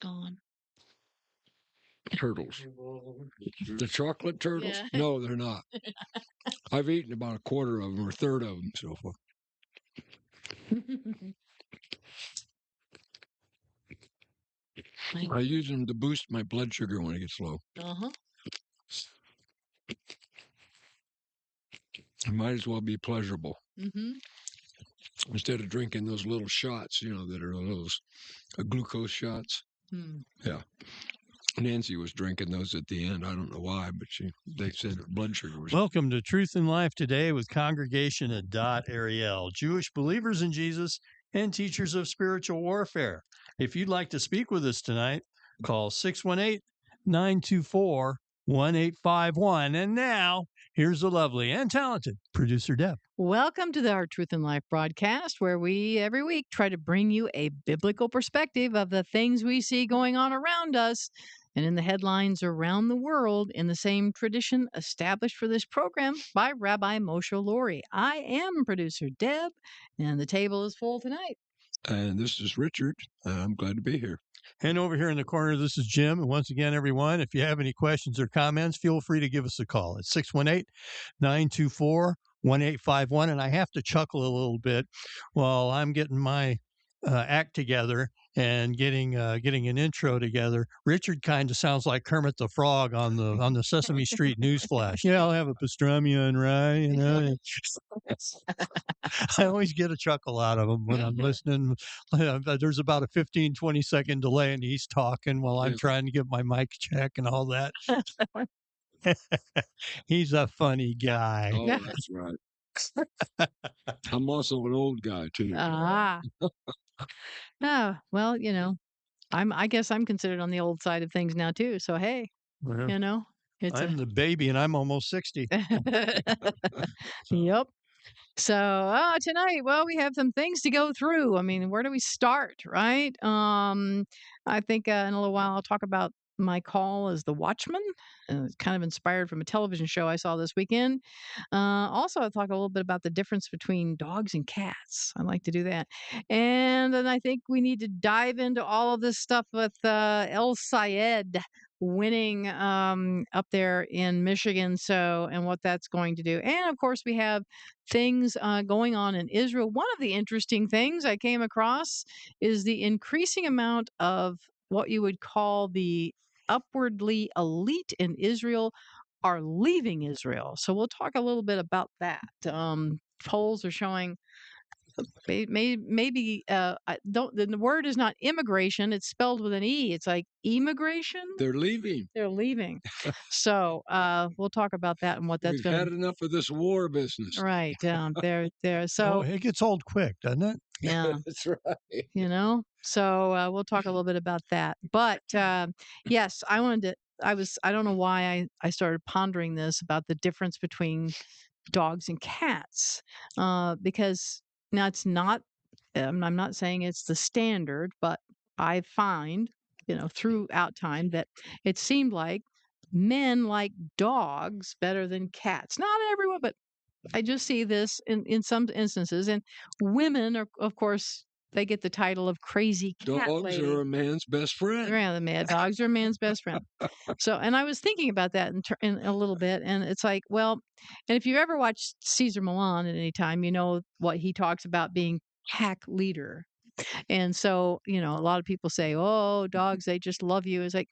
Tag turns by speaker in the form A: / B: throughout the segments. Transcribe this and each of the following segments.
A: Gone.
B: Turtles. The chocolate turtles?
A: Yeah.
B: No, they're not. I've eaten about a quarter of them or a third of them so far. I use them to boost my blood sugar when it gets low.
A: Uh-huh.
B: It might as well be pleasurable.
A: Mm-hmm.
B: Instead of drinking those little shots, that are those glucose shots. Yeah. Nancy was drinking those at the end. I don't know why, but they said her blood sugar was.
C: Welcome to Truth in Life Today with Congregation at Dot Ariel, Jewish believers in Jesus and teachers of spiritual warfare. If you'd like to speak with us tonight, call 618-924-1851. And now, here's the lovely and talented producer Deb.
A: Welcome to our Truth in Life broadcast, where we every week try to bring you a biblical perspective of the things we see going on around us and in the headlines around the world in the same tradition established for this program by Rabbi Moshe Lori. I am producer Deb, and the table is full tonight.
B: And this is Richard. I'm glad to be here.
C: And over here in the corner, this is Jim. And once again, everyone, if you have any questions or comments, feel free to give us a call at 618-924-1851. And I have to chuckle a little bit while I'm getting my act together and getting an intro together. Richard kind of sounds like Kermit the Frog on the Sesame Street newsflash. Yeah, I'll have a pastrami on rye. I always get a chuckle out of him when I'm listening. There's about a 15-20 second delay, and he's talking while I'm trying to get my mic check and all that. He's a funny guy.
B: Oh, that's right. I'm also an old guy too.
A: Ah. Oh, well, I guess I'm considered on the old side of things now too. So hey,
C: I'm the baby, and I'm almost 60.
A: Yep. So tonight, well, we have some things to go through. I mean, where do we start, right? I think in a little while I'll talk about my call as the Watchman. It's kind of inspired from a television show I saw this weekend. Also, I'll talk a little bit about the difference between dogs and cats. I like to do that. And then I think we need to dive into all of this stuff with El Sayed winning up there in Michigan. And what that's going to do. And of course, we have things going on in Israel. One of the interesting things I came across is the increasing amount of what you would call the upwardly elite in Israel are leaving Israel. So we'll talk a little bit about that. Polls are showing maybe the word is not immigration, it's spelled with an E. It's like immigration.
B: They're leaving.
A: So we'll talk about that and what that's
B: going to. We've had enough of this war business.
A: Right. There. So
C: it gets old quick, doesn't it?
A: Yeah.
B: That's right.
A: So we'll talk a little bit about that. But yes, I don't know why I started pondering this about the difference between dogs and cats. Because now it's not, I'm not saying it's the standard, but I find, throughout time that it seemed like men like dogs better than cats. Not everyone, but I just see this in some instances. And women are, of course, they get the title of crazy cat lady.
B: Dogs are a man's best friend.
A: Yeah, dogs are a man's best friend. So, and I was thinking about that in a little bit, and it's like, well, and if you ever watched Caesar Milan at any time, you know what he talks about being pack leader. And so, a lot of people say, oh, dogs, they just love you. It's like,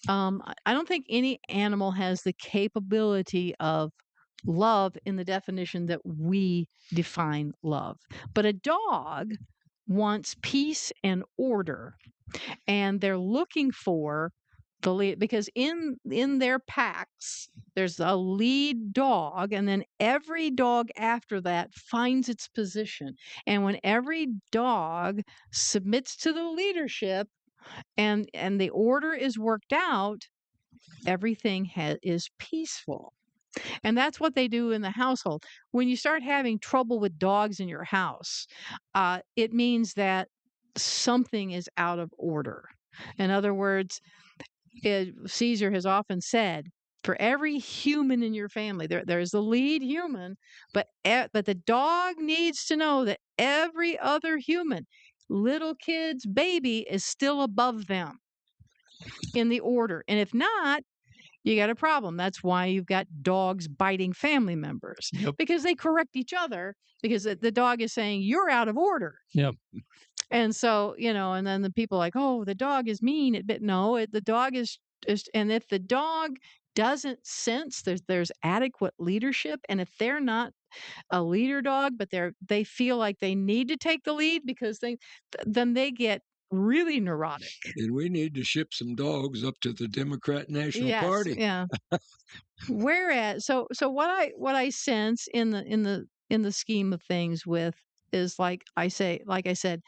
A: I don't think any animal has the capability of love in the definition that we define love. But a dog wants peace and order, and they're looking for the lead, because in their packs there's a lead dog, and then every dog after that finds its position. And when every dog submits to the leadership and the order is worked out, everything is peaceful. And that's what they do in the household. When you start having trouble with dogs in your house, it means that something is out of order. In other words, Caesar has often said, for every human in your family, there's the lead human, but the dog needs to know that every other human little kid's baby is still above them in the order. And if not, you got a problem. That's why you've got dogs biting family members because they correct each other because the dog is saying, you're out of order.
C: Yep.
A: And so, and then the people are like, oh, the dog is mean. But no, the dog is, and if the dog doesn't sense there's adequate leadership, and if they're not a leader dog, but they feel like they need to take the lead because then they get really neurotic.
B: And we need to ship some dogs up to the Democrat National Party.
A: Yeah. Whereas, so what I sense in the scheme of things with is like I said,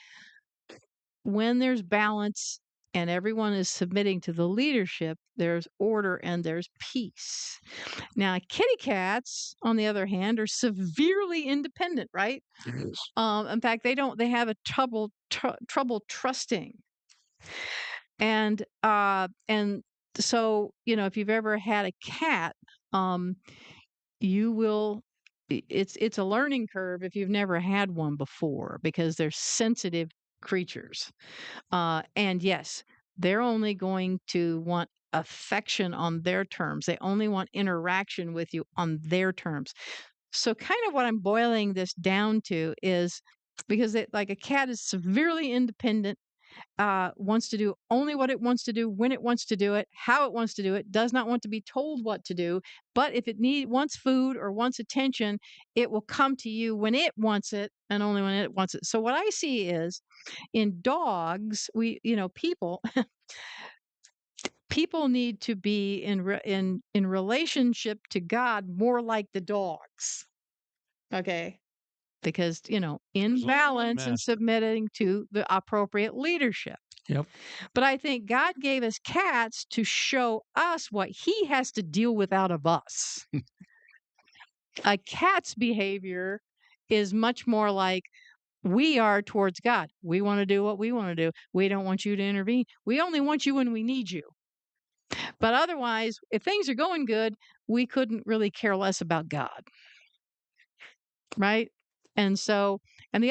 A: when there's balance and everyone is submitting to the leadership, there's order and there's peace. Now, kitty cats, on the other hand, are severely independent, right?
B: Yes.
A: In fact, they have a trouble trusting. And so, if you've ever had a cat, you will it's a learning curve if you've never had one before because they're sensitive creatures. And yes, they're only going to want affection on their terms. They only want interaction with you on their terms. So kind of what I'm boiling this down to is because like a cat is severely independent, wants to do only what it wants to do, when it wants to do it, how it wants to do it, does not want to be told what to do. But if it wants food or wants attention, it will come to you when it wants it and only when it wants it. So what I see is in dogs, people need to be in relationship to God more like the dogs. Okay. Because, in balance and submitting to the appropriate leadership.
C: Yep.
A: But I think God gave us cats to show us what he has to deal with out of us. A cat's behavior is much more like we are towards God. We want to do what we want to do. We don't want you to intervene. We only want you when we need you. But otherwise, if things are going good, we couldn't really care less about God. Right? And the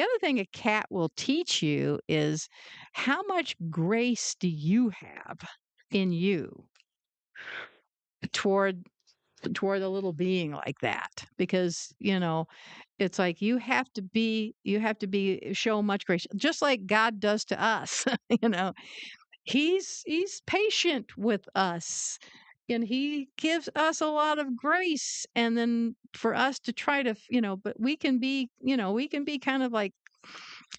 A: other thing a cat will teach you is how much grace do you have in you toward a little being like that? Because, it's like you have to be show much grace, just like God does to us. He's patient with us. And he gives us a lot of grace, and then for us to try to, but we can be kind of like,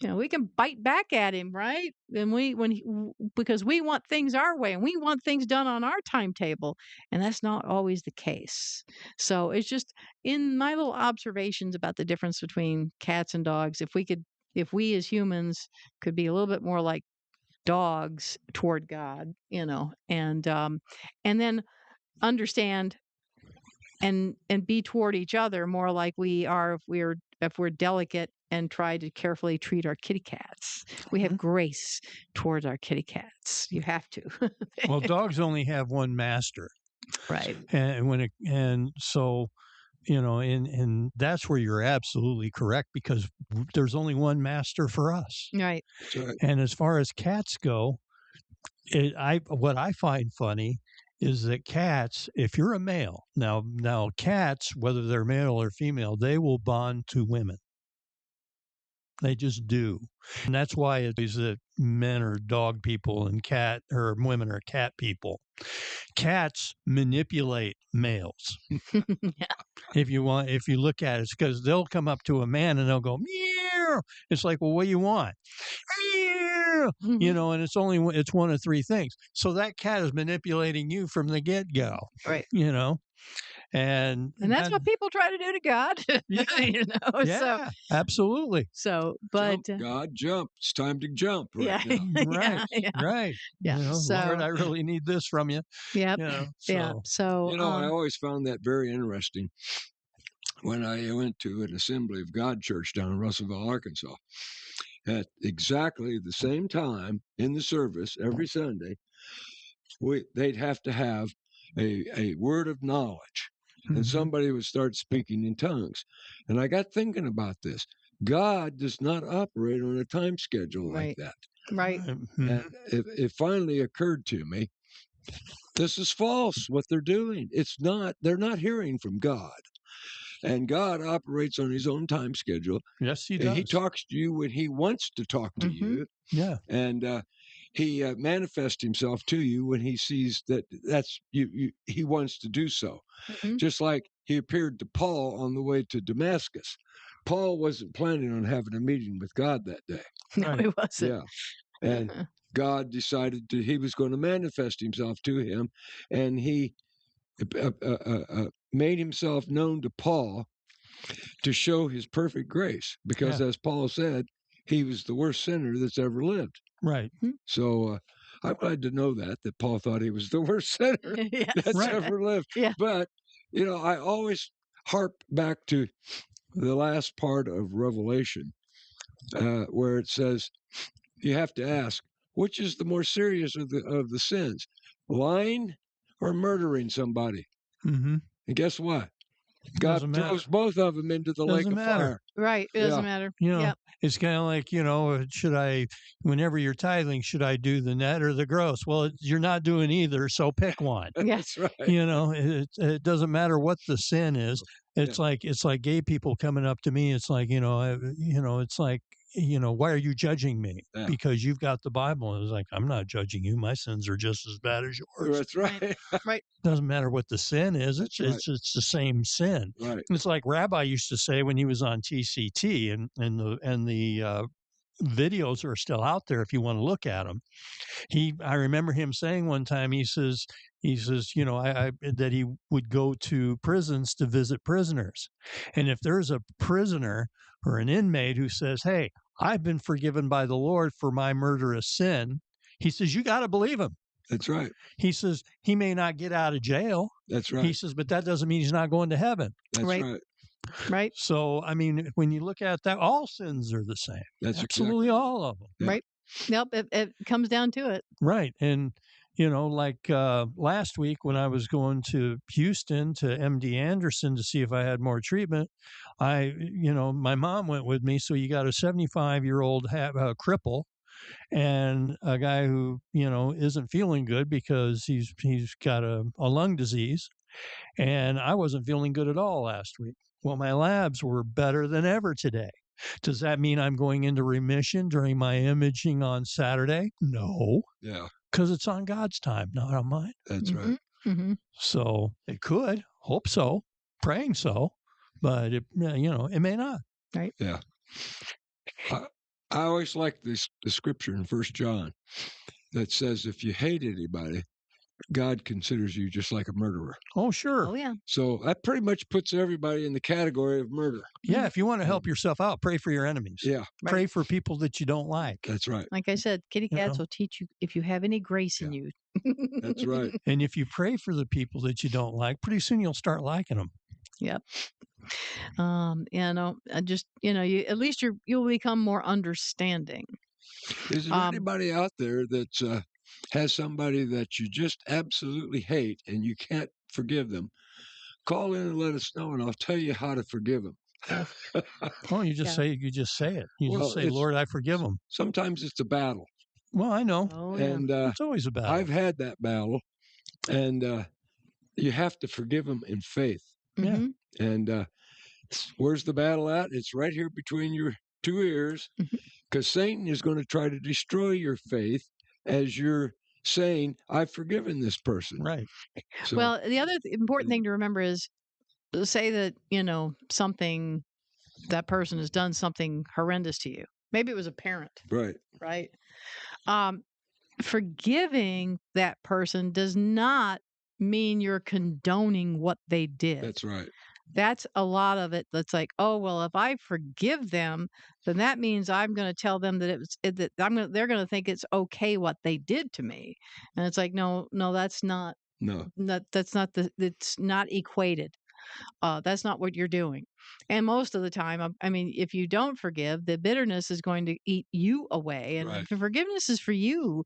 A: we can bite back at him, right? And because we want things our way and we want things done on our timetable, and that's not always the case. So it's just in my little observations about the difference between cats and dogs. If we as humans could be a little bit more like dogs toward God, and then understand and be toward each other more like we are if we're delicate and try to carefully treat our kitty cats. We have grace towards our kitty cats. You have to.
C: Well, dogs only have one master,
A: right?
C: And so, and that's where you're absolutely correct, because there's only one master for us.
A: Right.
C: And as far as cats go, what I find funny is that cats, if you're a male, now cats, whether they're male or female, they will bond to women. They just do. And that's why it is that men are dog people and women are cat people. Cats manipulate males.
A: Yeah.
C: If you look at it, it's because they'll come up to a man and they'll go, meow. It's like, well, what do you want? Meow. And it's one of three things. So that cat is manipulating you from the get-go.
A: Right.
C: And
A: that's what people try to do to God.
C: Yeah, absolutely.
A: So, but
B: God, jump! It's time to jump right
C: now. Right.
A: Yeah.
C: Lord, I really need this from you.
A: Yep.
C: Yeah.
A: So,
B: I always found that very interesting when I went to an Assembly of God church down in Russellville, Arkansas. At exactly the same time in the service every Sunday, they'd have to have a word of knowledge. And somebody would start speaking in tongues. And I got thinking about this. God does not operate on a time schedule like
A: Right.
B: that.
A: Right.
B: And it finally occurred to me, this is false what they're doing. It's not, they're not hearing from God. And God operates on his own time schedule.
C: Yes, he
B: He
C: does.
B: talks to you when he wants to talk to you.
C: Yeah.
B: And he manifests himself to you when he sees that that's you he wants to do so. Just like he appeared to Paul on the way to Damascus. Paul wasn't planning on having a meeting with God that day.
A: No,
C: Right.
A: it wasn't.
B: Yeah. And God decided that he was going to manifest himself to him, and he made himself known to Paul to show his perfect grace, because as Paul said, he was the worst sinner that's ever lived.
C: Right.
B: So I'm glad to know that Paul thought he was the worst sinner
A: Yes.
B: that's ever lived.
A: Yeah.
B: But, I always harp back to the last part of Revelation, where it says, you have to ask, which is the more serious of the sins, lying or murdering somebody?
C: Mm-hmm.
B: And guess what? God
C: Doesn't matter.
B: throws both of them into the lake
C: Doesn't
B: of
C: matter.
B: fire.
A: Right. It doesn't
B: Yeah.
A: matter.
C: You know,
A: Yep.
C: it's kind of like, should I, whenever you're tithing, should I do the net or the gross? Well, you're not doing either, so pick one.
A: Yeah.
B: That's right.
C: It doesn't matter what the sin is. It's like gay people coming up to me. It's like, it's like, why are you judging me?
B: Yeah.
C: Because you've got the Bible. And it's like, I'm not judging you. My sins are just as bad as yours.
B: That's right.
A: Right.
C: Doesn't matter what the sin is. It's the same sin.
B: Right.
C: It's like Rabbi used to say when he was on TCT, and the videos are still out there if you want to look at them. I remember him saying one time, he says, that he would go to prisons to visit prisoners. And if there's a prisoner or an inmate who says, hey, I've been forgiven by the Lord for my murderous sin, he says, you got to believe him.
B: That's right.
C: He says, he may not get out of jail.
B: That's right.
C: He says, but that doesn't mean he's not going to heaven.
B: That's right.
A: Right.
C: So, I mean, when you look at that, all sins are the same.
B: That's
C: absolutely
B: exactly.
C: all of them.
B: Yeah.
A: Right. Yep. It comes down to it.
C: Right. And, like last week when I was going to Houston to MD Anderson to see if I had more treatment, my mom went with me. So you got a 75-year-old cripple and a guy who, isn't feeling good because he's got a lung disease. And I wasn't feeling good at all last week. Well, my labs were better than ever today. Does that mean I'm going into remission during my imaging on Saturday? No.
B: Yeah.
C: Because it's on God's time, not on mine.
B: That's right.
A: Mm-hmm.
C: So it could, hope so, praying so, but it may not.
A: Right.
B: Yeah. I always like the scripture in 1 John that says, if you hate anybody, God considers you just like a murderer.
C: Oh, sure.
A: Oh, yeah.
B: So that pretty much puts everybody in the category of murder.
C: Yeah, if you want to help yourself out, pray for your enemies.
B: Yeah.
C: Pray for people that you don't like.
B: That's right.
A: Like I said, kitty cats will teach you if you have any grace in you.
B: That's right.
C: And if you pray for the people that you don't like, pretty soon you'll start liking them.
A: Yep. Just you at least you'll become more understanding.
B: Is there anybody out there that has somebody that you just absolutely hate and you can't forgive them? Call in and let us know, and I'll tell you how to forgive them.
C: Oh, you just say it. You just say, Lord, I forgive them.
B: Sometimes it's a battle.
C: Well, I know.
A: Oh, yeah.
B: And
C: it's always a battle.
B: I've had that battle, and you have to forgive them in faith.
A: Mm-hmm.
B: And where's the battle at? It's right here between your two ears, because Satan is going to try to destroy your faith as you're saying, I've forgiven this person.
C: Right.
B: So,
A: Well, the other important thing to remember is, say that, something, that person has done something horrendous to you. Maybe it was a parent.
B: right.
A: Right. Forgiving that person does not mean you're condoning what they did.
B: That's right.
A: That's a lot of it. That's like, oh, well, if I forgive them, then that means I'm going to tell them that they're going to think it's okay what they did to me. And it's like, no, that's not.
B: No.
A: That's not it's not equated. That's not what you're doing. And most of the time, I mean, if you don't forgive, the bitterness is going to eat you away. And
B: Right.
A: forgiveness is for you,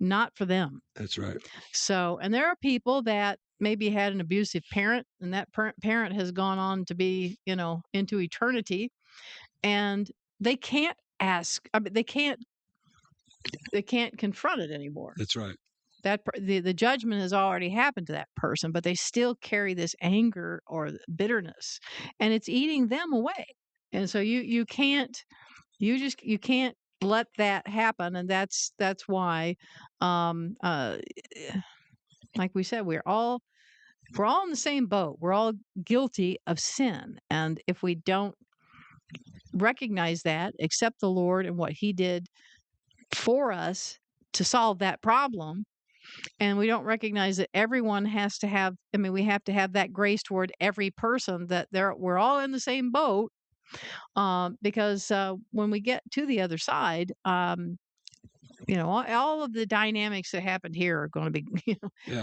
A: not for them.
B: That's right.
A: So, and there are people that maybe had an abusive parent, and that parent has gone on to be, into eternity. and they can't ask. I mean, they can't confront it anymore.
B: That's right.
A: That the judgment has already happened to that person, but they still carry this anger or bitterness, and it's eating them away. And so you can't let that happen, and that's why, like we said, we're all in the same boat. We're all guilty of sin, and if we don't recognize that, accept the Lord and what He did for us to solve that problem, and we don't recognize that everyone has to have, I mean, we have to have that grace toward every person, that we're all in the same boat, because when we get to the other side, all of the dynamics that happened here are going to be,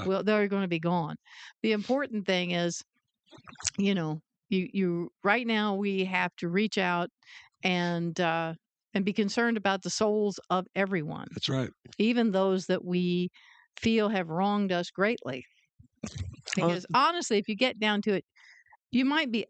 A: well, they're going to be gone. The important thing is, you right now we have to reach out and be concerned about the souls of everyone.
B: That's right.
A: Even those that we feel have wronged us greatly. Because honestly, if you get down to it, you might be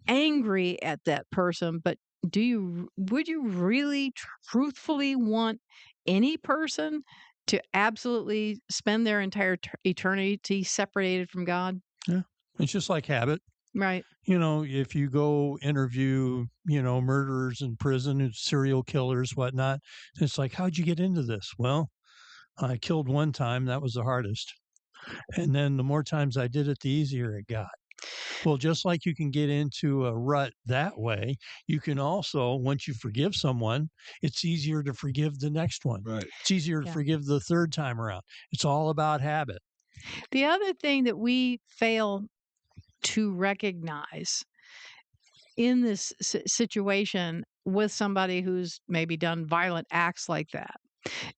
A: angry at that person, but would you really truthfully want any person to absolutely spend their entire eternity separated from God?
C: Yeah. It's just like habit.
A: Right.
C: If you go interview, murderers in prison and serial killers, whatnot, it's like, how'd you get into this? Well, I killed one time. That was the hardest. And then the more times I did it, the easier it got. Well, just like you can get into a rut that way, you can also, once you forgive someone, it's easier to forgive the next one.
B: Right.
C: It's easier to forgive the third time around. It's all about habit.
A: The other thing that we fail to recognize in this situation with somebody who's maybe done violent acts like that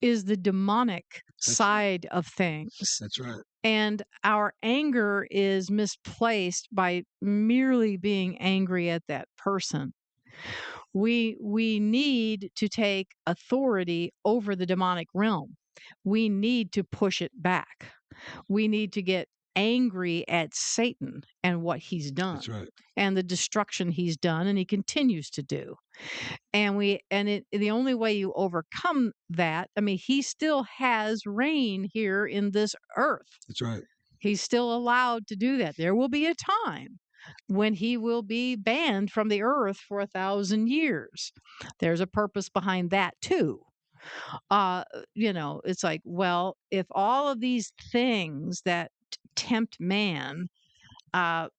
A: is the demonic side of things.
B: That's right.
A: And our anger is misplaced by merely being angry at that person. We need to take authority over the demonic realm. We need to push it back. We need to get angry at Satan and what he's done.
B: That's right.
A: And the destruction he's done and he continues to do. And the only way you overcome that, I mean, he still has reign here in this earth.
B: That's right.
A: He's still allowed to do that. There will be a time when he will be banned from the earth for 1,000 years. There's a purpose behind that too. It's like, well, if all of these things that tempt man are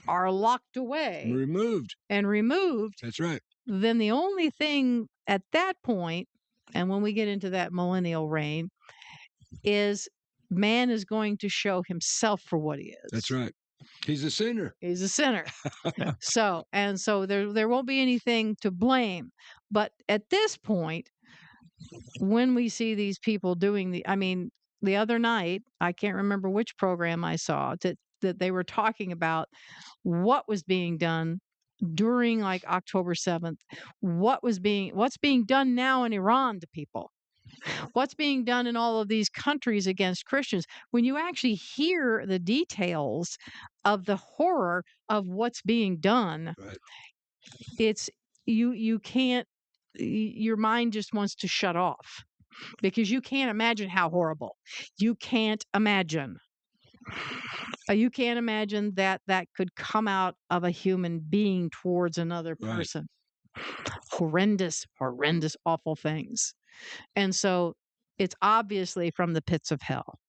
A: locked away,
B: removed,
A: that's
B: right,
A: then the only thing at that point, and when we get into that millennial reign, is man is going to show himself for what he is.
B: That's right. He's a sinner.
A: He's a sinner. So there won't be anything to blame. But at this point, when we see these people doing the other night, I can't remember which program I saw that they were talking about what was being done during like October 7th, what's being done now in Iran to people, what's being done in all of these countries against Christians. When you actually hear the details of the horror of what's being done,
B: right,
A: it's you can't, your mind just wants to shut off because you can't imagine how horrible. You can't imagine. You can't imagine that could come out of a human being towards another person. Right. Horrendous, awful things. And so it's obviously from the pits of hell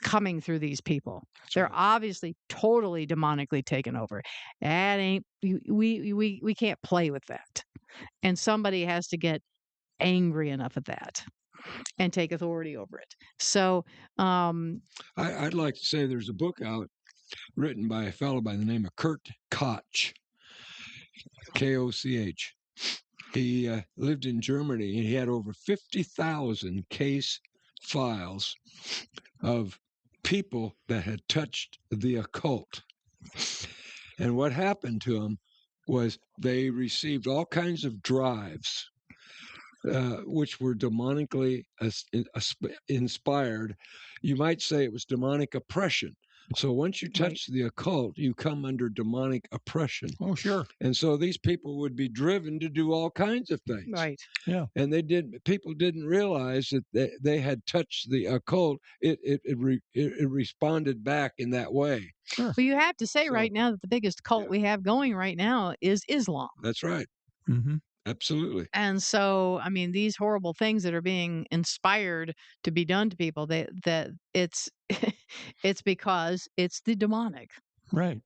A: coming through these people. They're obviously totally demonically taken over. That ain't, we can't play with that. And somebody has to get angry enough at that and take authority over it. So
B: I'd like to say there's a book out written by a fellow by the name of Kurt Koch, Koch. He lived in Germany, and he had over 50,000 case files of people that had touched the occult. And what happened to them was they received all kinds of drives, which were demonically inspired. You might say it was demonic oppression, So once you touch the occult, you come under demonic oppression.
C: Oh, sure.
B: And so these people would be driven to do all kinds of things.
A: Right.
C: Yeah.
B: And people didn't realize that they had touched the occult. It responded back in that way.
C: Sure.
A: Well, you have to say right now that the biggest cult we have going right now is Islam.
B: That's right.
C: Mm-hmm.
B: Absolutely.
A: And so, I mean, these horrible things that are being inspired to be done to people, that it's it's because it's the demonic.
C: Right.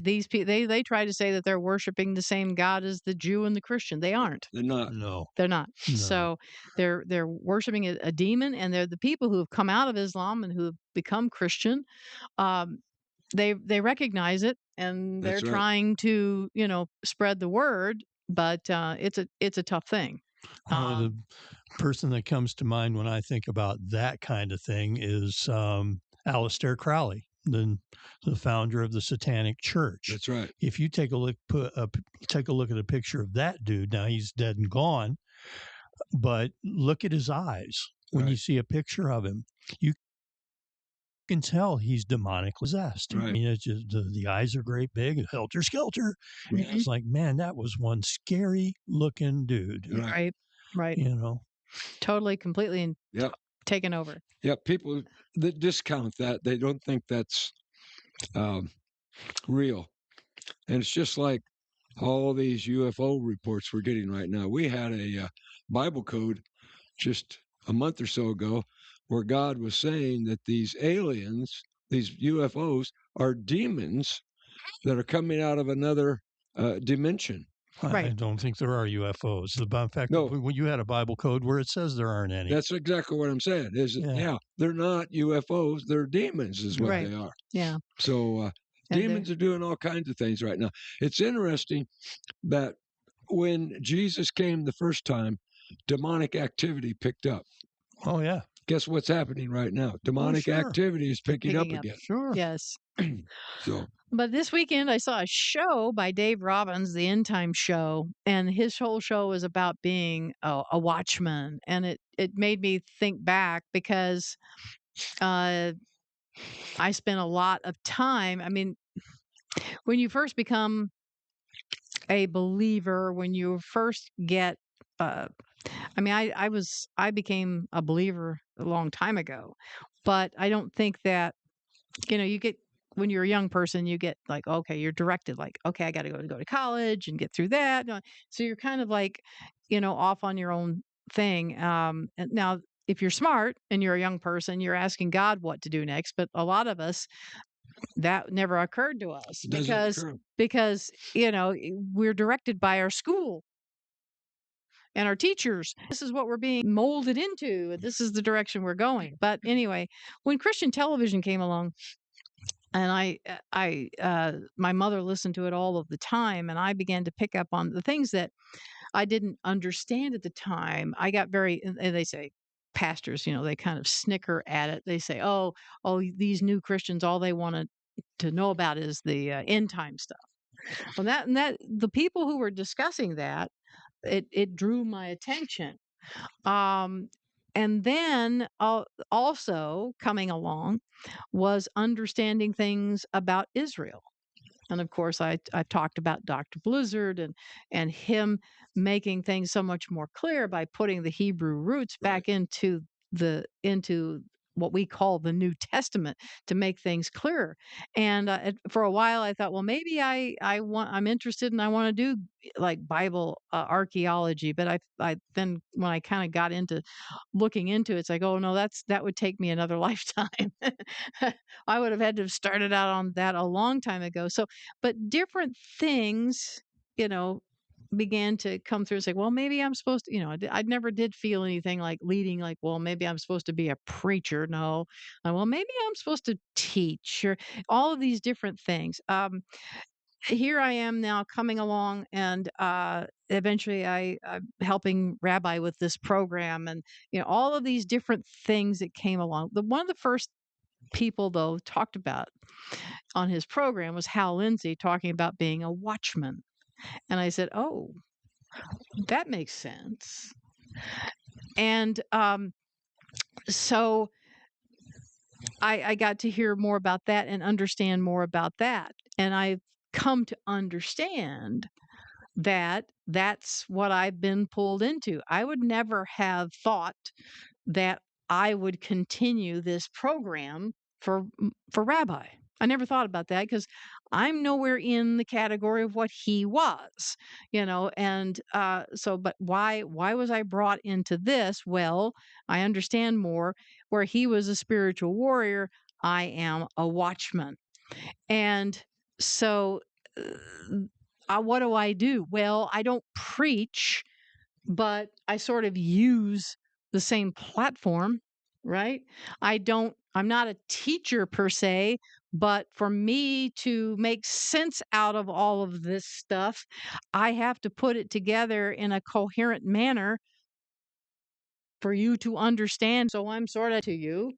A: These people, they try to say that they're worshiping the same God as the Jew and the Christian. They aren't.
B: They're not.
C: No.
A: They're not.
C: No.
A: So they're worshiping a demon, and they're the people who have come out of Islam and who have become Christian. They recognize it, and they're
B: That's right.
A: trying to spread the word, but it's a tough thing.
C: The person that comes to mind when I think about that kind of thing is Aleister Crowley, the founder of the Satanic Church.
B: That's right.
C: If you take a look at a picture of that dude, now he's dead and gone, but look at his eyes. When you see a picture of him, you can tell he's demonically possessed.
B: Right.
C: I mean, it's just the eyes are great big, helter skelter.
A: Mm-hmm.
C: It's like, man, that was one scary looking dude.
A: Right. Totally, completely, and taken over.
B: Yeah, people that discount that, they don't think that's real. And it's just like all these UFO reports we're getting right now. We had a Bible code just a month or so ago where God was saying that these aliens, these UFOs, are demons that are coming out of another dimension.
C: I don't think there are UFOs. In fact, when you had a Bible code where it says there aren't any.
B: That's exactly what I'm saying. They're not UFOs. They're demons is what they are.
A: Yeah.
B: So demons are doing all kinds of things right now. It's interesting that when Jesus came the first time, demonic activity picked up.
C: Oh, yeah.
B: Guess what's happening right now? Demonic activity is picking up again.
C: Sure.
A: Yes.
B: So,
A: but this weekend I saw a show by Dave Robbins, the End Time Show, and his whole show was about being a watchman, and it made me think back because I spent a lot of time. I mean, when you first become a believer, when you first get I became a believer a long time ago, but I don't think that, you get, when you're a young person, you get like, okay, you're directed like, okay, I got to go to college and get through that. So you're kind of like, off on your own thing. And now, if you're smart and you're a young person, you're asking God what to do next. But a lot of us, that never occurred to us because we're directed by our school and our teachers. This is what we're being molded into. This is the direction we're going. But anyway, when Christian television came along, and my mother listened to it all of the time, and I began to pick up on the things that I didn't understand at the time. I got and they say, pastors, they kind of snicker at it. They say, oh, these new Christians, all they want to know about is the end time stuff. Well, that the people who were discussing that, it drew my attention. And then also coming along was understanding things about Israel. And of course, I talked about Dr. Blizzard and him making things so much more clear by putting the Hebrew roots back into what we call the New Testament to make things clearer. And for a while, I thought, well, maybe I'm interested and I want to do like Bible archaeology. But I then when I kind of got into looking into it, it's like, oh no, that would take me another lifetime. I would have had to have started out on that a long time ago. So, but different things, began to come through and say, well, maybe I'm supposed to, I never did feel anything like leading, like, well, maybe I'm supposed to be a preacher. No. Well, maybe I'm supposed to teach, or all of these different things. Here I am now coming along, and eventually I'm helping Rabbi with this program, and all of these different things that came along. One of the first people, though, talked about on his program was Hal Lindsey, talking about being a watchman. And I said, oh, that makes sense. And so I got to hear more about that and understand more about that. And I've come to understand that that's what I've been pulled into. I would never have thought that I would continue this program for Rabbi. I never thought about that because I'm nowhere in the category of what he was, and but why was I brought into this? Well, I understand more. Where he was a spiritual warrior, I am a watchman. And so what do I do? Well, I don't preach, but I sort of use the same platform, right? I'm not a teacher per se, but for me to make sense out of all of this stuff, I have to put it together in a coherent manner for you to understand. So I'm sort of to you,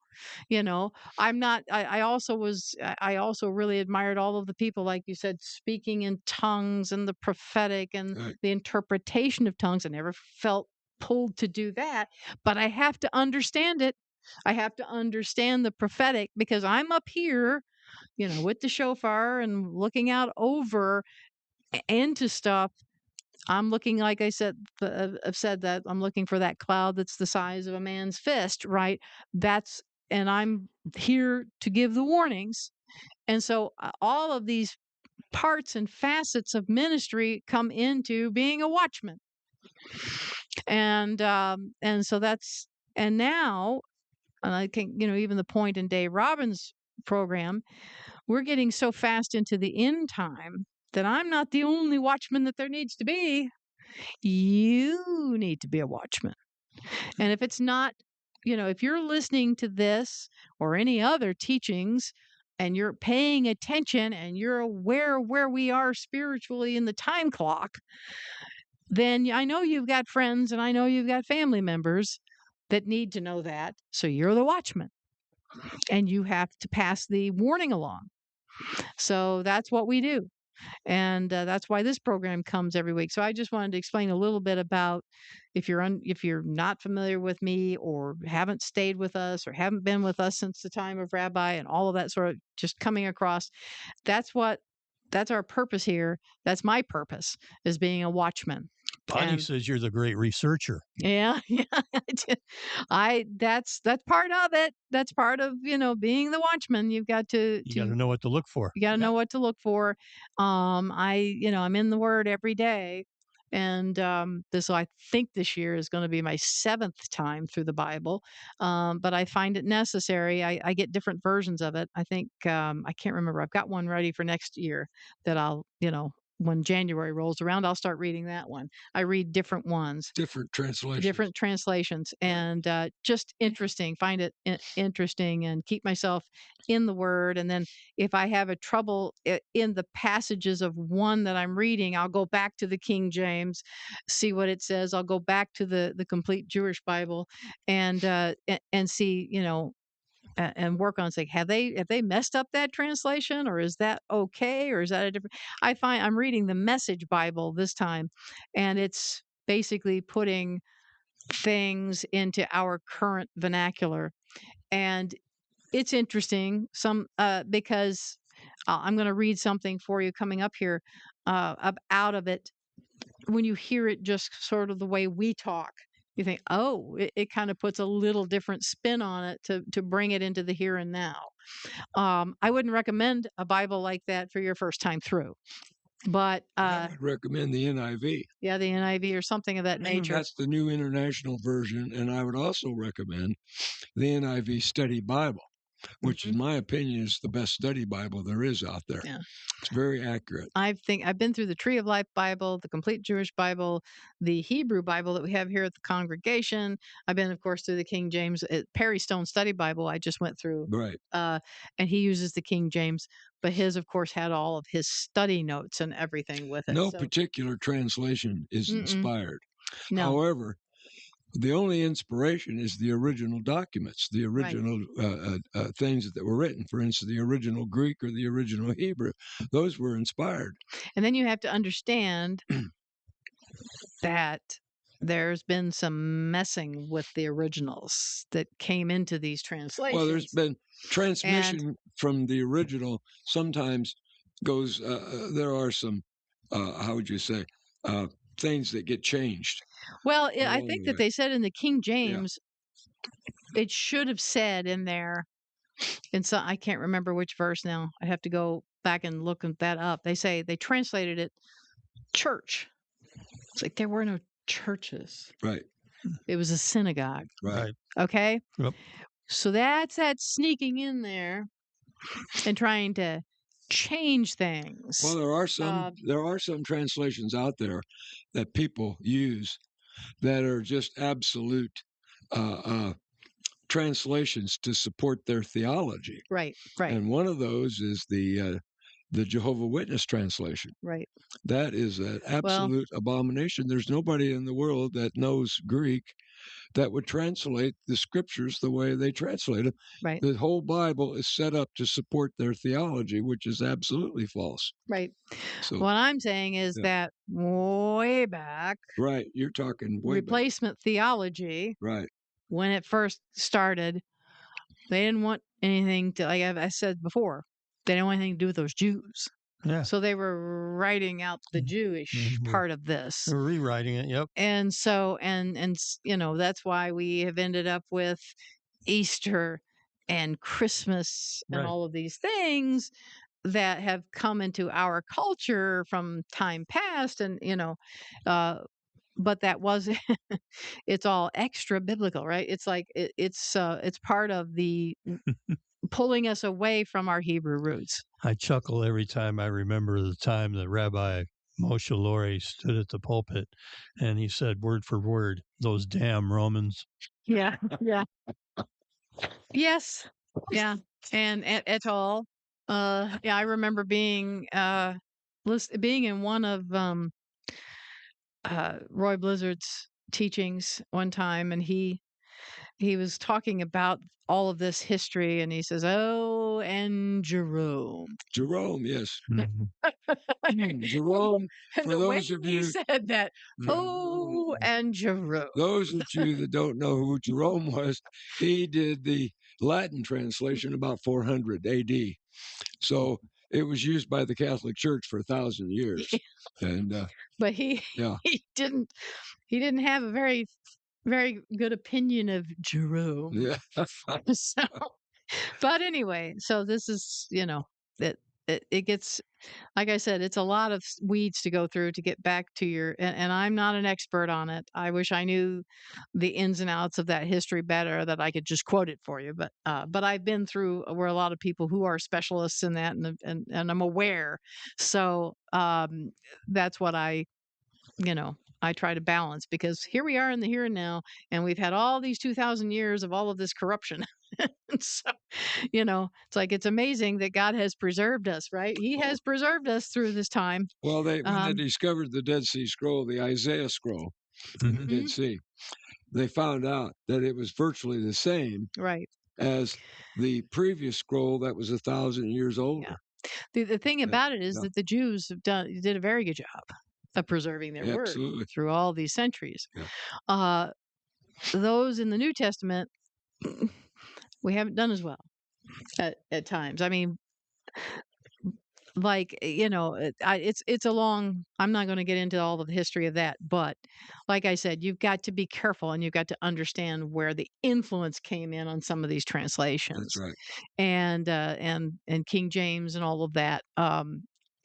A: I'm not, I also really admired all of the people, like you said, speaking in tongues and the prophetic and the interpretation of tongues. I never felt pulled to do that, but I have to understand it. I have to understand the prophetic because I'm up here, with the shofar and looking out over into stuff. I'm looking, like I said, I've said that I'm looking for that cloud that's the size of a man's fist, right? And I'm here to give the warnings. And so all of these parts and facets of ministry come into being a watchman. And so and now, and I think, even the point in Dave Robbins' program, we're getting so fast into the end time that I'm not the only watchman that there needs to be. You need to be a watchman. And if it's not, if you're listening to this or any other teachings and you're paying attention and you're aware where we are spiritually in the time clock, then I know you've got friends and I know you've got family members that need to know that. So you're the watchman and you have to pass the warning along. So that's what we do. And that's why this program comes every week. So I just wanted to explain a little bit about if you're not familiar with me or haven't stayed with us or haven't been with us since the time of Rabbi and all of that sort of just coming across. That's our purpose here. That's my purpose, is being a watchman.
C: Bonnie says you're the great researcher.
A: Yeah, that's part of it. That's part of being the watchman. You got to
C: know what to look for.
A: You got to know what to look for. I'm in the Word every day, and I think this year is going to be my 7th time through the Bible. But I find it necessary. I get different versions of it. I think I can't remember. I've got one ready for next year that I'll when January rolls around, I'll start reading that one. I read different ones,
B: different translations,
A: and just interesting. Find it interesting and keep myself in the Word. And then if I have a trouble in the passages of one that I'm reading, I'll go back to the King James, see what it says. I'll go back to the complete Jewish Bible and see, and work on saying, have they messed up that translation, or is that okay, or is that a different? I find I'm reading the Message Bible this time, and it's basically putting things into our current vernacular, and it's interesting. Because I'm going to read something for you coming up here out of it. When you hear it just sort of the way we talk, you think, oh, it kind of puts a little different spin on it to bring it into the here and now. I wouldn't recommend a Bible like that for your first time through. But
B: I would recommend the NIV.
A: Yeah, the NIV or something of that nature.
B: That's the New International Version. And I would also recommend the NIV Study Bible, which in my opinion is the best study Bible there is out there.
A: Yeah.
B: It's very accurate.
A: I've been through the Tree of Life Bible, the Complete Jewish Bible, the Hebrew Bible that we have here at the congregation. I've been, of course, through the King James, Perry Stone Study Bible. I just went through,
B: right?
A: And he uses the King James, but his, of course, had all of his study notes and everything with it.
B: No particular translation is inspired.
A: No.
B: However, the only inspiration is the original documents, the original things that were written. For instance, the original Greek or the original Hebrew. Those were inspired.
A: And then you have to understand that there's been some messing with the originals that came into these translations.
B: Well, there's been transmission from the original. Sometimes goes. There are some. How would you say? Things that get changed.
A: Well, I
B: along
A: think
B: the
A: that
B: way.
A: they said in the King
B: Yeah.
A: James, it should have said in there, and so I can't remember which verse now. I have to go back and look that up. They say they translated it church. It's like there were no churches.
B: Right.
A: It was a synagogue.
B: Right.
A: Okay.
C: Yep.
A: So that's that sneaking in there and trying to change things.
B: Well, there are some translations out there that people use that are just absolute translations to support their theology.
A: Right. Right.
B: And one of those is the Jehovah Witness translation.
A: Right.
B: That is an absolute abomination. There's nobody in the world that knows Greek that would translate the scriptures the way they translate them.
A: Right.
B: The whole Bible is set up to support their theology, which is absolutely false.
A: Right.
B: So
A: what I'm saying is that way back,
B: right, you're talking way
A: replacement theology,
B: right,
A: when it first started, they didn't want anything to, like I said before, they didn't want anything to do with those Jews.
C: Yeah.
A: So they were writing out the Jewish part of this.
C: They're rewriting it. Yep.
A: And so, and that's why we have ended up with Easter and Christmas and all of these things that have come into our culture from time past. And, but that was it's all extra biblical, right? It's like it's part of the pulling us away from our Hebrew roots.
C: I chuckle every time I remember the time that Rabbi Moshe Lori stood at the pulpit and he said word for word, "Those damn Romans."
A: Yeah. Yeah. Yes. Yeah. And et al. Yeah, I remember being in one of Roy Blizzard's teachings one time, and he was talking about all of this history, and he says, "Oh, and Jerome."
B: Jerome, yes.
A: Jerome,
B: for those of you
A: said that, "Oh, and Jerome."
B: Those of you that don't know who Jerome was, he did the Latin translation about 400 AD. So it was used by the Catholic Church for 1,000 years. And
A: but he didn't have a very, very good opinion of Jerome.
B: yeah.
A: So, but anyway, so this is, it gets, like I said, it's a lot of weeds to go through to get back to your, and I'm not an expert on it. I wish I knew the ins and outs of that history better, that I could just quote it for you. But I've been through where a lot of people who are specialists in that, and I'm aware. So that's what I try to balance, because here we are in the here and now, and we've had all these 2,000 years of all of this corruption. So, it's like, it's amazing that God has preserved us, right? He has preserved us through this time.
B: Well, when they discovered the Dead Sea Scroll, the Isaiah Scroll, the Dead Sea, they found out that it was virtually the same as the previous scroll that was 1,000 years older.
A: Yeah. The thing about it is that the Jews did a very good job of preserving their word through all these centuries. Yeah. Those in the New Testament, we haven't done as well at times. I mean, like, it's a long, I'm not going to get into all of the history of that, but like I said, you've got to be careful, and you've got to understand where the influence came in on some of these translations.
B: That's right.
A: And King James and all of that.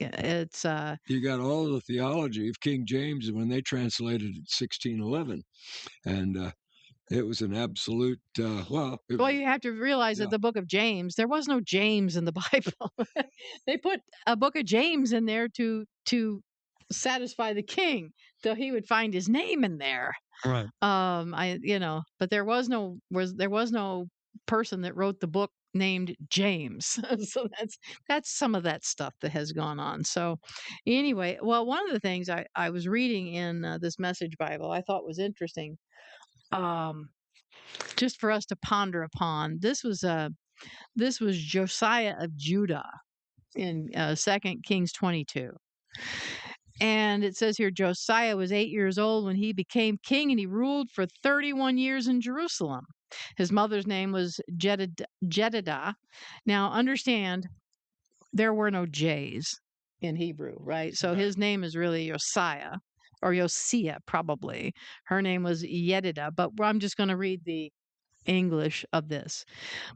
A: It's
B: you got all the theology of King James when they translated it 1611, and it was an absolute well,
A: you have to realize that the book of James, there was no James in the Bible. They put a book of James in there to satisfy the king, so he would find his name in there.
C: Right.
A: But there was no person that wrote the book named James. So that's some of that stuff that has gone on. So anyway, well, one of the things I was reading in this Message Bible I thought was interesting, just for us to ponder upon. This was Josiah of Judah in 2 Kings 22. And it says here Josiah was 8 years old when he became king, and he ruled for 31 years in Jerusalem. His mother's name was Jedidah. Now, understand, there were no J's in Hebrew, right? So his name is really Josiah or Josiah, probably. Her name was Yedidah, but I'm just going to read the English of this.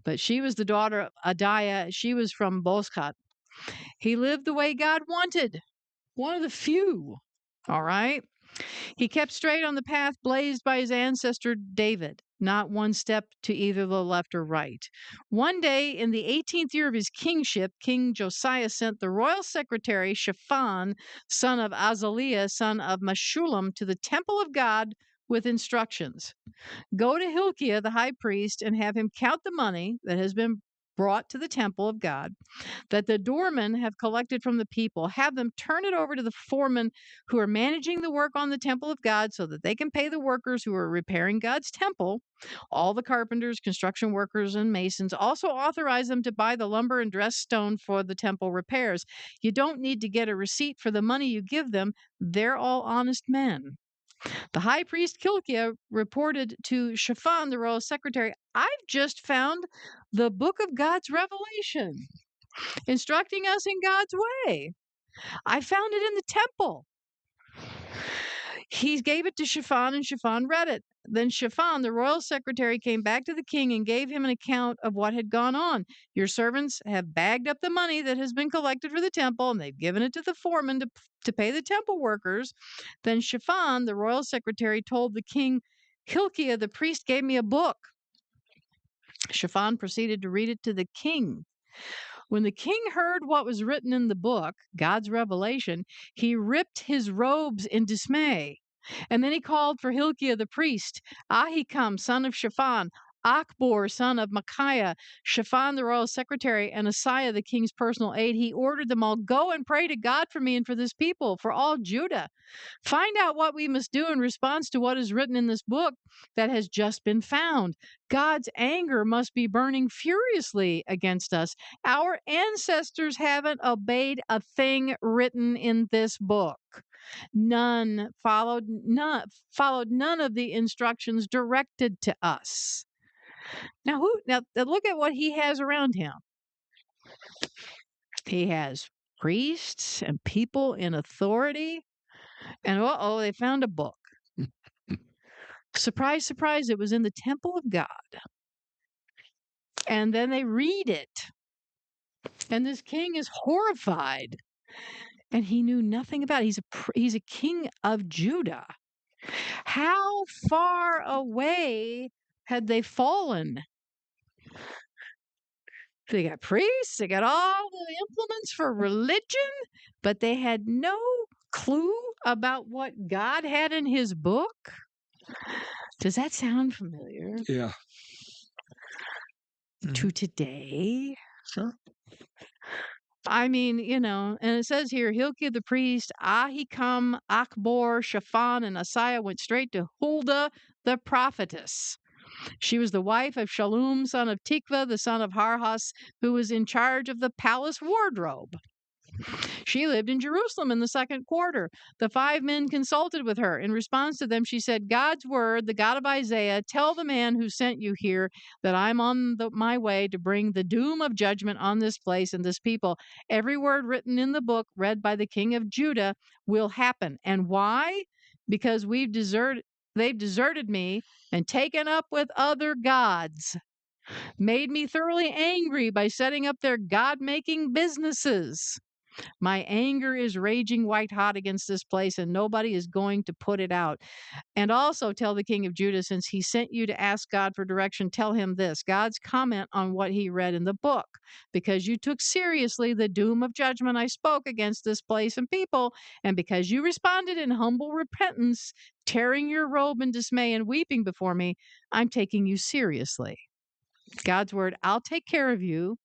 A: But she was the daughter of Adiah. She was from Bozkat. He lived the way God wanted, one of the few. All right. He kept straight on the path blazed by his ancestor David, not one step to either the left or right. One day, in the 18th year of his kingship, King Josiah sent the royal secretary Shaphan, son of Azaliah, son of Meshullam, to the temple of God with instructions. Go to Hilkiah, the high priest, and have him count the money that has been brought to the temple of God, that the doormen have collected from the people. Have them turn it over to the foremen who are managing the work on the temple of God so that they can pay the workers who are repairing God's temple, all the carpenters, construction workers, and masons. Also authorize them to buy the lumber and dressed stone for the temple repairs. You don't need to get a receipt for the money you give them. They're all honest men. The high priest Hilkiah reported to Shaphan, the royal secretary, I've just found the book of God's revelation, instructing us in God's way. I found it in the temple. He gave it to Shaphan, and Shaphan read it. Then Shaphan, the royal secretary, came back to the king and gave him an account of what had gone on. Your servants have bagged up the money that has been collected for the temple, and they've given it to the foreman to pay the temple workers. Then Shaphan, the royal secretary, told the king, Hilkiah, the priest, gave me a book. Shaphan proceeded to read it to the king. When the king heard what was written in the book, God's revelation, he ripped his robes in dismay. And then he called for Hilkiah the priest, Ahikam, son of Shaphan, Achbor, son of Micaiah, Shaphan, the royal secretary, and Asaiah, the king's personal aide. He ordered them all, go and pray to God for me and for this people, for all Judah. Find out what we must do in response to what is written in this book that has just been found. God's anger must be burning furiously against us. Our ancestors haven't obeyed a thing written in this book. Followed none of the instructions directed to us. Now look at what he has around him. He has priests and people in authority. And they found a book. Surprise, surprise, it was in the temple of God. And then they read it. And this king is horrified. And he knew nothing about it. He's a king of Judah. How far away had they fallen? They got priests, they got all the implements for religion, but they had no clue about what God had in his book. Does that sound familiar?
B: Yeah.
A: To today?
C: Sure.
A: I mean, and it says here, Hilkiah the priest, Ahikam, Achbor, Shaphan, and Asaiah went straight to Huldah the prophetess. She was the wife of Shallum, son of Tikva, the son of Harhas, who was in charge of the palace wardrobe. She lived in Jerusalem in the second quarter. The 5 men consulted with her. In response to them, she said, God's word, the God of Isaiah, tell the man who sent you here that I'm on my way to bring the doom of judgment on this place and this people. Every word written in the book read by the king of Judah will happen. And why? Because they've deserted me and taken up with other gods, made me thoroughly angry by setting up their God-making businesses. My anger is raging white hot against this place, and nobody is going to put it out. And also tell the king of Judah, since he sent you to ask God for direction, tell him this, God's comment on what he read in the book. Because you took seriously the doom of judgment I spoke against this place and people, and because you responded in humble repentance, tearing your robe in dismay and weeping before me, I'm taking you seriously. God's word, I'll take care of you.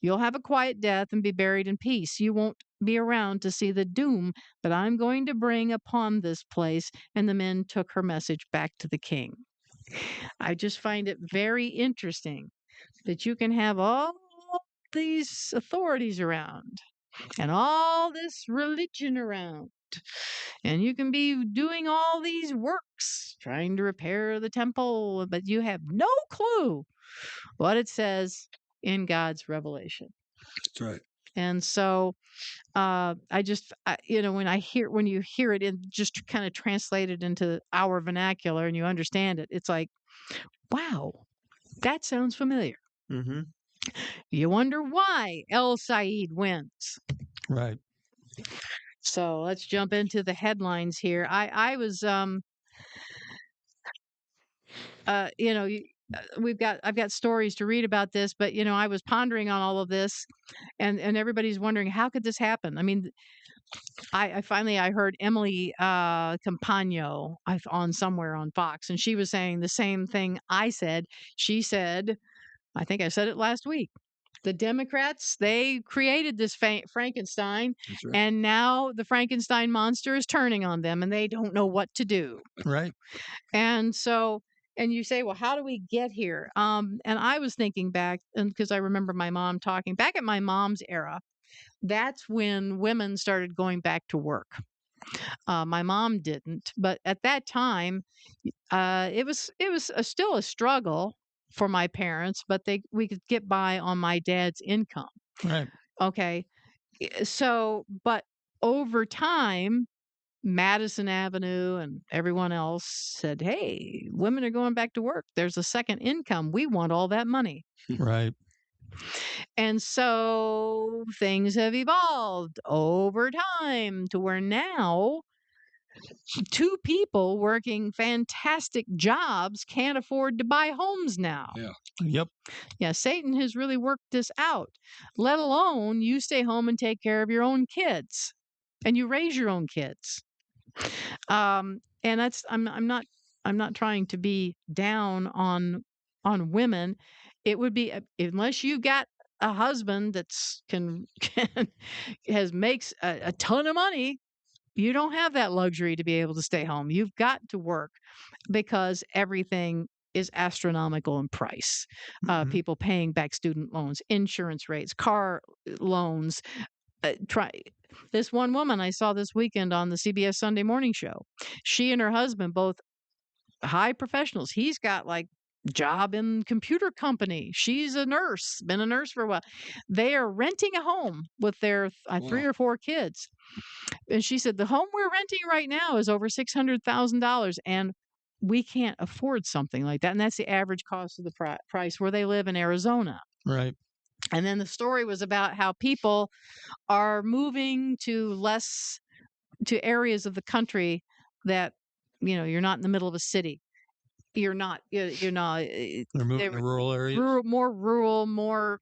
A: You'll have a quiet death and be buried in peace. You won't be around to see the doom that I'm going to bring upon this place. And the men took her message back to the king. I just find it very interesting that you can have all these authorities around and all this religion around. And you can be doing all these works, trying to repair the temple, but you have no clue what it says in God's revelation.
B: That's right.
A: And so when you hear it and just kind of translate it into our vernacular and you understand it, it's like, wow, that sounds familiar.
C: Mm-hmm.
A: You wonder why El Said wins.
C: Right.
A: So let's jump into the headlines here. I was I've got stories to read about this, but I was pondering on all of this, and everybody's wondering, how could this happen? I mean, I finally heard Emily Campagno on somewhere on Fox, and she was saying the same thing I said. She said, I think I said it last week. The Democrats, they created this Frankenstein,
B: That's right.
A: and now the Frankenstein monster is turning on them, and they don't know what to do.
C: Right.
A: And so, and you say, well, how do we get here? And I was thinking back, and because I remember my mom talking back at my mom's era, that's when women started going back to work. My mom didn't, but at that time, it was still a struggle for my parents, but we could get by on my dad's income.
C: Right.
A: Okay, so but over time, Madison Avenue and everyone else said, "Hey, women are going back to work. There's a second income. We want all that money."
C: Right.
A: And so things have evolved over time to where now two people working fantastic jobs can't afford to buy homes now.
B: Yeah.
C: Yep.
A: Yeah, Satan has really worked this out, let alone you stay home and take care of your own kids and you raise your own kids. And that's I'm not trying to be down on women. It would be unless you got a husband that's can has makes a ton of money, you don't have that luxury to be able to stay home. You've got to work because everything is astronomical in price.
C: Mhm.
A: People paying back student loans, insurance rates, car loans. Try this one woman I saw this weekend on the CBS Sunday Morning Show. She and her husband, both high professionals. He's got like job in computer company. She's a nurse, been a nurse for a while. They are renting a home with their three
B: Wow.
A: or four kids. And she said, the home we're renting right now is over $600,000. And we can't afford something like that. And that's the average cost of the price where they live in Arizona.
C: Right.
A: And then the story was about how people are moving to areas of the country that, you're not in the middle of a city. You're not, you're not,
C: They're moving to rural areas.
A: more rural, more,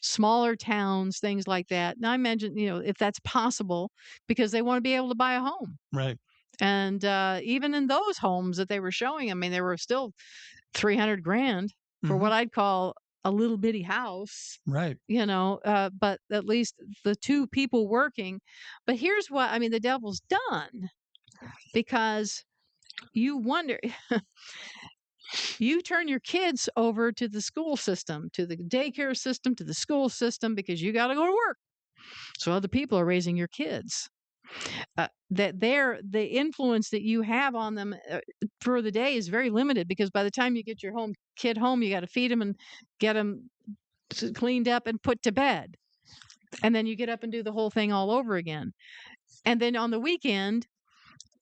A: smaller towns, things like that. Now I imagine, if that's possible, because they want to be able to buy a home.
C: Right.
A: And even in those homes that they were showing, I mean, they were still $300,000 for
C: Mhm.
A: what I'd call a little bitty house.
C: Right.
A: But at least the two people working. But here's what I mean: the devil's done, because you wonder. You turn your kids over to the school system, to the daycare system, to the school system, because you got to go to work. So other people are raising your kids. The influence that you have on them for the day is very limited, because by the time you get your kid home, you got to feed them and get them cleaned up and put to bed. And then you get up and do the whole thing all over again. And then on the weekend,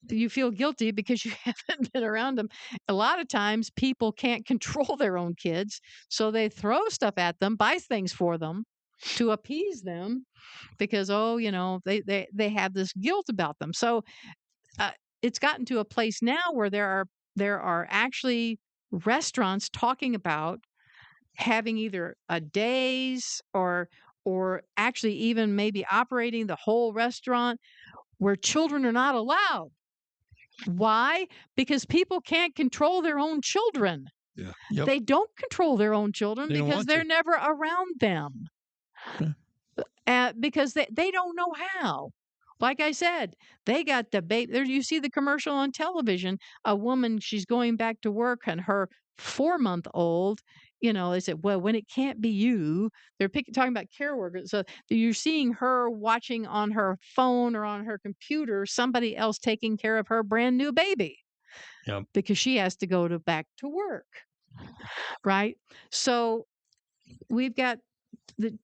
A: you feel guilty because you haven't been around them. A lot of times people can't control their own kids, so they throw stuff at them, buy things for them to appease them, because they have this guilt about them. So it's gotten to a place now where there are actually restaurants talking about having either a days or actually even maybe operating the whole restaurant where children are not allowed. Why? Because people can't control their own children.
B: Yeah.
C: Yep.
A: They don't control their own children
C: They don't
A: because
C: want
A: they're
C: to.
A: never around them. Because they don't know how. Like I said, they got the baby. There, you see the commercial on television. A woman, she's going back to work, and her 4-month-old they said, well, when it can't be you, they're talking about care workers. So you're seeing her watching on her phone or on her computer somebody else taking care of her brand new baby.
C: Yep.
A: Because she has to go back to work. Right. So we've got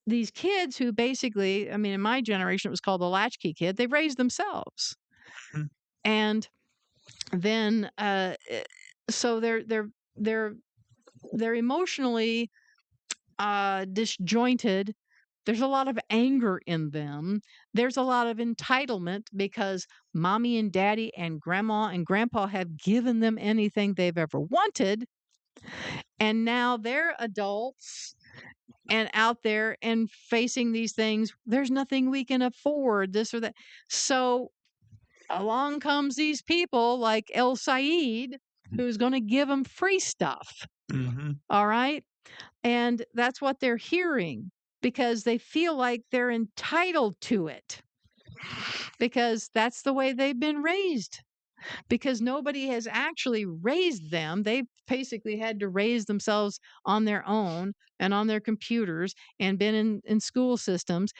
A: these kids who basically, in my generation, it was called the latchkey kid. They raised themselves.
C: Mm-hmm.
A: And then, so they're emotionally disjointed. There's a lot of anger in them. There's a lot of entitlement because mommy and daddy and grandma and grandpa have given them anything they've ever wanted. And now they're adults and out there and facing these things. There's nothing we can afford, this or that. So along comes these people like El Said, who's going to give them free stuff.
C: Mm-hmm.
A: All right. And that's what they're hearing because they feel like they're entitled to it because that's the way they've been raised. Because nobody has actually raised them. They've basically had to raise themselves on their own and on their computers and been in school systems.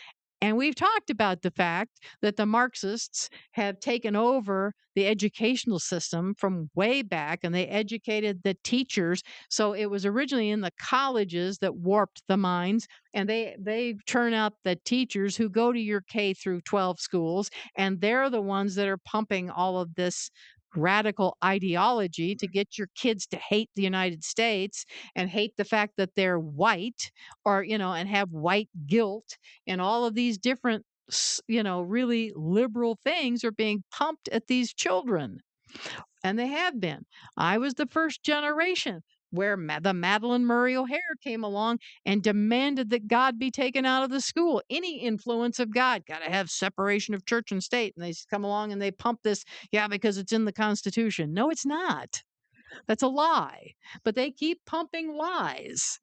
A: And we've talked about the fact that the Marxists have taken over the educational system from way back and they educated the teachers. So it was originally in the colleges that warped the minds. And they turn out the teachers who go to your K through 12 schools. And they're the ones that are pumping all of this radical ideology to get your kids to hate the United States and hate the fact that they're white or, and have white guilt and all of these different, really liberal things are being pumped at these children. And they have been. I was the first generation where the Madeleine Murray O'Hair came along and demanded that God be taken out of the school. Any influence of God, got to have separation of church and state. And they come along and they pump this, because it's in the Constitution. No, it's not. That's a lie. But they keep pumping lies,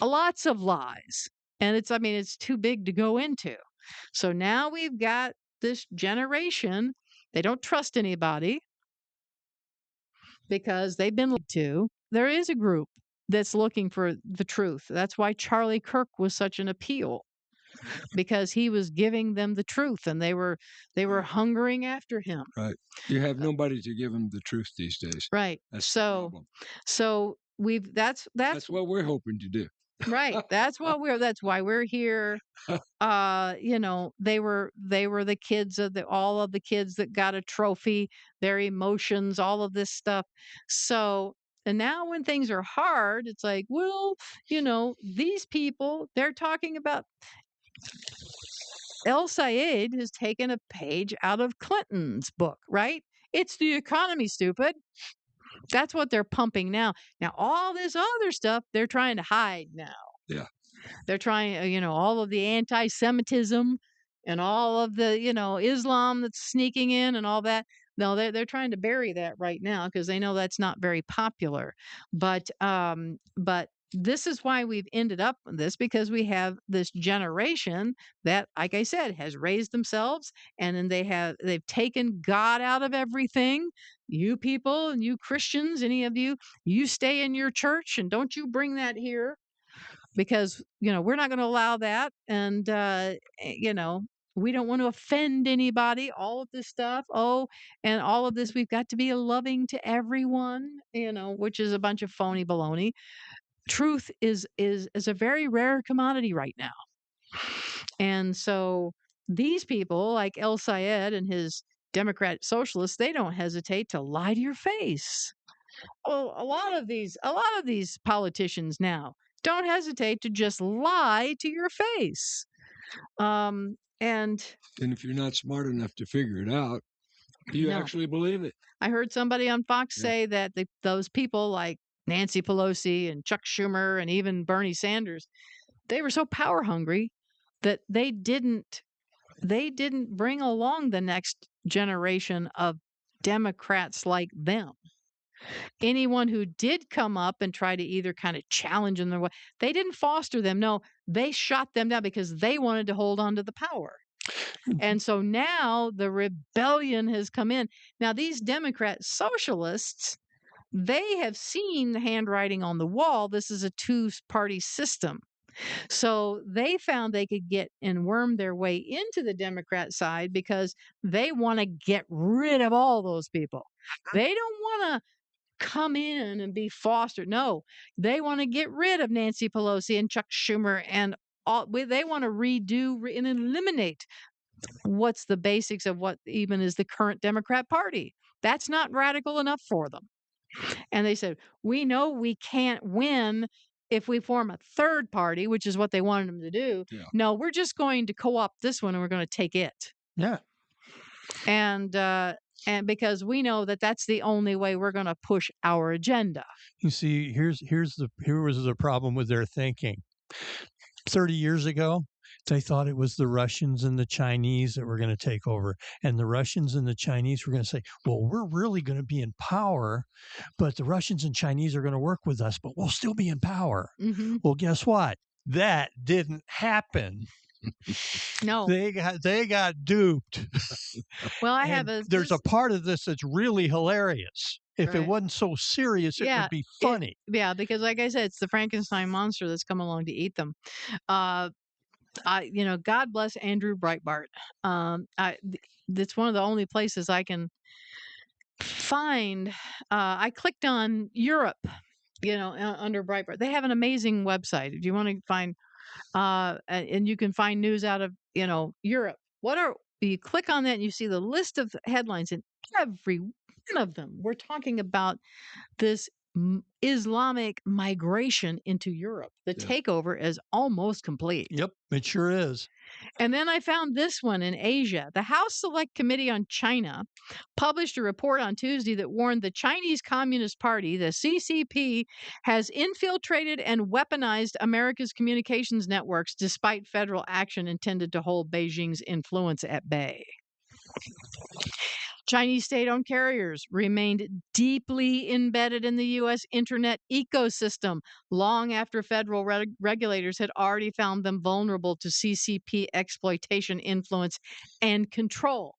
A: lots of lies. And it's too big to go into. So now we've got this generation. They don't trust anybody because they've been lied to. There is a group that's looking for the truth. That's why Charlie Kirk was such an appeal, because he was giving them the truth and they were hungering after him.
B: Right. You have nobody to give them the truth these days.
A: Right.
B: That's the problem.
A: So that's
B: what we're hoping to do.
A: Right. That's why we're here. They were the kids all of the kids that got a trophy, their emotions, all of this stuff. So, and now when things are hard, it's like, well, these people, they're talking about El Sayed has taken a page out of Clinton's book, right? It's the economy, stupid. That's what they're pumping now. Now, all this other stuff, they're trying to hide now.
B: Yeah.
A: They're trying, all of the anti-Semitism and all of the, Islam that's sneaking in and all that. No, they're trying to bury that right now because they know that's not very popular. But this is why we've ended up with this, because we have this generation that, like I said, has raised themselves, and then they've taken God out of everything. You people and you Christians, any of you stay in your church and don't you bring that here, because we're not going to allow that. And we don't want to offend anybody, all of this stuff. And all of this, we've got to be loving to everyone, which is a bunch of phony baloney. Truth is a very rare commodity right now. And so these people like El Sayed and his Democrat socialists, they don't hesitate to lie to your face. Well, a lot of these politicians now don't hesitate to just lie to your face. And
B: if you're not smart enough to figure it out, you actually believe it.
A: I heard somebody on Fox say that those people like Nancy Pelosi and Chuck Schumer and even Bernie Sanders, they were so power hungry that they didn't bring along the next generation of Democrats like them. Anyone who did come up and try to either kind of challenge in their way, they didn't foster them. No, they shot them down because they wanted to hold on to the power. And so now the rebellion has come in. Now, these Democrat socialists, they have seen the handwriting on the wall. This is a two-party system. So they found they could get and worm their way into the Democrat side because they want to get rid of all those people. They don't want to come in and be fostered. No, they want to get rid of Nancy Pelosi and Chuck Schumer and all. They want to redo and eliminate what's the basics of what even is the current Democrat Party. That's not radical enough for them. And they said, we know we can't win if we form a third party, which is what they wanted them to do.
B: Yeah.
A: No, we're just going to co-opt this one and we're going to take it.
C: Yeah.
A: And because we know that that's the only way we're going to push our agenda.
C: You see, here was the problem with their thinking. 30 years ago, they thought it was the Russians and the Chinese that were going to take over. And the Russians and the Chinese were going to say, well, we're really going to be in power, but the Russians and Chinese are going to work with us, but we'll still be in power.
A: Mm-hmm.
C: Well, guess what? That didn't happen.
A: No.
C: They got duped.
A: Well,
C: there's a part of this that's really hilarious. If it wasn't so serious, it would be funny.
A: Because like I said, it's the Frankenstein monster that's come along to eat them. God bless Andrew Breitbart. It's one of the only places I can find. I clicked on Europe, under Breitbart. They have an amazing website. If you want to find, and you can find news out of, Europe. You click on that and you see the list of headlines, and every one of them, we're talking about this Islamic migration into Europe. The takeover is almost complete.
C: Yep, it sure is.
A: And then I found this one in Asia. The House Select Committee on China published a report on Tuesday that warned the Chinese Communist Party, the CCP, has infiltrated and weaponized America's communications networks despite federal action intended to hold Beijing's influence at bay. Chinese state-owned carriers remained deeply embedded in the U.S. internet ecosystem long after federal regulators had already found them vulnerable to CCP exploitation, influence, and control.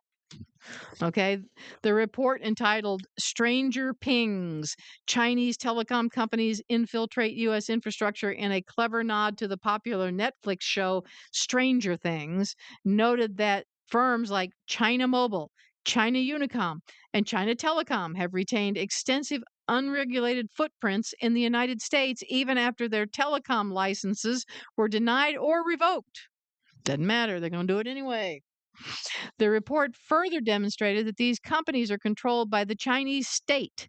A: Okay, the report entitled Stranger Pings, Chinese telecom companies infiltrate U.S. infrastructure in a clever nod to the popular Netflix show Stranger Things, noted that firms like China Mobile, China Unicom, and China Telecom have retained extensive unregulated footprints in the United States even after their telecom licenses were denied or revoked. Doesn't matter, they're going to do it anyway. The report further demonstrated that these companies are controlled by the Chinese state,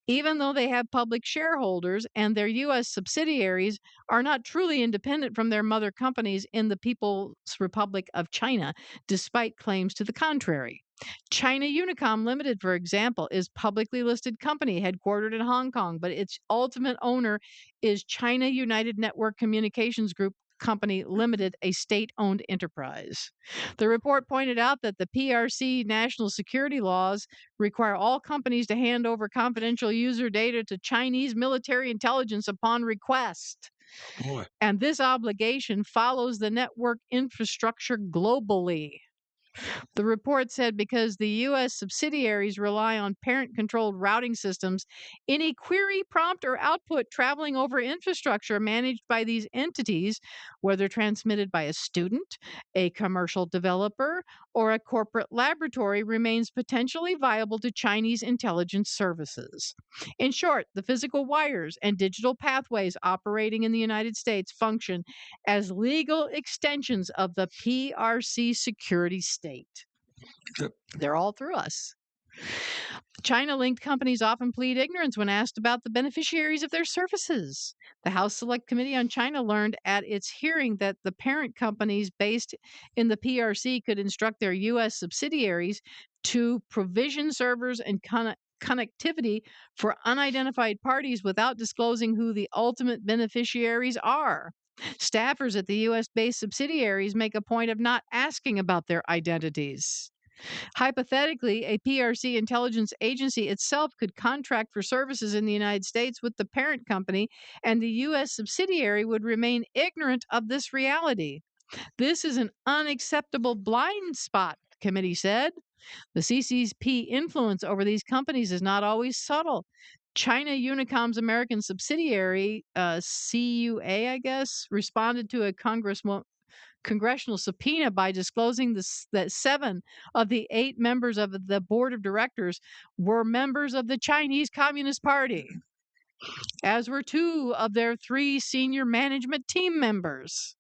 A: even though they have public shareholders and their U.S. subsidiaries are not truly independent from their mother companies in the People's Republic of China, despite claims to the contrary. China Unicom Limited, for example, is a publicly listed company headquartered in Hong Kong, but its ultimate owner is China United Network Communications Group Company Limited, a state-owned enterprise. The report pointed out that the PRC national security laws require all companies to hand over confidential user data to Chinese military intelligence upon request.
B: Boy.
A: And this obligation follows the network infrastructure globally. The report said because the U.S. subsidiaries rely on parent-controlled routing systems, any query, prompt, or output traveling over infrastructure managed by these entities, whether transmitted by a student, a commercial developer, or a corporate laboratory, remains potentially viable to Chinese intelligence services. In short, the physical wires and digital pathways operating in the United States function as legal extensions of the PRC security state.
B: Yep.
A: They're all through us. China-linked companies often plead ignorance when asked about the beneficiaries of their services. The House Select Committee on China learned at its hearing that the parent companies based in the PRC could instruct their U.S. subsidiaries to provision servers and connectivity for unidentified parties without disclosing who the ultimate beneficiaries are. Staffers at the U.S.-based subsidiaries make a point of not asking about their identities. Hypothetically, a PRC intelligence agency itself could contract for services in the United States with the parent company, and the U.S. subsidiary would remain ignorant of this reality. This is an unacceptable blind spot, the committee said. The CCP influence over these companies is not always subtle. China Unicom's American subsidiary, CUA, I guess, responded to a congressional subpoena by disclosing that 7 of the 8 members of the board of directors were members of the Chinese Communist Party, as were 2 of their 3 senior management team members.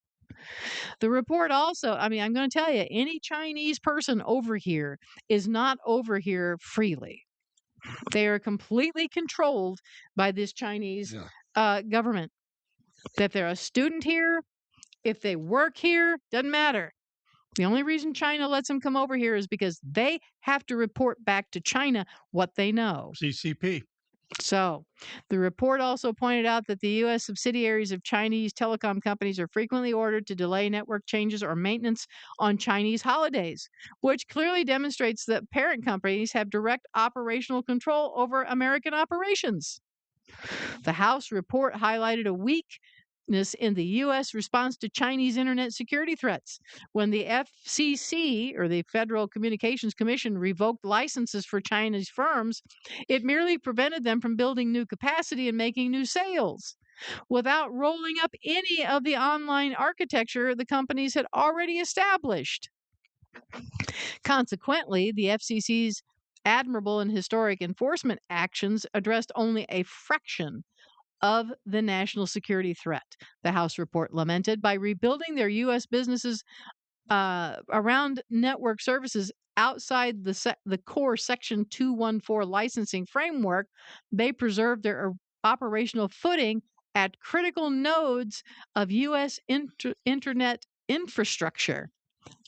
A: The report also, I mean, I'm going to tell you, any Chinese person over here is not over here freely. They are completely controlled by this Chinese government. If they're a student here, if they work here, doesn't matter. The only reason China lets them come over here is because they have to report back to China what they know.
C: CCP.
A: So, the report also pointed out that the U.S. subsidiaries of Chinese telecom companies are frequently ordered to delay network changes or maintenance on Chinese holidays, which clearly demonstrates that parent companies have direct operational control over American operations. The House report highlighted a weakness in the U.S. response to Chinese internet security threats. When the FCC, or the Federal Communications Commission, revoked licenses for Chinese firms, it merely prevented them from building new capacity and making new sales, without rolling up any of the online architecture the companies had already established. Consequently, the FCC's admirable and historic enforcement actions addressed only a fraction of the national security threat, the House report lamented. By rebuilding their U.S. businesses around network services outside the core Section 214 licensing framework, they preserved their operational footing at critical nodes of U.S. internet infrastructure.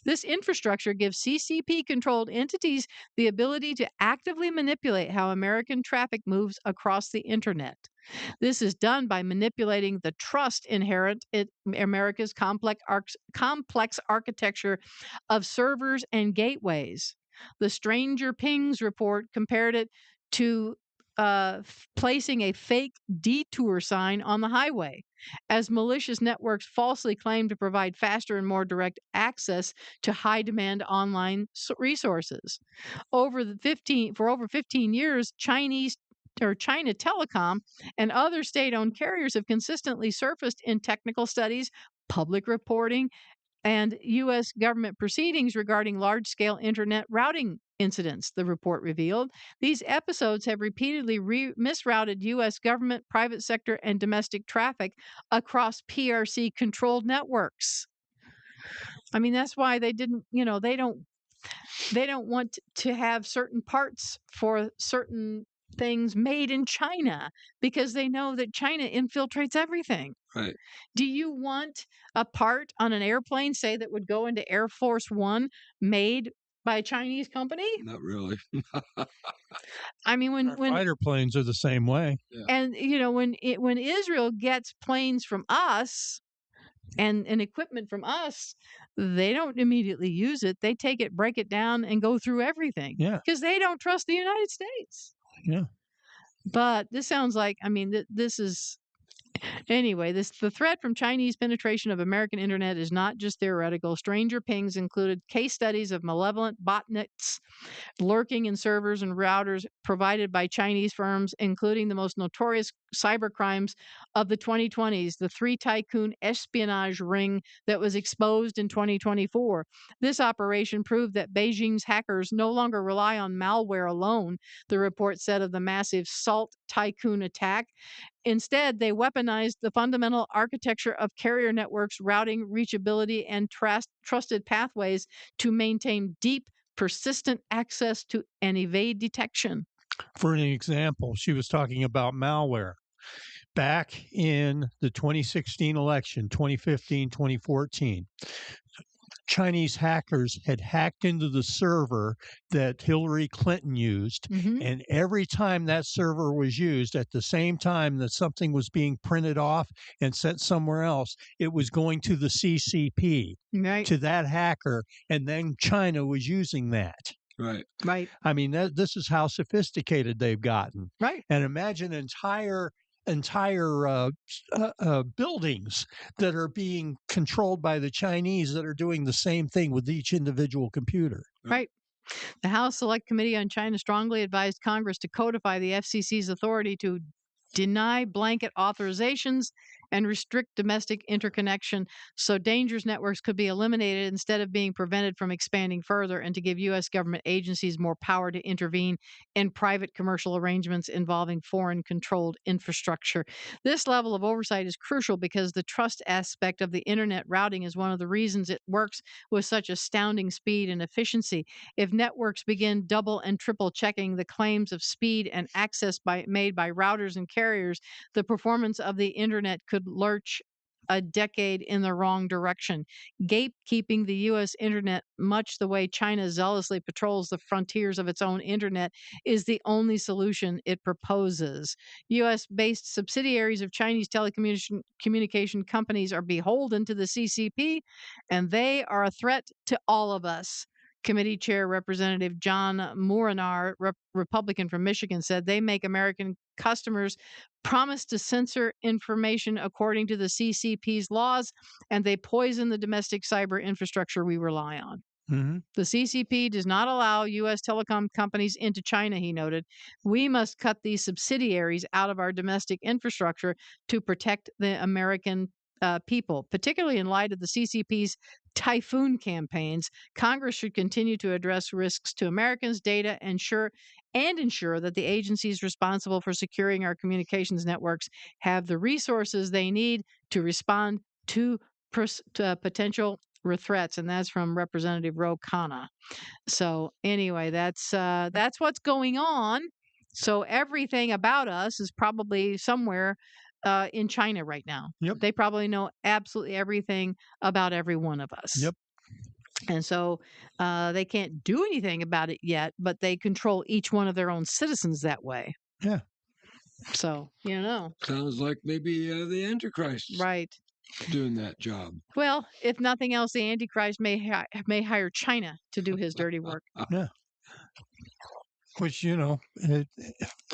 A: This infrastructure gives CCP-controlled entities the ability to actively manipulate how American traffic moves across the internet. This is done by manipulating the trust inherent in America's complex architecture of servers and gateways. The Stranger Pings report compared it to placing a fake detour sign on the highway, as malicious networks falsely claim to provide faster and more direct access to high-demand online resources. For over 15 years, China Telecom and other state-owned carriers have consistently surfaced in technical studies, public reporting, and U.S. government proceedings regarding large-scale internet routing incidents, the report revealed. These episodes have repeatedly misrouted U.S. government, private sector, and domestic traffic across PRC-controlled networks. I mean, that's why they didn't, they don't want to have certain parts for certain things made in China, because they know that China infiltrates everything.
B: Right.
A: Do you want a part on an airplane, say, that would go into Air Force One made by a Chinese company?
B: Not really.
A: I mean, when
C: Fighter planes are the same way.
B: Yeah.
A: And when Israel gets planes from us and equipment from us, they don't immediately use it. They take it, break it down, and go through everything.
C: Yeah.
A: Because they don't trust the United States.
C: Yeah.
A: But this sounds like, I mean, this is anyway. The threat from Chinese penetration of American internet is not just theoretical. Stranger Pings included case studies of malevolent botnets lurking in servers and routers provided by Chinese firms, including the most notorious cyber crimes of the 2020s, the 3 tycoon espionage ring that was exposed in 2024. This operation proved that Beijing's hackers no longer rely on malware alone, the report said of the massive Salt tycoon attack. Instead, they weaponized the fundamental architecture of carrier networks, routing, reachability, and trusted pathways to maintain deep, persistent access to and evade detection.
C: For an example, she was talking about malware. Back in the 2016 election, 2015, 2014, Chinese hackers had hacked into the server that Hillary Clinton used.
A: Mm-hmm.
C: And every time that server was used, at the same time that something was being printed off and sent somewhere else, it was going to the CCP,
A: Right.
C: to that hacker. And then China was using that.
B: Right.
A: Right.
C: I mean, this is how sophisticated they've gotten.
A: Right.
C: And imagine entire buildings that are being controlled by the Chinese that are doing the same thing with each individual computer.
A: Right. The House Select Committee on China strongly advised Congress to codify the FCC's authority to deny blanket authorizations and restrict domestic interconnection so dangerous networks could be eliminated instead of being prevented from expanding further, and to give U.S. government agencies more power to intervene in private commercial arrangements involving foreign controlled infrastructure. This level of oversight is crucial because the trust aspect of the internet routing is one of the reasons it works with such astounding speed and efficiency. If networks begin double and triple checking the claims of speed and access made by routers and carriers, the performance of the internet could lurch a decade in the wrong direction. Gatekeeping the U.S. internet, much the way China zealously patrols the frontiers of its own internet, is the only solution it proposes. U.S. based subsidiaries of Chinese telecommunication companies are beholden to the CCP, and they are a threat to all of us. Committee Chair Representative John Moorinar, Republican from Michigan, said they make American customers promise to censor information according to the CCP's laws, and they poison the domestic cyber infrastructure we rely on.
C: Mm-hmm.
A: The CCP does not allow U.S. telecom companies into China, he noted. We must cut these subsidiaries out of our domestic infrastructure to protect the American people, particularly in light of the CCP's typhoon campaigns. Congress should continue to address risks to Americans' data and ensure that the agencies responsible for securing our communications networks have the resources they need to respond to potential threats. And that's from Representative Ro Khanna. So anyway, that's what's going on. So everything about us is probably somewhere in China right now.
C: Yep.
A: They probably know absolutely everything about every one of us.
C: Yep.
A: And so they can't do anything about it yet, but they control each one of their own citizens that way.
C: Yeah.
A: So,
B: Sounds like maybe the Antichrist is
A: right.
B: doing that job.
A: Well, if nothing else, the Antichrist may hire China to do his dirty work.
C: Yeah. Which, at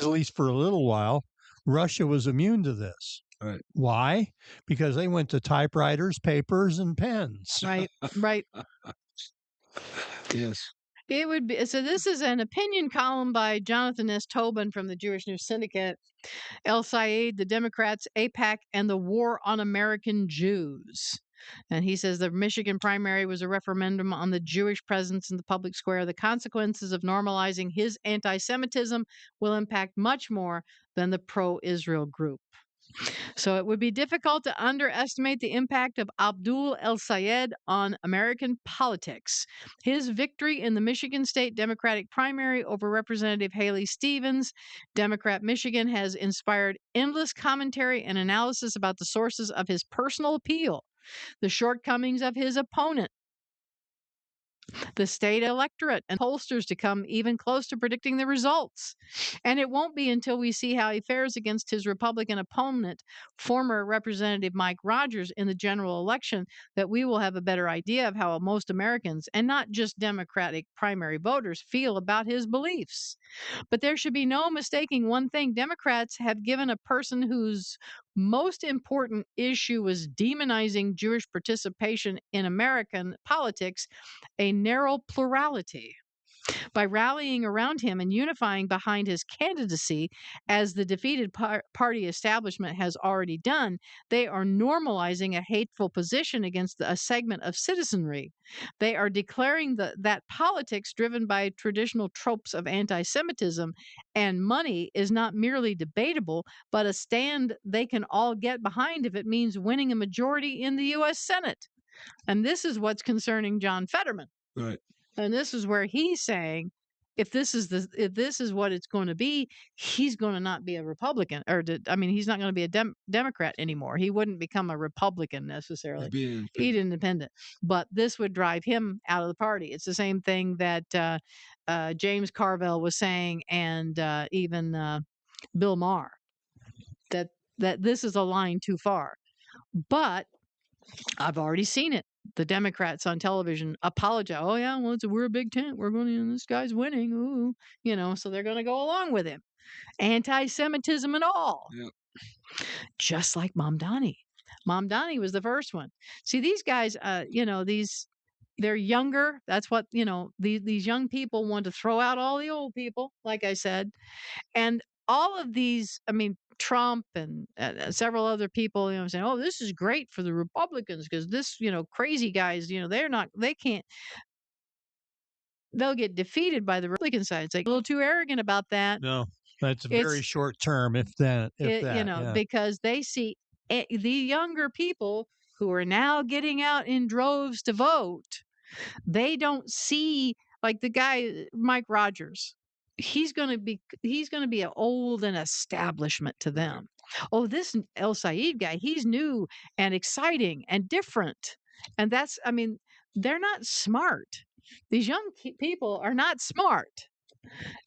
C: least for a little while, Russia was immune to this.
B: Right.
C: Why? Because they went to typewriters, papers, and pens.
A: Right. Right.
B: Yes.
A: It would be so. This is an opinion column by Jonathan S. Tobin from the Jewish News Syndicate. El Sayed, the Democrats, AIPAC, and the War on American Jews. And he says the Michigan primary was a referendum on the Jewish presence in the public square. The consequences of normalizing his anti-Semitism will impact much more than the pro-Israel group. So it would be difficult to underestimate the impact of Abdul El Sayed on American politics. His victory in the Michigan State Democratic primary over Representative Haley Stevens, Democrat Michigan, has inspired endless commentary and analysis about the sources of his personal appeal, the shortcomings of his opponent, the state electorate, and pollsters to come even close to predicting the results. And it won't be until we see how he fares against his Republican opponent, former Representative Mike Rogers, in the general election, that we will have a better idea of how most Americans, and not just Democratic primary voters, feel about his beliefs. But there should be no mistaking one thing: Democrats have given a person whose most important issue was demonizing Jewish participation in American politics a narrow plurality. By rallying around him and unifying behind his candidacy, as the defeated party establishment has already done, they are normalizing a hateful position against a segment of citizenry. They are declaring that politics driven by traditional tropes of anti-Semitism and money is not merely debatable, but a stand they can all get behind if it means winning a majority in the U.S. Senate. And this is what's concerning John Fetterman.
B: Right.
A: And this is where he's saying, if this is what it's going to be, he's going to not be a Republican, he's not going to be a Democrat anymore. He wouldn't become a Republican necessarily. He'd independent. But this would drive him out of the party. It's the same thing that James Carville was saying, and even Bill Maher, that this is a line too far. But I've already seen it. The Democrats on television apologize. Oh yeah, well we're a big tent. We're going to, this guy's winning. Ooh, so they're going to go along with him. Anti-Semitism and all.
B: Yep.
A: Just like Mamdani. Mamdani was the first one. See, these guys, these They're younger. That's what, these young people want to throw out all the old people, like I said. And all of these, I mean, Trump and several other people, saying, "Oh, this is great for the Republicans because this, crazy guys, they can't, they'll get defeated by the Republican side." It's like a little too arrogant about that.
C: No, that's very
A: It's
C: short term, if that. Yeah.
A: because they see the younger people who are now getting out in droves to vote. They don't see, like the guy Mike Rogers. He's going to be an old and establishment to them. Oh, this El Said guy, he's new and exciting and different. And that's, I mean, they're not smart. These young people are not smart.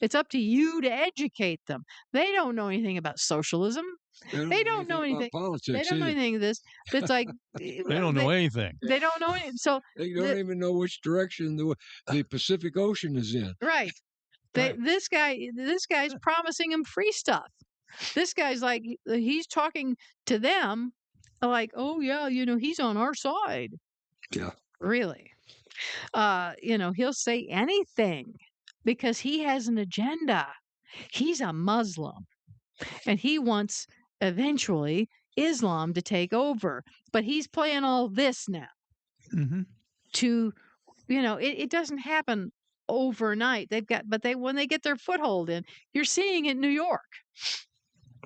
A: It's up to you to educate them. They don't know anything about socialism. They don't know anything
B: about politics.
A: They don't know anything of this. It's like
C: they don't know anything.
A: They don't know anything. So
B: they don't even know which direction the Pacific Ocean is in.
A: Right. This guy's promising them free stuff. This guy's like, he's talking to them like, "Oh yeah, he's on our side."
B: Yeah.
A: Really. He'll say anything because he has an agenda. He's a Muslim and he wants eventually Islam to take over. But he's playing all this now to, it doesn't happen overnight. When they get their foothold in, you're seeing it in New York.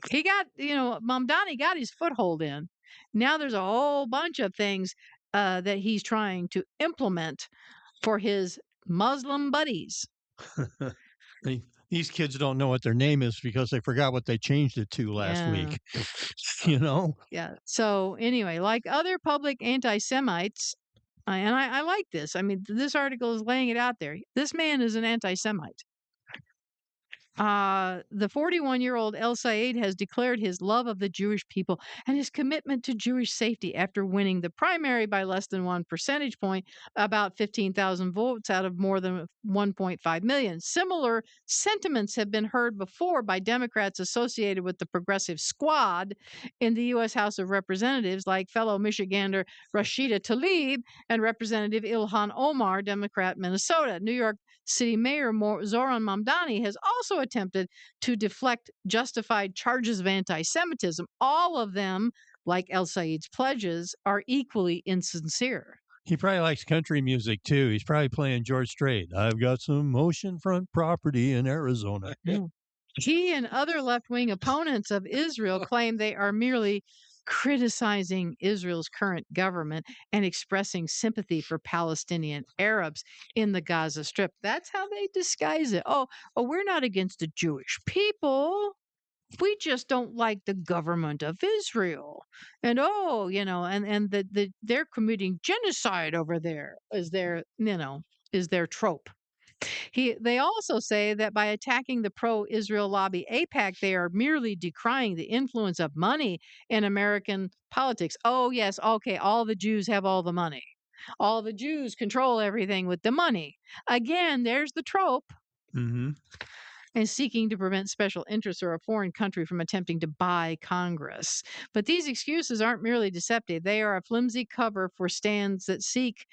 A: He got, Mamdani got his foothold in. Now there's a whole bunch of things that he's trying to implement for his Muslim buddies.
C: These kids don't know what their name is because they forgot what they changed it to last week.
A: Yeah. So anyway, like other public anti-Semites, and I like this. I mean, this article is laying it out there. This man is an anti-Semite. The 41-year-old El Said has declared his love of the Jewish people and his commitment to Jewish safety after winning the primary by less than 1 percentage point, about 15,000 votes out of more than 1.5 million. Similar sentiments have been heard before by Democrats associated with the Progressive Squad in the U.S. House of Representatives, like fellow Michigander Rashida Tlaib and Representative Ilhan Omar, Democrat, Minnesota. New York City Mayor Zoran Mamdani has also attempted to deflect justified charges of anti-Semitism. All of them, like El Said's pledges, are equally insincere.
C: He probably likes country music too. He's probably playing George Strait. I've got some oceanfront property in Arizona.
A: Yeah. He and other left-wing opponents of Israel claim they are merely criticizing Israel's current government and expressing sympathy for Palestinian Arabs in the Gaza Strip. That's how they disguise it. Oh, we're not against the Jewish people. We just don't like the government of Israel. And they're committing genocide over there is their trope. They also say that by attacking the pro-Israel lobby AIPAC, they are merely decrying the influence of money in American politics. Oh, yes, okay, all the Jews have all the money. All the Jews control everything with the money. Again, there's the trope. And seeking to prevent special interests or a foreign country from attempting to buy Congress. But these excuses aren't merely deceptive. They are a flimsy cover for stands that seek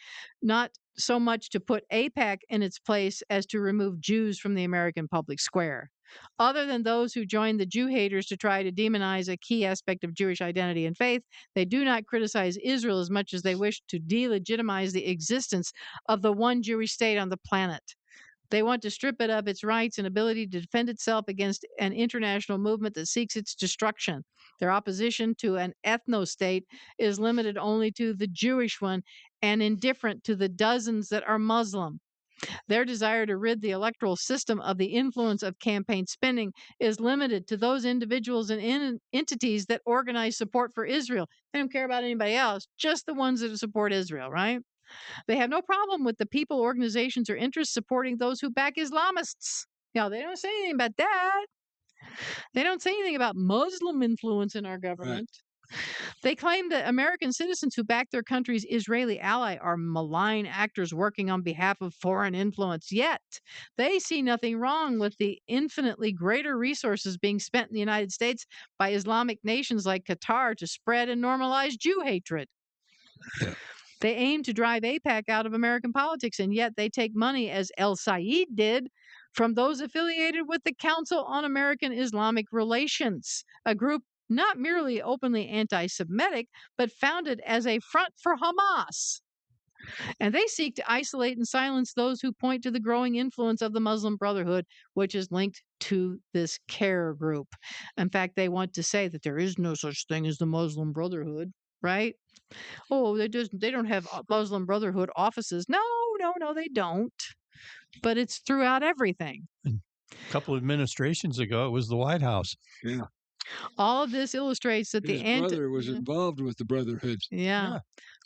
A: not so much to put AIPAC in its place as to remove Jews from the American public square. Other than those who join the Jew haters to try to demonize a key aspect of Jewish identity and faith, they do not criticize Israel as much as they wish to delegitimize the existence of the one Jewish state on the planet. They want to strip it of its rights and ability to defend itself against an international movement that seeks its destruction. Their opposition to an ethno-state is limited only to the Jewish one and indifferent to the dozens that are Muslim. Their desire to rid the electoral system of the influence of campaign spending is limited to those individuals and entities that organize support for Israel. They don't care about anybody else, just the ones that support Israel, right? They have no problem with the people, organizations, or interests supporting those who back Islamists. They don't say anything about that. They don't say anything about Muslim influence in our government. Right. They claim that American citizens who back their country's Israeli ally are malign actors working on behalf of foreign influence. Yet, they see nothing wrong with the infinitely greater resources being spent in the United States by Islamic nations like Qatar to spread and normalize Jew hatred.
B: Yeah.
A: They aim to drive AIPAC out of American politics, and yet they take money, as El Said did, from those affiliated with the Council on American Islamic Relations, a group not merely openly anti Semitic, but founded as a front for Hamas. And they seek to isolate and silence those who point to the growing influence of the Muslim Brotherhood, which is linked to this CARE group. In fact, they want to say that there is no such thing as the Muslim Brotherhood, right? Oh, they don't have Muslim Brotherhood offices. No, they don't. But it's throughout everything.
C: A couple of administrations ago, it was the White House.
B: Yeah.
A: All of this illustrates that
B: His brother was involved with the Brotherhood.
A: Yeah.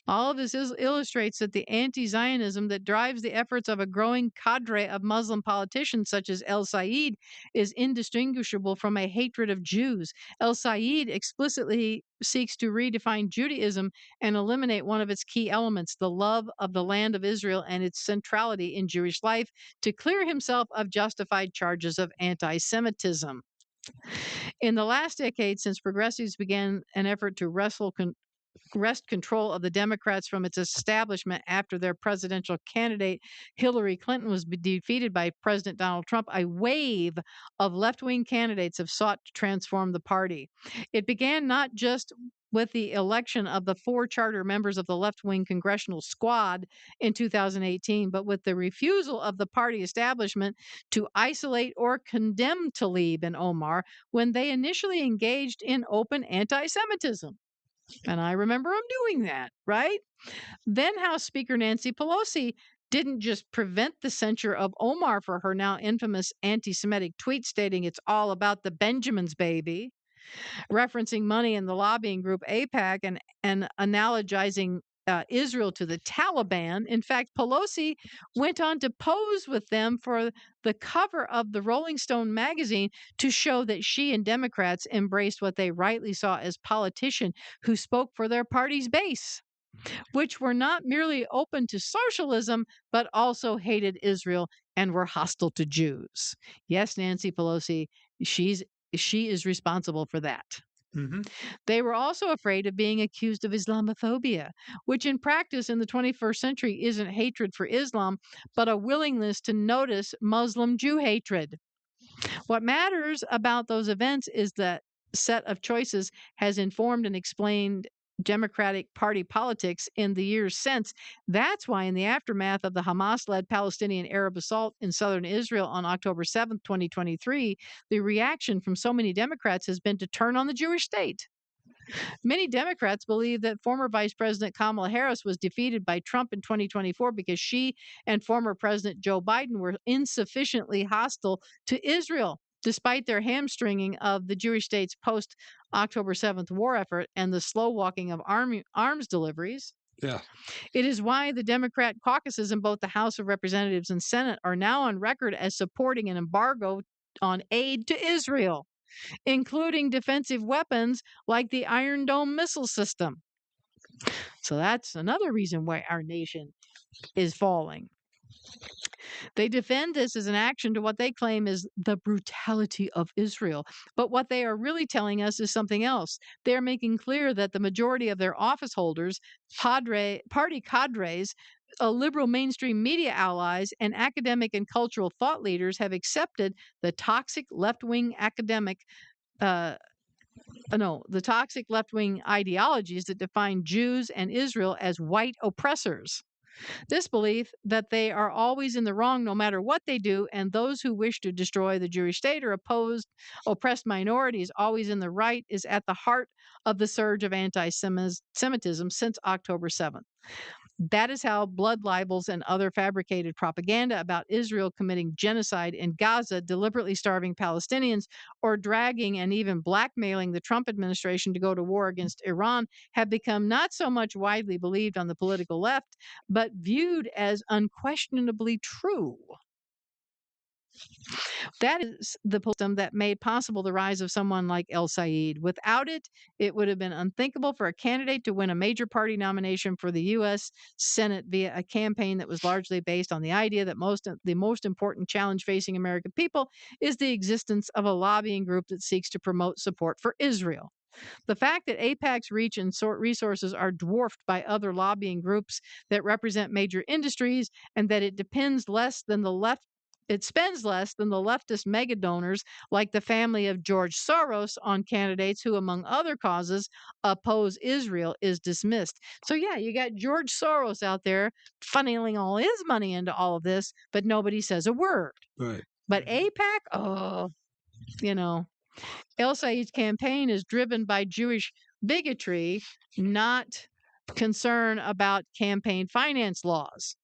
A: All of this illustrates that the anti-Zionism that drives the efforts of a growing cadre of Muslim politicians such as El Said is indistinguishable from a hatred of Jews. El Said explicitly seeks to redefine Judaism and eliminate one of its key elements, the love of the land of Israel and its centrality in Jewish life, to clear himself of justified charges of anti-Semitism. In the last decade, since progressives began an effort to wrest control of the Democrats from its establishment after their presidential candidate Hillary Clinton was defeated by President Donald Trump, a wave of left-wing candidates have sought to transform the party. It began not just with the election of the 4 charter members of the left-wing congressional squad in 2018, but with the refusal of the party establishment to isolate or condemn Tlaib and Omar when they initially engaged in open anti-Semitism. And I remember him doing that, right? Then House Speaker Nancy Pelosi didn't just prevent the censure of Omar for her now infamous anti Semitic tweet stating it's all about the Benjamins, baby, referencing money in the lobbying group AIPAC and analogizing Israel to the Taliban. In fact, Pelosi went on to pose with them for the cover of the Rolling Stone magazine to show that she and Democrats embraced what they rightly saw as politicians who spoke for their party's base, which were not merely open to socialism, but also hated Israel and were hostile to Jews. Yes, Nancy Pelosi, she is responsible for that.
C: Mm-hmm.
A: They were also afraid of being accused of Islamophobia, which in practice in the 21st century isn't hatred for Islam, but a willingness to notice Muslim Jew hatred. What matters about those events is that set of choices has informed and explained Democratic Party politics in the years since. That's why, in the aftermath of the Hamas led Palestinian Arab assault in southern Israel on October 7th, 2023, the reaction from so many Democrats has been to turn on the Jewish state. Many Democrats believe that former Vice President Kamala Harris was defeated by Trump in 2024 because she and former President Joe Biden were insufficiently hostile to Israel, despite their hamstringing of the Jewish state's post October 7th war effort and the slow walking of arms deliveries.
B: Yeah.
A: It is why the Democrat caucuses in both the House of Representatives and Senate are now on record as supporting an embargo on aid to Israel, including defensive weapons like the Iron Dome missile system. So that's another reason why our nation is falling. They defend this as an action to what they claim is the brutality of Israel. But what they are really telling us is something else. They are making clear that the majority of their office holders, party cadres, liberal mainstream media allies, and academic and cultural thought leaders have accepted the toxic left-wing ideologies that define Jews and Israel as white oppressors. This belief that they are always in the wrong no matter what they do, and those who wish to destroy the Jewish state or oppressed minorities always in the right, is at the heart of the surge of anti-Semitism since October 7th. That is how blood libels and other fabricated propaganda about Israel committing genocide in Gaza, deliberately starving Palestinians, or dragging and even blackmailing the Trump administration to go to war against Iran have become not so much widely believed on the political left, but viewed as unquestionably true. That is the system that made possible the rise of someone like El Said. Without it, it would have been unthinkable for a candidate to win a major party nomination for the U.S. Senate via a campaign that was largely based on the idea that the most important challenge facing American people is the existence of a lobbying group that seeks to promote support for Israel. The fact that AIPAC's reach and resources are dwarfed by other lobbying groups that represent major industries, and that it spends less than the leftist mega donors like the family of George Soros on candidates who, among other causes, oppose Israel is dismissed. So, yeah, you got George Soros out there funneling all his money into all of this, but nobody says a word.
B: Right.
A: But AIPAC, oh, El Said's campaign is driven by Jewish bigotry, not concern about campaign finance laws.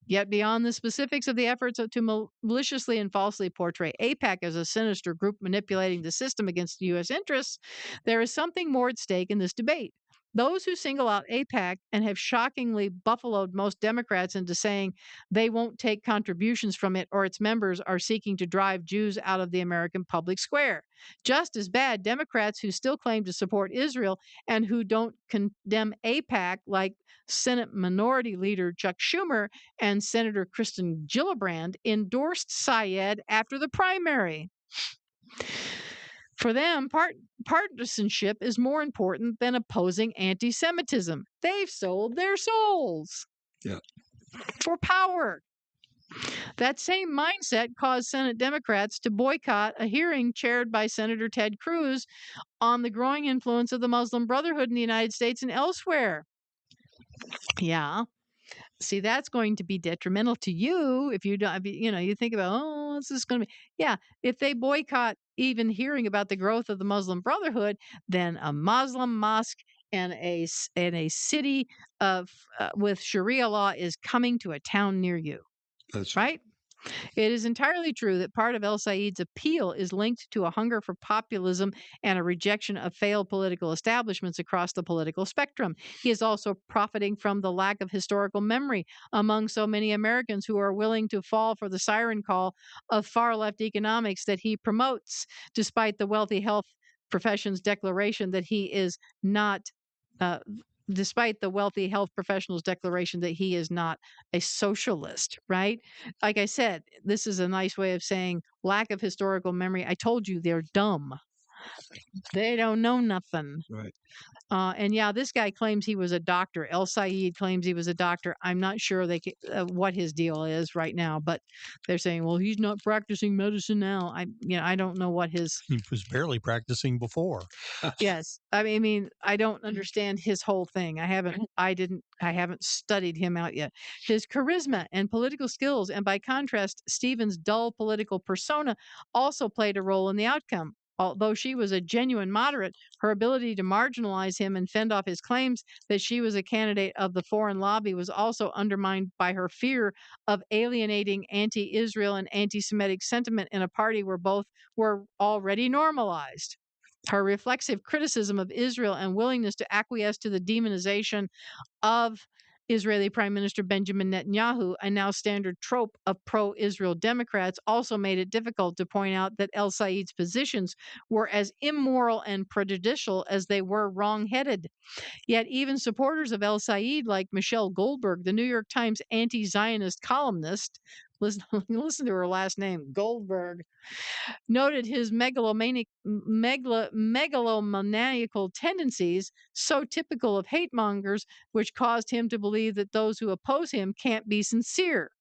A: Yet, beyond the specifics of the efforts to maliciously and falsely portray AIPAC as a sinister group manipulating the system against U.S. interests, there is something more at stake in this debate. Those who single out AIPAC and have shockingly buffaloed most Democrats into saying they won't take contributions from it or its members are seeking to drive Jews out of the American public square. Just as bad, Democrats who still claim to support Israel and who don't condemn AIPAC, like Senate Minority Leader Chuck Schumer and Senator Kristen Gillibrand, endorsed Syed after the primary. For them, partisanship is more important than opposing anti Semitism. They've sold their souls for power. That same mindset caused Senate Democrats to boycott a hearing chaired by Senator Ted Cruz on the growing influence of the Muslim Brotherhood in the United States and elsewhere. Yeah. See, that's going to be detrimental to you if you don't, you think about, oh, what's this going to be? Yeah, if they boycott even hearing about the growth of the Muslim Brotherhood, then a Muslim mosque and a city of with Sharia law is coming to a town near you.
B: That's
A: right. It is entirely true that part of El Said's appeal is linked to a hunger for populism and a rejection of failed political establishments across the political spectrum. He is also profiting from the lack of historical memory among so many Americans who are willing to fall for the siren call of far left economics that he promotes, despite the wealthy health profession's declaration that he is not. Despite the wealthy health professional's declaration that he is not a socialist, right? Like I said, this is a nice way of saying lack of historical memory. I told you they're dumb. They don't know nothing.
B: right.
A: And yeah, this guy claims he was a doctor. El Said claims he was a doctor. I'm not sure what his deal is right now, but they're saying, well, he's not practicing medicine now. I don't know what his.
C: He was barely practicing before.
A: Yes, I mean, I don't understand his whole thing. I haven't studied him out yet. His charisma and political skills, and by contrast, Stephen's dull political persona, also played a role in the outcome. Although she was a genuine moderate, her ability to marginalize him and fend off his claims that she was a candidate of the foreign lobby was also undermined by her fear of alienating anti-Israel and anti-Semitic sentiment in a party where both were already normalized. Her reflexive criticism of Israel and willingness to acquiesce to the demonization of Israeli Prime Minister Benjamin Netanyahu, a now standard trope of pro Israel Democrats, also made it difficult to point out that El Said's positions were as immoral and prejudicial as they were wrong headed. Yet, even supporters of El Said, like Michelle Goldberg, the New York Times anti Zionist columnist, listen to her last name, Goldberg, noted his megalomaniacal tendencies, so typical of hate mongers, which caused him to believe that those who oppose him can't be sincere.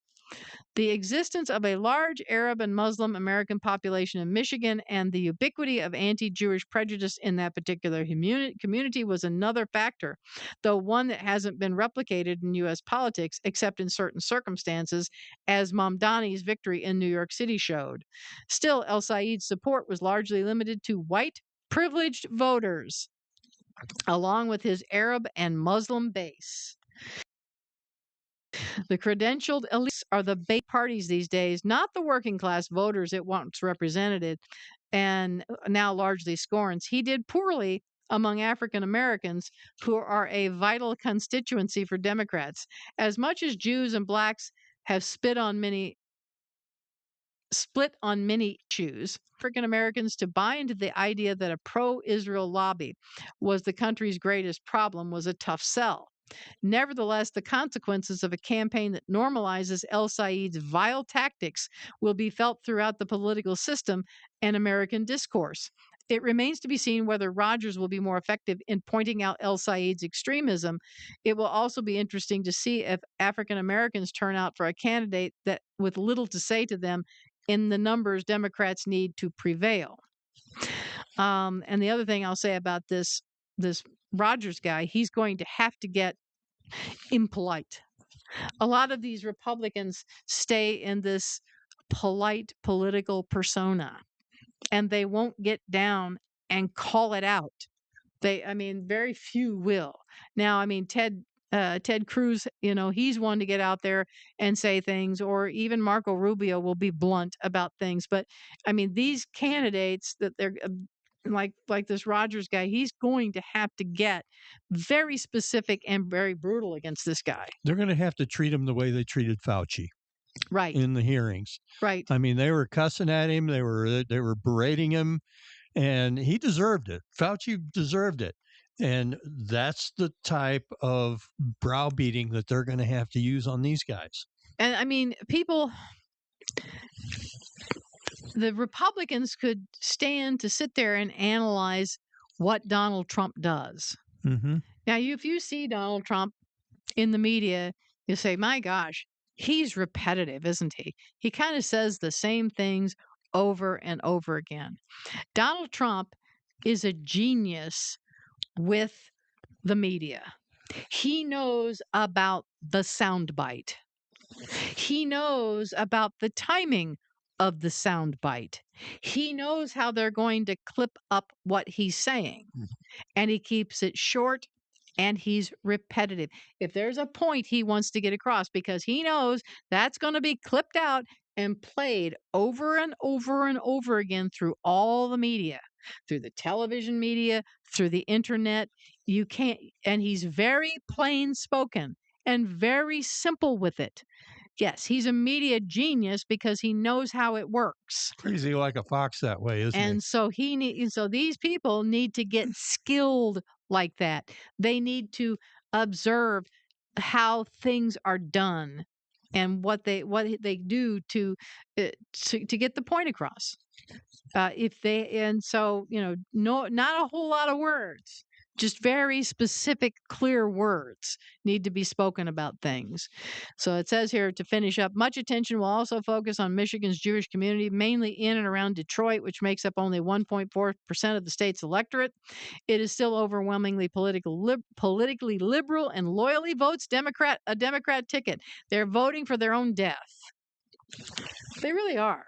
A: The existence of a large Arab and Muslim American population in Michigan and the ubiquity of anti Jewish prejudice in that particular community was another factor, though one that hasn't been replicated in U.S. politics except in certain circumstances, as Mamdani's victory in New York City showed. Still, El Said's support was largely limited to white, privileged voters, along with his Arab and Muslim base. The credentialed elites are the bait parties these days, not the working class voters it once represented and now largely scorns. He did poorly among African Americans, who are a vital constituency for Democrats. As much as Jews and blacks have split on many issues, African Americans to buy into the idea that a pro-Israel lobby was the country's greatest problem was a tough sell. Nevertheless, the consequences of a campaign that normalizes El Said's vile tactics will be felt throughout the political system and American discourse. It remains to be seen whether Rogers will be more effective in pointing out El Said's extremism. It will also be interesting to see if African Americans turn out for a candidate that with little to say to them in the numbers Democrats need to prevail. And the other thing I'll say about this Rogers guy, he's going to have to get impolite. A lot of these Republicans stay in this polite political persona, and they won't get down and call it out. Very few will. Now, Ted Cruz, he's one to get out there and say things, or even Marco Rubio will be blunt about things. But these candidates that they're like this Rogers guy, he's going to have to get very specific and very brutal against this guy.
C: They're going to have to treat him the way they treated Fauci.
A: Right.
C: In the hearings.
A: Right.
C: They were cussing at him. They were berating him, and he deserved it. Fauci deserved it. And that's the type of browbeating that they're going to have to use on these guys.
A: And the Republicans could stand to sit there and analyze what Donald Trump does.
C: Mm-hmm.
A: Now, if you see Donald Trump in the media, you say, my gosh, he's repetitive, isn't he? He kind of says the same things over and over again. Donald Trump is a genius with the media. He knows about the soundbite. He knows about the timing of the soundbite. He knows how they're going to clip up what he's saying. And he keeps it short and he's repetitive. If there's a point he wants to get across, because he knows that's going to be clipped out and played over and over and over again through all the media, through the television media, through the internet. You can't, and he's very plain spoken and very simple with it. Yes, he's a media genius because he knows how it works.
C: Crazy like a fox that way, isn't he?
A: And so these people need to get skilled like that. They need to observe how things are done and what they do to get the point across. Not a whole lot of words. Just very specific, clear words need to be spoken about things. So it says here to finish up, much attention will also focus on Michigan's Jewish community, mainly in and around Detroit, which makes up only 1.4% of the state's electorate. It is still overwhelmingly politically liberal and loyally votes a Democrat ticket. They're voting for their own death. They really are.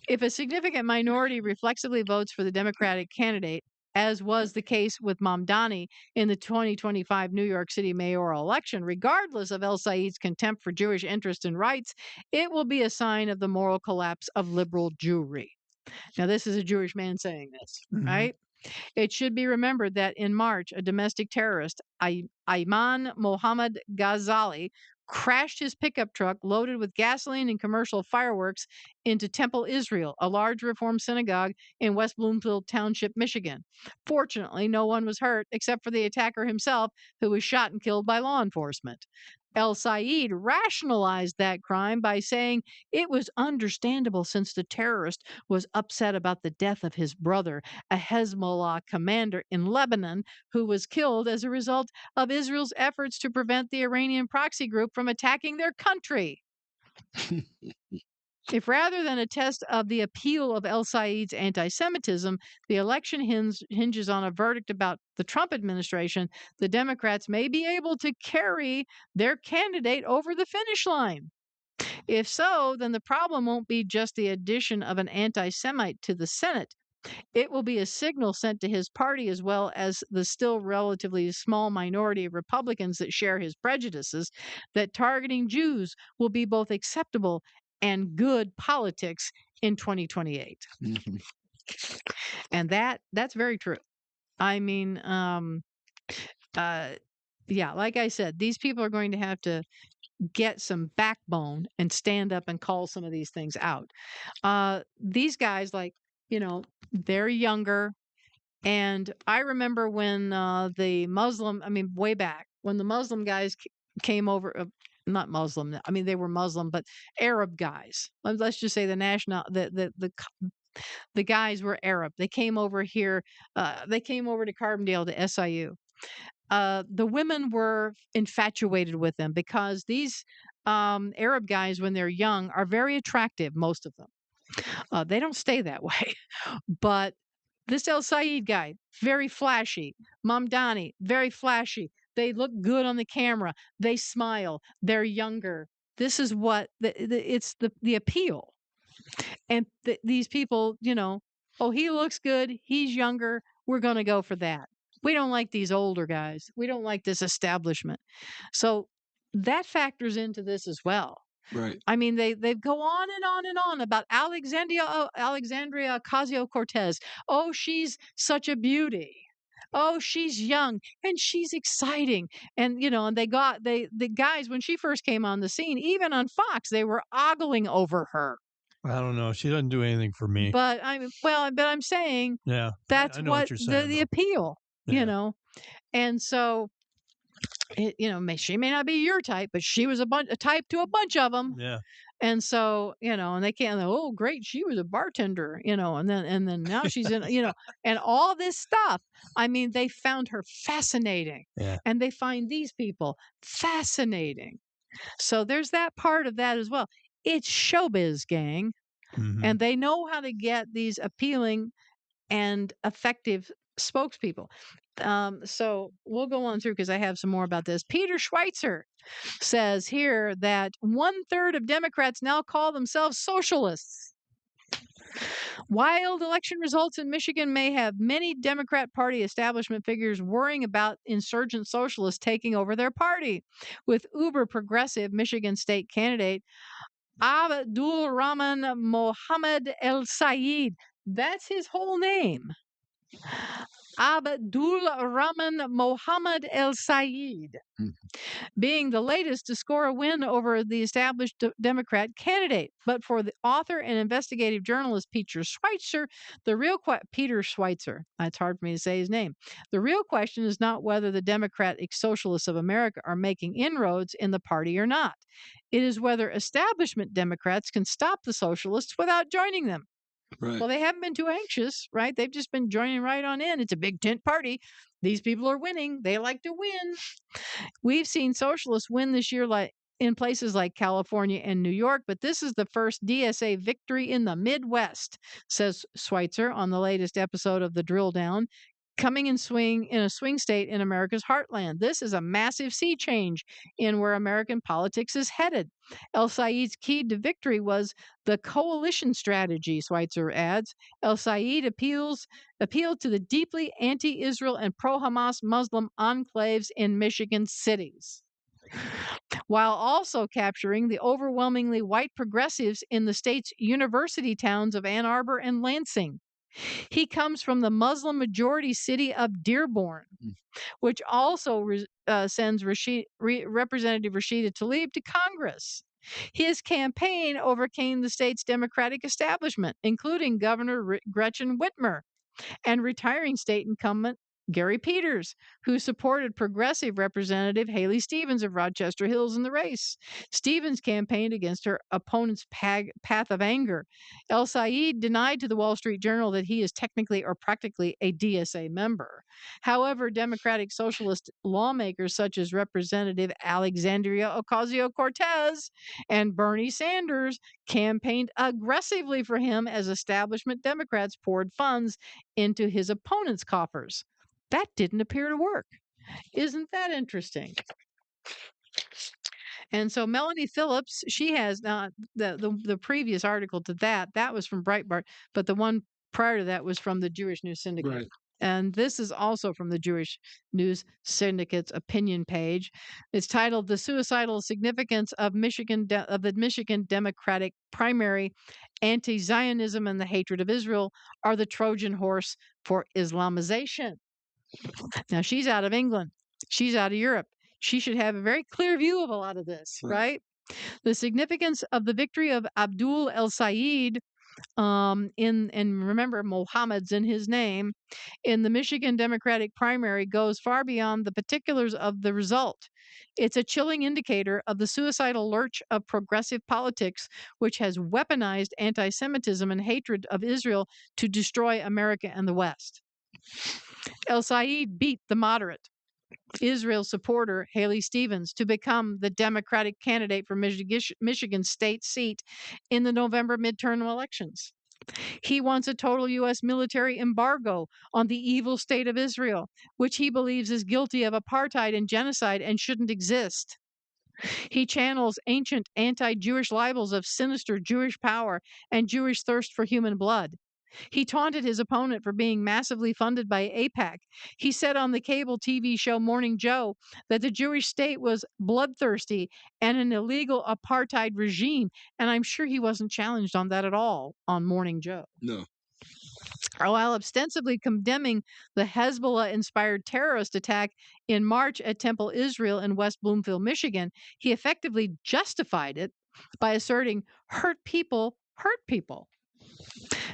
A: If a significant minority reflexively votes for the Democratic candidate, as was the case with Mamdani in the 2025 New York City mayoral election, regardless of El Said's contempt for Jewish interests and rights, it will be a sign of the moral collapse of liberal Jewry. Now, this is a Jewish man saying this, right? It should be remembered that in March, a domestic terrorist, Ayman Mohammed Ghazali, crashed his pickup truck loaded with gasoline and commercial fireworks into Temple Israel, a large Reform synagogue in West Bloomfield Township, Michigan. Fortunately, no one was hurt except for the attacker himself, who was shot and killed by law enforcement. El Said rationalized that crime by saying it was understandable since the terrorist was upset about the death of his brother, a Hezbollah commander in Lebanon, who was killed as a result of Israel's efforts to prevent the Iranian proxy group from attacking their country. If rather than a test of the appeal of El Said's anti-Semitism, the election hinges on a verdict about the Trump administration, the Democrats may be able to carry their candidate over the finish line. If so, then the problem won't be just the addition of an anti-Semite to the Senate. It will be a signal sent to his party as well as the still relatively small minority of Republicans that share his prejudices that targeting Jews will be both acceptable and good politics in 2028. Mm-hmm. And that's very true. Like I said, these people are going to have to get some backbone and stand up and call some of these things out. These guys, they're younger. And I remember when way back, when the Muslim guys came over, not Muslim, they were Muslim, but Arab guys. Let's just say the The guys were Arab. They came over here. They came over to Carbondale to SIU. The women were infatuated with them because these Arab guys, when they're young, are very attractive, most of them. They don't stay that way. But this El Sayed guy, very flashy. Mamdani, very flashy. They look good on the camera. They smile. They're younger. This is what it's the appeal. And these people, oh, he looks good. He's younger. We're going to go for that. We don't like these older guys. We don't like this establishment. So that factors into this as well.
B: Right.
A: I mean, they go on and on and on about Alexandria Ocasio-Cortez. Oh, she's such a beauty. Oh, she's young and she's exciting. And and the guys, when she first came on the scene, even on Fox, they were ogling over her.
C: I don't know. She doesn't do anything for me.
A: But I'm saying,
C: yeah,
A: that's
C: I know
A: what
C: you're saying,
A: the appeal,
C: yeah.
A: And so she may not be your type, but she was a type to a bunch of them.
C: Yeah.
A: And so, and they can't, oh, great, she was a bartender, and then now she's in, and all this stuff. I mean, they found her fascinating.
C: Yeah.
A: And they find these people fascinating. So there's that part of that as well. It's showbiz, gang.
C: Mm-hmm.
A: And they know how to get these appealing and effective spokespeople. So we'll go on through because I have some more about this. Peter Schweitzer says here that 1/3 of Democrats now call themselves socialists. Wild election results in Michigan may have many Democrat Party establishment figures worrying about insurgent socialists taking over their party, with uber progressive Michigan state candidate Abdul Rahman Mohammed El Sayed. That's his whole name. Abdul Rahman Mohammed El Sayed, being the latest to score a win over the established Democrat candidate. But for the author and investigative journalist Peter Schweitzer, Peter Schweitzer, it's hard for me to say his name. The real question is not whether the Democratic Socialists of America are making inroads in the party or not. It is whether establishment Democrats can stop the socialists without joining them.
B: Right.
A: Well, they haven't been too anxious, right? They've just been joining right on in. It's a big tent party. These people are winning. They like to win. We've seen socialists win this year in places like California and New York, but this is the first DSA victory in the Midwest, says Schweitzer on the latest episode of The Drill Down. Coming in a swing state in America's heartland. This is a massive sea change in where American politics is headed. El Sayed's key to victory was the coalition strategy, Schweitzer adds. El Sayed appealed to the deeply anti-Israel and pro-Hamas Muslim enclaves in Michigan cities, while also capturing the overwhelmingly white progressives in the state's university towns of Ann Arbor and Lansing. He comes from the Muslim majority city of Dearborn, which also sends Representative Rashida Tlaib to Congress. His campaign overcame the state's Democratic establishment, including Governor Gretchen Whitmer and retiring state incumbent Gary Peters, who supported progressive Representative Haley Stevens of Rochester Hills in the race. Stevens campaigned against her opponent's path of anger. El Sayed denied to the Wall Street Journal that he is technically or practically a DSA member. However, Democratic Socialist lawmakers such as Representative Alexandria Ocasio-Cortez and Bernie Sanders campaigned aggressively for him as establishment Democrats poured funds into his opponent's coffers. That didn't appear to work. Isn't that interesting? And so Melanie Phillips, she has the previous article to that was from Breitbart, but the one prior to that was from the Jewish News Syndicate.
B: Right.
A: And this is also from the Jewish News Syndicate's opinion page. It's titled "The Suicidal Significance of the Michigan Democratic Primary: Anti-Zionism and the Hatred of Israel are the Trojan Horse for Islamization." Now, she's out of England. She's out of Europe. She should have a very clear view of a lot of this, right? The significance of the victory of Abdul El Sayed And remember, Mohammed's in his name, in the Michigan Democratic primary goes far beyond the particulars of the result. It's a chilling indicator of the suicidal lurch of progressive politics, which has weaponized anti Semitism and hatred of Israel to destroy America and the West. El Said beat the moderate Israel supporter Haley Stevens to become the Democratic candidate for Michigan's state seat in the November midterm elections. He wants a total U.S. military embargo on the evil state of Israel, which he believes is guilty of apartheid and genocide and shouldn't exist. He channels ancient anti Jewish libels of sinister Jewish power and Jewish thirst for human blood. He taunted his opponent for being massively funded by AIPAC. He said on the cable TV show Morning Joe that the Jewish state was bloodthirsty and an illegal apartheid regime. And I'm sure he wasn't challenged on that at all on Morning Joe.
B: No.
A: While ostensibly condemning the Hezbollah inspired terrorist attack in March at Temple Israel in West Bloomfield, Michigan, he effectively justified it by asserting hurt people,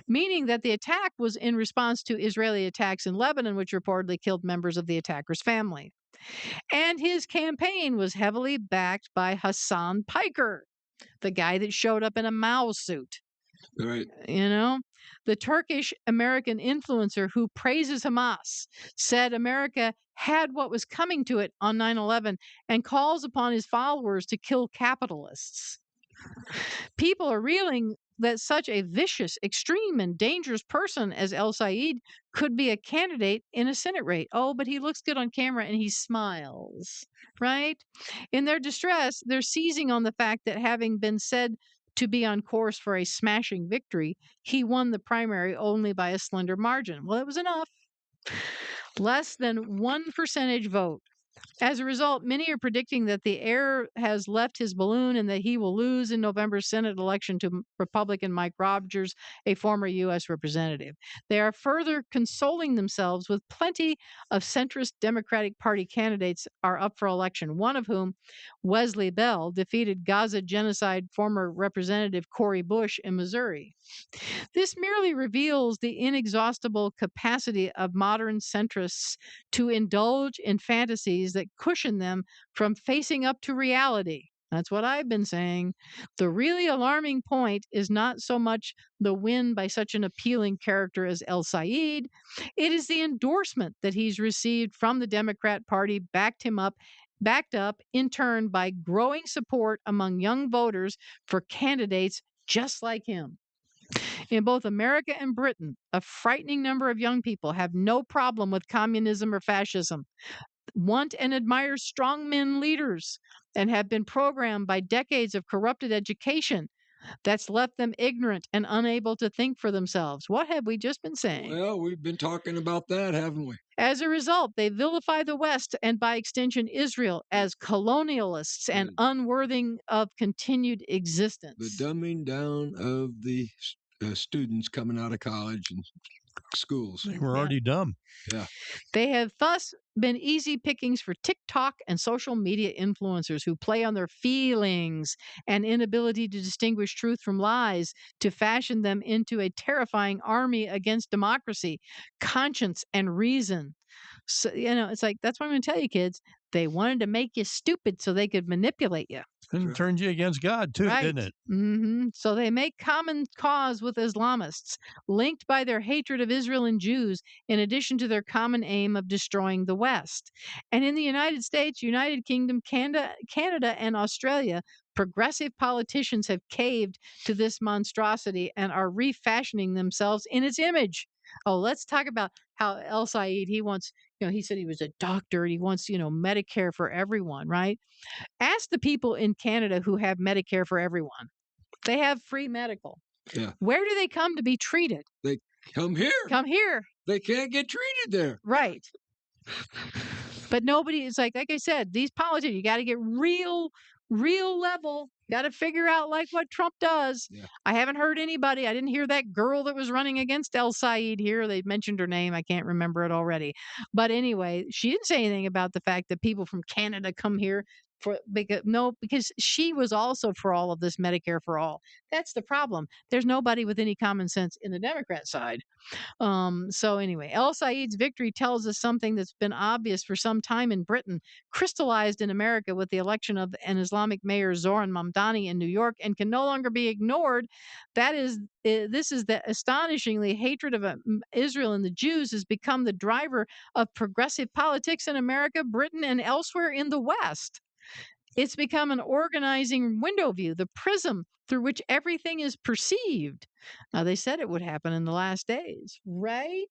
A: meaning that the attack was in response to Israeli attacks in Lebanon, which reportedly killed members of the attacker's family. And his campaign was heavily backed by Hassan Piker, the guy that showed up in a Mao suit.
B: Right.
A: You know, the Turkish American influencer who praises Hamas said America had what was coming to it on 9/11 and calls upon his followers to kill capitalists. People are reeling that such a vicious, extreme, and dangerous person as El Said could be a candidate in a Senate race. Oh, but he looks good on camera and he smiles, right? In their distress, they're seizing on the fact that having been said to be on course for a smashing victory, he won the primary only by a slender margin. Well, it was enough. Less than 1% vote. As a result, many are predicting that the air has left his balloon and that he will lose in November's Senate election to Republican Mike Rogers, a former U.S. representative. They are further consoling themselves with plenty of centrist Democratic Party candidates are up for election, one of whom, Wesley Bell, defeated Gaza genocide former Representative Cori Bush in Missouri. This merely reveals the inexhaustible capacity of modern centrists to indulge in fantasies that cushion them from facing up to reality. That's what I've been saying. The really alarming point is not so much the win by such an appealing character as El Said. It is the endorsement that he's received from the Democrat Party backed up in turn by growing support among young voters for candidates just like him. In both America and Britain, a frightening number of young people have no problem with communism or fascism, want and admire strongmen leaders, and have been programmed by decades of corrupted education that's left them ignorant and unable to think for themselves. What have we just been saying?
B: Well, we've been talking about that, haven't we?
A: As a result, they vilify the West and by extension Israel as colonialists and unworthy of continued existence.
B: The dumbing down of the students coming out of college and schools.
C: They were already dumb.
B: Yeah.
A: They have thus been easy pickings for TikTok and social media influencers who play on their feelings and inability to distinguish truth from lies to fashion them into a terrifying army against democracy, conscience, and reason. So, it's like, that's what I'm going to tell you, kids. They wanted to make you stupid so they could manipulate you.
C: And turned you against God, too,
A: Right.
C: didn't it?
A: Mm-hmm. So they make common cause with Islamists, linked by their hatred of Israel and Jews, in addition to their common aim of destroying the West. And in the United States, United Kingdom, Canada, and Australia, progressive politicians have caved to this monstrosity and are refashioning themselves in its image. Oh, let's talk about how El Said, he wants, he said he was a doctor and he wants, Medicare for everyone, right? Ask the people in Canada who have Medicare for everyone. They have free medical.
B: Yeah.
A: Where do they come to be treated?
B: They come here.
A: Come here.
B: They can't get treated there.
A: Right. But nobody is like I said, these politicians, you got to get real level. Got to figure out like what Trump does.
B: Yeah.
A: I haven't heard anybody. I didn't hear that girl that was running against El Said here. They mentioned her name. I can't remember it already. But anyway, she didn't say anything about the fact that people from Canada come here because she was also for all of this Medicare for all. That's the problem. There's nobody with any common sense in the Democrat side. So anyway, El Said's victory tells us something that's been obvious for some time in Britain, crystallized in America with the election of an Islamic mayor Zoran Mamdani in New York, and can no longer be ignored. That is, this is that astonishingly hatred of Israel and the Jews has become the driver of progressive politics in America, Britain, and elsewhere in the West. It's become an organizing window view, the prism through which everything is perceived. Now, they said it would happen in the last days, right?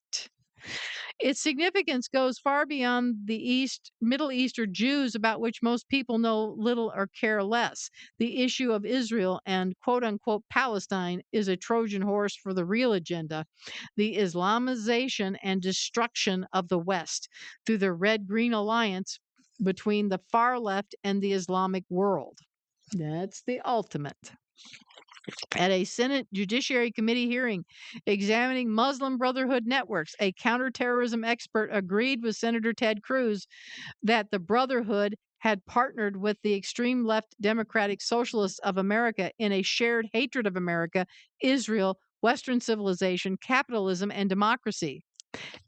A: Its significance goes far beyond the Middle East or Jews, about which most people know little or care less. The issue of Israel and quote unquote Palestine is a Trojan horse for the real agenda, the Islamization and destruction of the West through the Red Green Alliance between the far left and the Islamic world. That's the ultimate. At a Senate Judiciary Committee hearing examining Muslim Brotherhood networks, a counterterrorism expert agreed with Senator Ted Cruz that the Brotherhood had partnered with the extreme left Democratic Socialists of America in a shared hatred of America, Israel, Western civilization, capitalism, and democracy.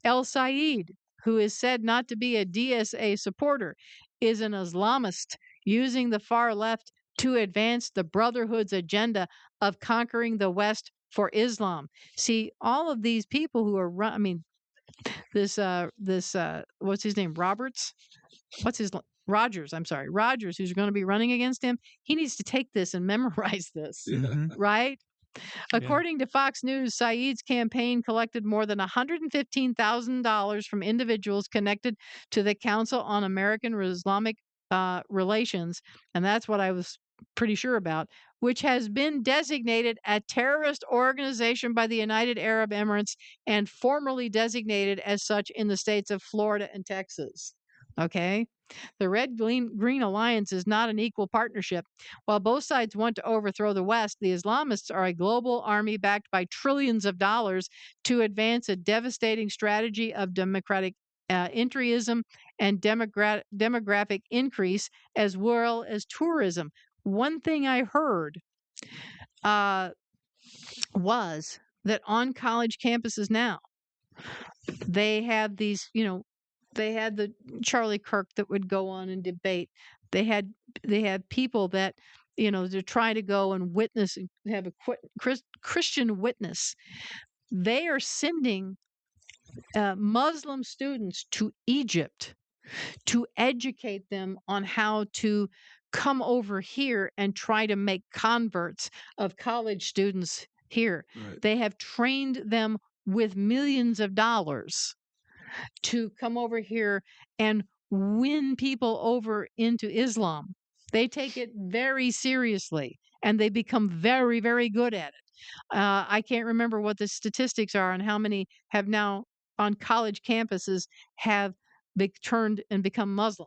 A: El Said, who is said not to be a DSA supporter, is an Islamist using the far left to advance the Brotherhood's agenda of conquering the West for Islam. See, all of these people who are this what's his name? Rogers, I'm sorry. Rogers, who's going to be running against him, he needs to take this and memorize this, right? According to Fox News, Saeed's campaign collected more than $115,000 from individuals connected to the Council on American Islamic Relations, and that's what I was pretty sure about, which has been designated a terrorist organization by the United Arab Emirates and formerly designated as such in the states of Florida and Texas. Okay? The Red Green Alliance is not an equal partnership. While both sides want to overthrow the West, the Islamists are a global army backed by trillions of dollars to advance a devastating strategy of democratic entryism and demographic increase, as well as tourism. One thing I heard was that on college campuses now, they have these, they had the Charlie Kirk that would go on and debate. They had people that, to try to go and witness and have a Christian witness. They are sending Muslim students to Egypt to educate them on how to come over here and try to make converts of college students here. Right. They have trained them with millions of dollars to come over here and win people over into Islam. They take it very seriously and they become very, very good at it. I can't remember what the statistics are on how many have now on college campuses have turned and become Muslim.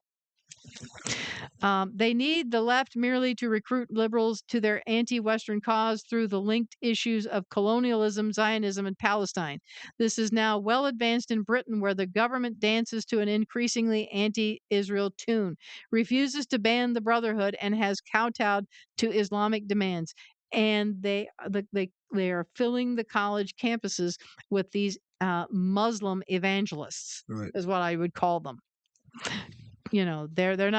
A: They need the left merely to recruit liberals to their anti-Western cause through the linked issues of colonialism, Zionism, and Palestine. This is now well advanced in Britain, where the government dances to an increasingly anti-Israel tune, refuses to ban the Brotherhood, and has kowtowed to Islamic demands. And they are filling the college campuses with these Muslim evangelists, right, is what I would call them. They're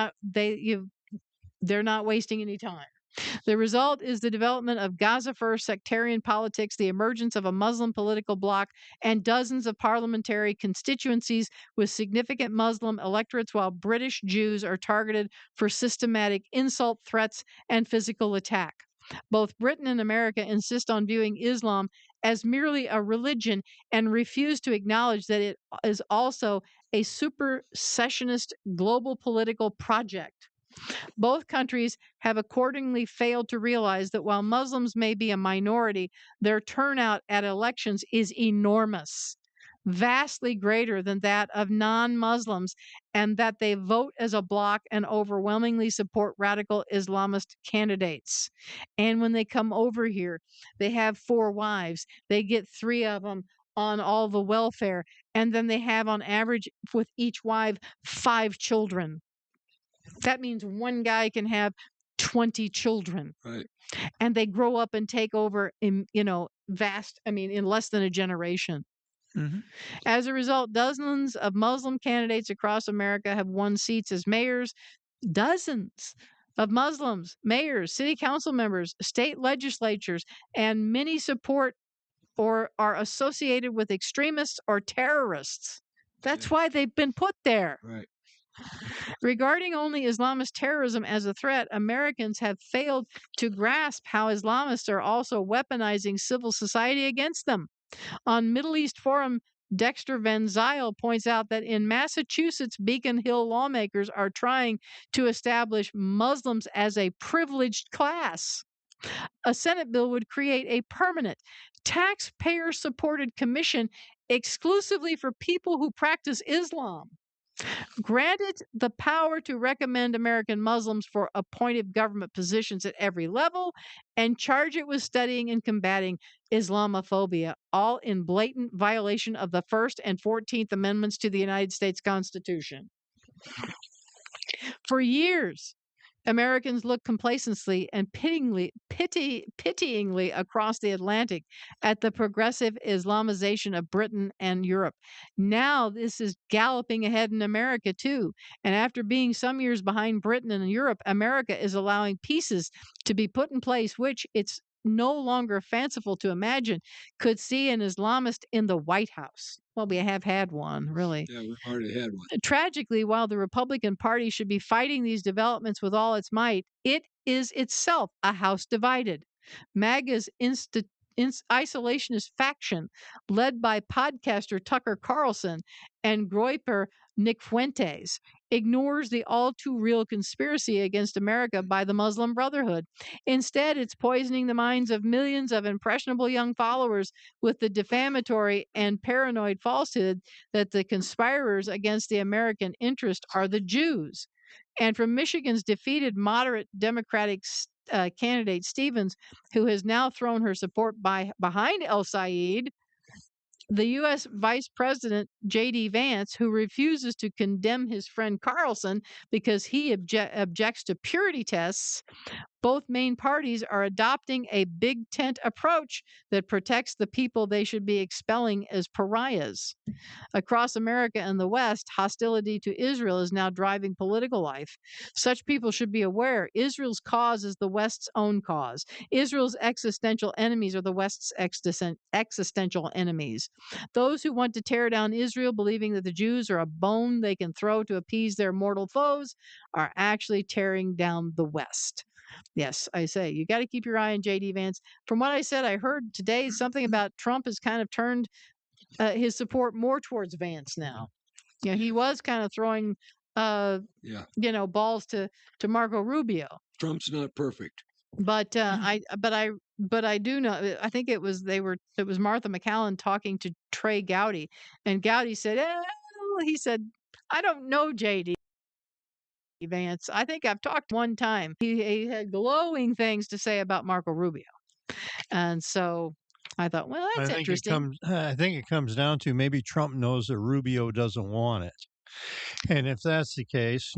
A: not wasting any time. The result is the development of Gaza first sectarian politics, the emergence of a Muslim political bloc, and dozens of parliamentary constituencies with significant Muslim electorates, while British Jews are targeted for systematic insult, threats, and physical attack. Both Britain and America insist on viewing Islam as merely a religion and refuse to acknowledge that it is also a supersessionist global political project. Both countries have accordingly failed to realize that while Muslims may be a minority, their turnout at elections is enormous, vastly greater than that of non-Muslims, and that they vote as a bloc and overwhelmingly support radical Islamist candidates. And when they come over here, they have 4 wives. They get 3 of them on all the welfare, and then they have on average with each wife 5 children. That means one guy can have 20 children.
B: Right.
A: And they grow up and take over in, in less than a generation.
C: Mm-hmm.
A: As a result, dozens of Muslim candidates across America have won seats as mayors. Dozens of Muslims, mayors, city council members, state legislatures, and many support or are associated with extremists or terrorists. That's why they've been put there.
B: Right.
A: Regarding only Islamist terrorism as a threat, Americans have failed to grasp how Islamists are also weaponizing civil society against them. On Middle East Forum, Dexter Van Zyl points out that in Massachusetts, Beacon Hill lawmakers are trying to establish Muslims as a privileged class. A Senate bill would create a permanent, taxpayer supported commission exclusively for people who practice Islam. Granted the power to recommend American Muslims for appointed government positions at every level and charge it with studying and combating Islamophobia, all in blatant violation of the First and 14th Amendments to the United States Constitution. For years, Americans looked complacently and pityingly across the Atlantic at the progressive Islamization of Britain and Europe. Now this is galloping ahead in America too. And after being some years behind Britain and Europe, America is allowing pieces to be put in place which it's no longer fanciful to imagine could see an Islamist in the White House. Well, we have had one, really.
B: Yeah, we've already had one.
A: Tragically, while the Republican Party should be fighting these developments with all its might, it is itself a house divided. MAGA's isolationist faction, led by podcaster Tucker Carlson and Groyper Nick Fuentes, ignores the all too real conspiracy against America by the Muslim Brotherhood. Instead, it's poisoning the minds of millions of impressionable young followers with the defamatory and paranoid falsehood that the conspirators against the American interest are the Jews. And from Michigan's defeated moderate Democratic candidate Stevens, who has now thrown her support behind El Sayed, the U.S. Vice President J.D. Vance, who refuses to condemn his friend Carlson because he objects to purity tests, both main parties are adopting a big tent approach that protects the people they should be expelling as pariahs. Across America and the West, hostility to Israel is now driving political life. Such people should be aware Israel's cause is the West's own cause. Israel's existential enemies are the West's existential enemies. Those who want to tear down Israel, believing that the Jews are a bone they can throw to appease their mortal foes, are actually tearing down the West. Yes, I say, you got to keep your eye on J.D. Vance. From what I said, I heard today something about Trump has kind of turned his support more towards Vance now. You know, he was kind of throwing, balls to Marco Rubio.
B: Trump's not perfect.
A: But I do know. I think it was Martha McCallum talking to Trey Gowdy, and Gowdy said, he said, I don't know J.D. Vance. I think I've talked one time. He had glowing things to say about Marco Rubio, and so I thought, well, that's interesting.
C: I think it comes down to maybe Trump knows that Rubio doesn't want it. And if that's the case,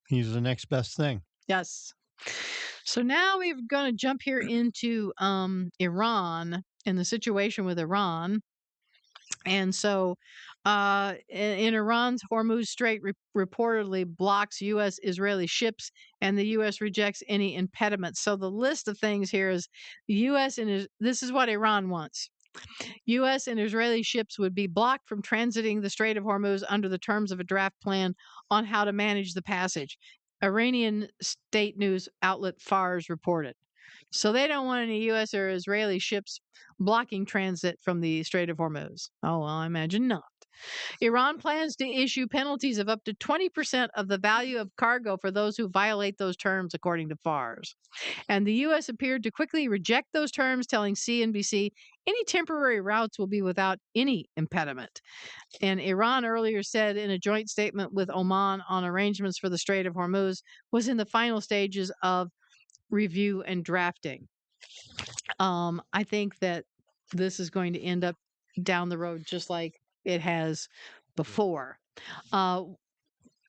C: he's the next best thing.
A: Yes. So now we're going to jump here into Iran and the situation with Iran. And so in Iran's Hormuz Strait reportedly blocks U.S. Israeli ships, and the U.S. rejects any impediments. So the list of things here is the U.S. and this is what Iran wants. U.S. and Israeli ships would be blocked from transiting the Strait of Hormuz under the terms of a draft plan on how to manage the passage. Iranian state news outlet Fars reported. So they don't want any U.S. or Israeli ships blocking transit from the Strait of Hormuz. Oh, well, I imagine not. Iran plans to issue penalties of up to 20% of the value of cargo for those who violate those terms, according to Fars. And the U.S. appeared to quickly reject those terms, telling CNBC any temporary routes will be without any impediment. And Iran earlier said in a joint statement with Oman on arrangements for the Strait of Hormuz was in the final stages of review and drafting. I think that this is going to end up down the road just like it has before.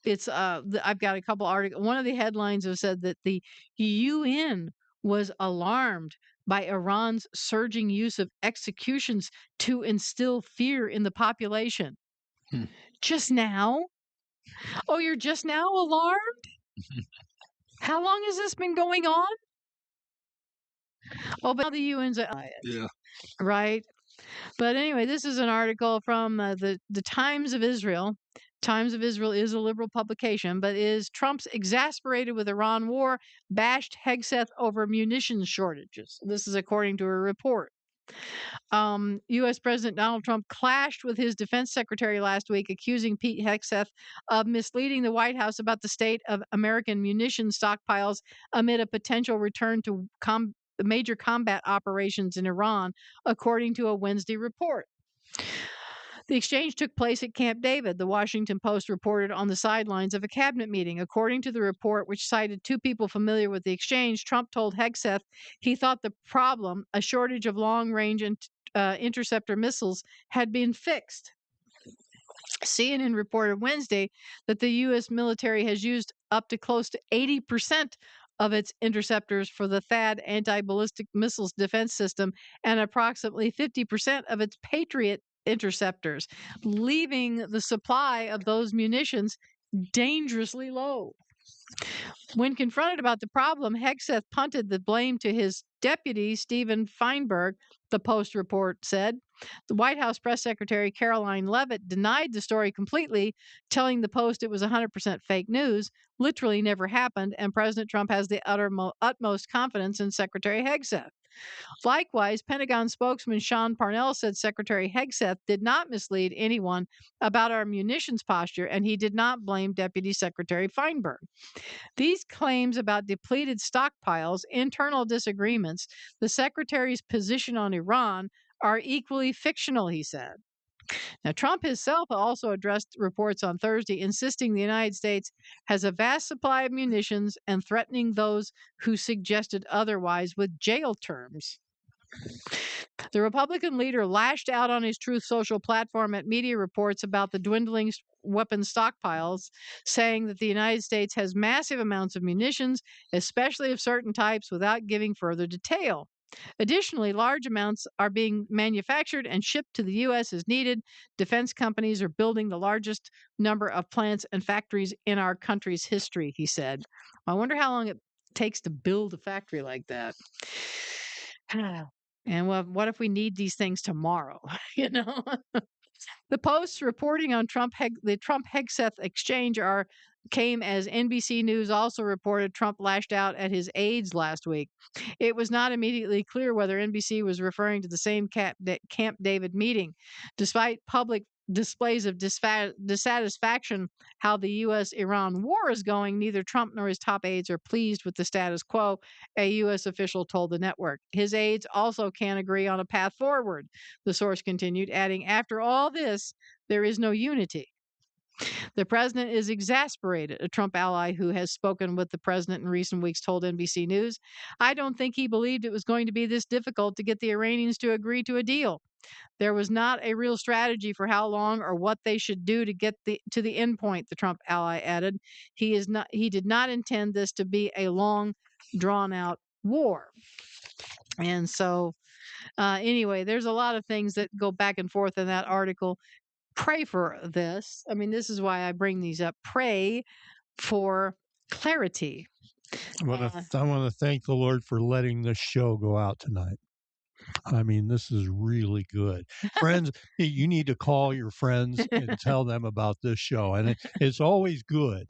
A: it's I've got a couple articles. One of the headlines have said that the UN was alarmed by Iran's surging use of executions to instill fear in the population.
B: Hmm.
A: Just now? Oh, you're just now alarmed? How long has this been going on? Oh, but now the UN's
B: Yeah.
A: right. But anyway, this is an article from the Times of Israel. Times of Israel is a liberal publication, but is Trump's exasperated with Iran war, bashed Hegseth over munitions shortages. This is according to a report. U.S. President Donald Trump clashed with his defense secretary last week, accusing Pete Hegseth of misleading the White House about the state of American munition stockpiles amid a potential return to major combat operations in Iran, according to a Wednesday report. The exchange took place at Camp David, the Washington Post reported on the sidelines of a cabinet meeting. According to the report, which cited two people familiar with the exchange, Trump told Hegseth he thought the problem, a shortage of long range interceptor missiles, had been fixed. CNN reported Wednesday that the U.S. military has used up to close to 80% of its interceptors for the THAAD anti-ballistic missiles defense system and approximately 50% of its Patriot interceptors, leaving the supply of those munitions dangerously low. When confronted about the problem, Hegseth punted the blame to his deputy, Stephen Feinberg, the Post report said. The White House press secretary, Caroline Leavitt, denied the story completely, telling the Post it was 100% fake news, literally never happened, and President Trump has the utmost confidence in Secretary Hegseth. Likewise, Pentagon spokesman Sean Parnell said Secretary Hegseth did not mislead anyone about our munitions posture, and he did not blame Deputy Secretary Feinberg. These claims about depleted stockpiles, internal disagreements, the Secretary's position on Iran are equally fictional, he said. Now, Trump himself also addressed reports on Thursday, insisting the United States has a vast supply of munitions and threatening those who suggested otherwise with jail terms. The Republican leader lashed out on his Truth Social platform at media reports about the dwindling weapons stockpiles, saying that the United States has massive amounts of munitions, especially of certain types, without giving further detail. Additionally, large amounts are being manufactured and shipped to the U.S. as needed. Defense companies are building the largest number of plants and factories in our country's history, he said. I wonder how long it takes to build a factory like that. And what if we need these things tomorrow? You know, the Post's reporting on the Trump Hegseth exchange came as NBC News also reported Trump lashed out at his aides last week. It was not immediately clear whether NBC was referring to the same Camp David meeting. Despite public displays of dissatisfaction how the U.S.-Iran war is going, neither Trump nor his top aides are pleased with the status quo, a U.S. official told the network. His aides also can't agree on a path forward, the source continued, adding, after all this, there is no unity. The president is exasperated, a Trump ally who has spoken with the president in recent weeks told NBC News. I don't think he believed it was going to be this difficult to get the Iranians to agree to a deal. There was not a real strategy for how long or what they should do to get to the end point, the Trump ally added. He did not intend this to be a long, drawn out war. And so anyway, there's a lot of things that go back and forth in that article. Pray for this. I mean, this is why I bring these up. Pray for clarity.
C: I want to thank the Lord for letting this show go out tonight. I mean, this is really good. Friends, you need to call your friends and tell them about this show. And it's always good,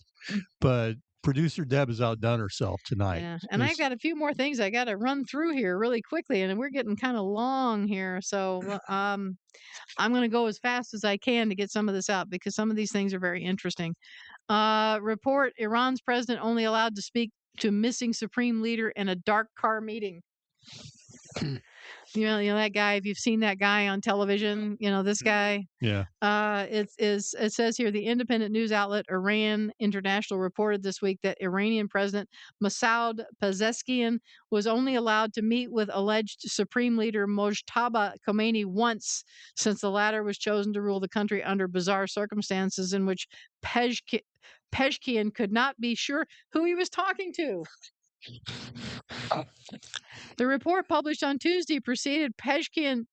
C: but producer Deb has outdone herself tonight.
A: Yeah, and I got a few more things I got to run through here really quickly, and we're getting kind of long here. So I'm going to go as fast as I can to get some of this out because some of these things are very interesting. Report, Iran's president only allowed to speak to missing supreme leader in a dark car meeting. You know that guy. If you've seen that guy on television, this guy.
C: Yeah.
A: It says here the independent news outlet Iran International reported this week that Iranian President Masoud Pezeshkian was only allowed to meet with alleged Supreme Leader Mojtaba Khomeini once since the latter was chosen to rule the country under bizarre circumstances in which Pezeshkian could not be sure who he was talking to. The report published on Tuesday preceded Pezeshkian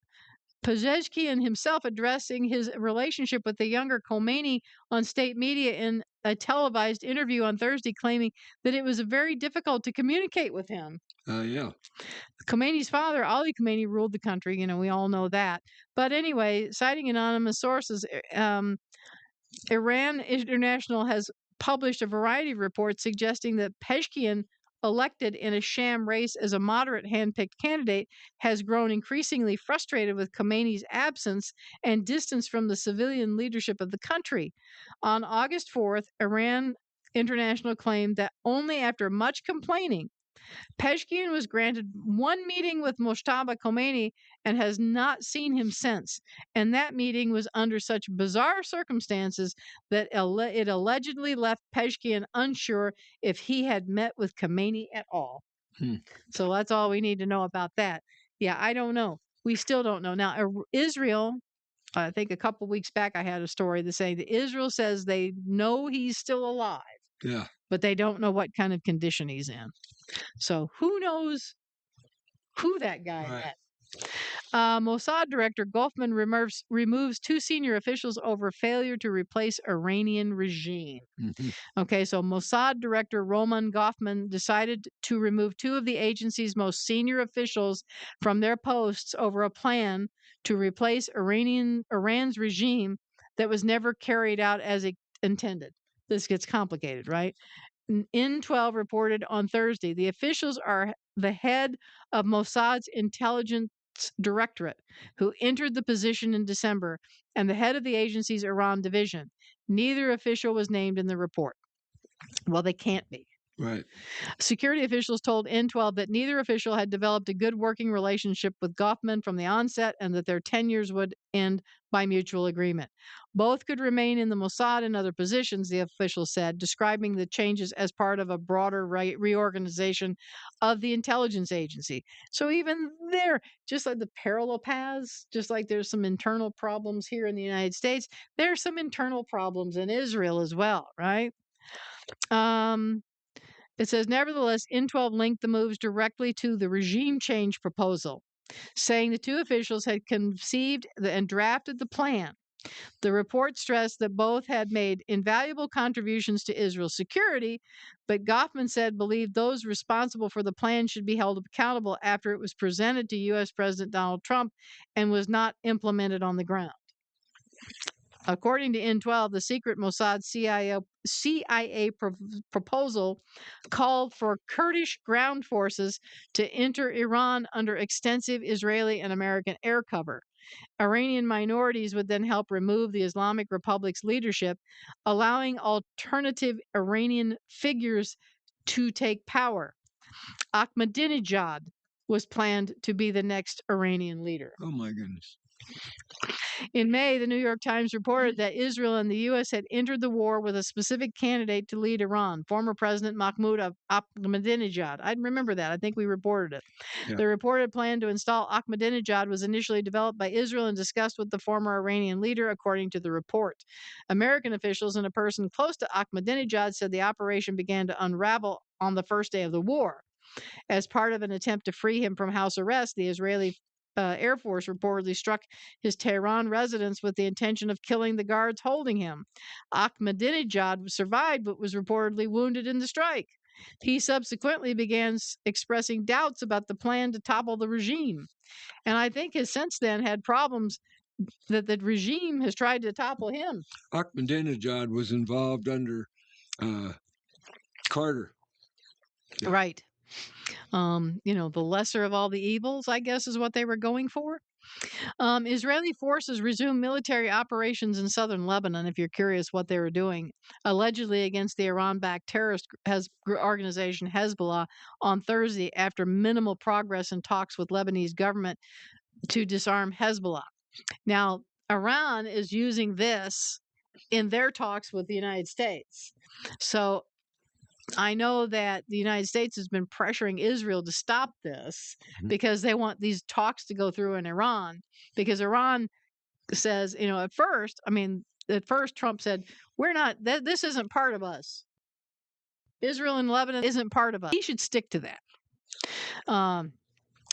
A: himself addressing his relationship with the younger Khomeini on state media in a televised interview on Thursday, claiming that it was very difficult to communicate with him.
B: Yeah.
A: Khomeini's father, Ali Khomeini, ruled the country. We all know that. But anyway, citing anonymous sources, Iran International has published a variety of reports suggesting that Pezeshkian, elected in a sham race as a moderate handpicked candidate, has grown increasingly frustrated with Khomeini's absence and distance from the civilian leadership of the country. On August 4th, Iran International claimed that only after much complaining, Pezeshkian was granted one meeting with Mojtaba Khomeini and has not seen him since. And that meeting was under such bizarre circumstances that it allegedly left Pezeshkian unsure if he had met with Khomeini at all. So that's all we need to know about that. Yeah, I don't know. We still don't know. Now, Israel, I think a couple weeks back I had a story that saying that Israel says they know he's still alive.
B: Yeah.
A: But they don't know what kind of condition he's in. So who knows who that guy met? Mossad director Goffman removes two senior officials over failure to replace Iranian regime. Okay, so Mossad director Roman Goffman decided to remove two of the agency's most senior officials from their posts over a plan to replace Iran's regime that was never carried out as intended. This gets complicated, right? N12 reported on Thursday the officials are the head of Mossad's intelligence directorate, who entered the position in December, and the head of the agency's Iran division. Neither official was named in the report. Well, they can't be.
B: Right.
A: Security officials told N12 that neither official had developed a good working relationship with Goffman from the onset and that their tenures would end by mutual agreement. Both could remain in the Mossad in other positions, the official said, describing the changes as part of a broader reorganization of the intelligence agency. So even there, just like the parallel paths, just like there's some internal problems here in the United States, there's some internal problems in Israel as well, right? It says, nevertheless, N12 linked the moves directly to the regime change proposal, saying the two officials had conceived and drafted the plan. The report stressed that both had made invaluable contributions to Israel's security, but Goffman said believed those responsible for the plan should be held accountable after it was presented to U.S. President Donald Trump and was not implemented on the ground. According to N12, the secret Mossad CIA proposal called for Kurdish ground forces to enter Iran under extensive Israeli and American air cover. Iranian minorities would then help remove the Islamic Republic's leadership, allowing alternative Iranian figures to take power. Ahmadinejad was planned to be the next Iranian leader.
B: Oh, my goodness.
A: In May, the New York Times reported that Israel and the U.S. had entered the war with a specific candidate to lead Iran, former President Mahmoud Ahmadinejad. I remember that. I think we reported it. Yeah. The reported plan to install Ahmadinejad was initially developed by Israel and discussed with the former Iranian leader, according to the report. American officials and a person close to Ahmadinejad said the operation began to unravel on the first day of the war. As part of an attempt to free him from house arrest, the Israeli Air Force reportedly struck his Tehran residence with the intention of killing the guards holding him. Ahmadinejad survived but was reportedly wounded in the strike. He subsequently began expressing doubts about the plan to topple the regime. And I think has since then had problems that the regime has tried to topple him.
B: Ahmadinejad was involved under Carter.
A: Yeah. Right. The lesser of all the evils, I guess, is what they were going for. Israeli forces resumed military operations in southern Lebanon, if you're curious what they were doing, allegedly against the Iran-backed terrorist organization Hezbollah on Thursday after minimal progress in talks with Lebanese government to disarm Hezbollah. Now, Iran is using this in their talks with the United States. So I know that the United States has been pressuring Israel to stop this because they want these talks to go through in Iran, because Iran says, at first Trump said, we're not, this isn't part of us. Israel and Lebanon isn't part of us. He should stick to that.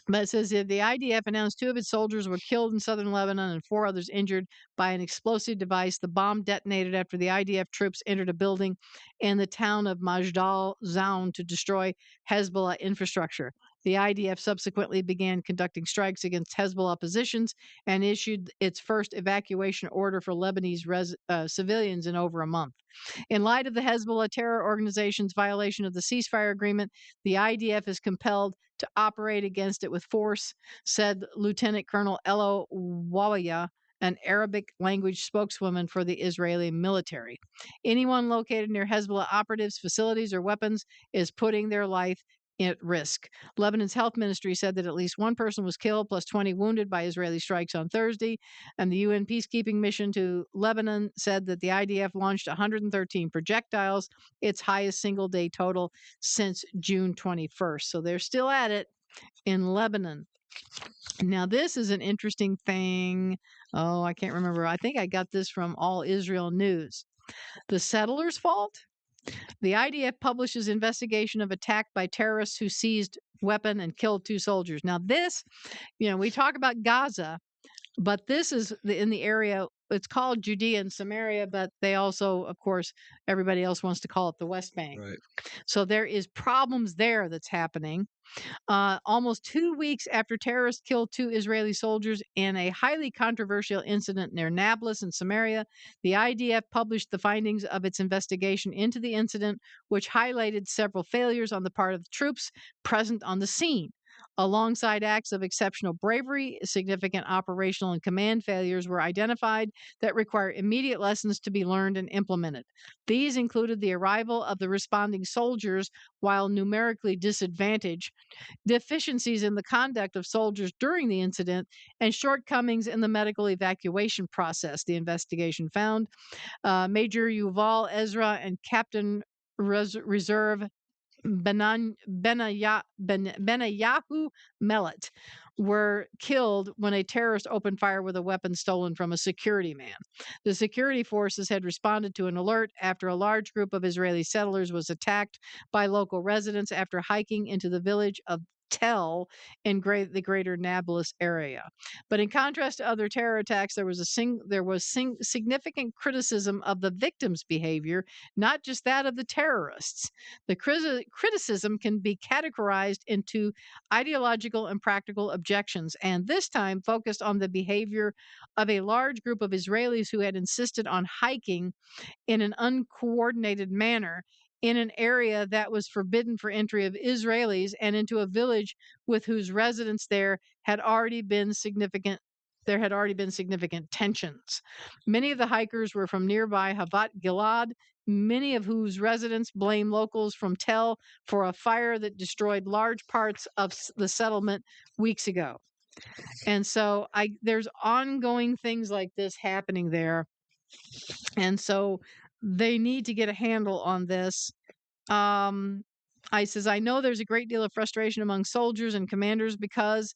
A: But it says that the IDF announced 2 of its soldiers were killed in southern Lebanon and 4 others injured by an explosive device. The bomb detonated after the IDF troops entered a building in the town of Majdal Zaun to destroy Hezbollah infrastructure. The IDF subsequently began conducting strikes against Hezbollah positions and issued its first evacuation order for Lebanese civilians in over a month. In light of the Hezbollah terror organization's violation of the ceasefire agreement, the IDF is compelled to operate against it with force, said Lieutenant Colonel Elo Wawaya, an Arabic language spokeswoman for the Israeli military. Anyone located near Hezbollah operatives, facilities, or weapons is putting their life at risk. Lebanon's health ministry said that at least 1 person was killed plus 20 wounded by Israeli strikes on Thursday, and the UN peacekeeping mission to Lebanon said that the IDF launched 113 projectiles, its highest single-day total since June 21st. So they're still at it in Lebanon. Now, this is an interesting thing. Oh, I can't remember. I think I got this from All Israel News. The settlers' fault? The IDF publishes investigation of attack by terrorists who seized weapon and killed 2 soldiers. Now, this, we talk about Gaza, but this is in the area. It's called Judea and Samaria, but they also, of course, everybody else wants to call it the West Bank.
B: Right.
A: So there is problems there that's happening. Almost 2 weeks after terrorists killed 2 Israeli soldiers in a highly controversial incident near Nablus in Samaria, the IDF published the findings of its investigation into the incident, which highlighted several failures on the part of the troops present on the scene. Alongside acts of exceptional bravery, significant operational and command failures were identified that require immediate lessons to be learned and implemented. These included the arrival of the responding soldiers while numerically disadvantaged, deficiencies in the conduct of soldiers during the incident, and shortcomings in the medical evacuation process, the investigation found. Major Yuval Ezra and Captain Reserve Benayahu Mellet were killed when a terrorist opened fire with a weapon stolen from a security man. The security forces had responded to an alert after a large group of Israeli settlers was attacked by local residents after hiking into the village of Tel in the greater Nablus area. But in contrast to other terror attacks, there was significant criticism of the victims' behavior, not just that of the terrorists. The criticism can be categorized into ideological and practical objections, and this time focused on the behavior of a large group of Israelis who had insisted on hiking in an uncoordinated manner in an area that was forbidden for entry of Israelis and into a village with whose residents there had already been significant tensions. Many of the hikers were from nearby Havat Gilad, many of whose residents blame locals from Tel for a fire that destroyed large parts of the settlement weeks ago. And so there's ongoing things like this happening there. And so they need to get a handle on this. I says, I know there's a great deal of frustration among soldiers and commanders because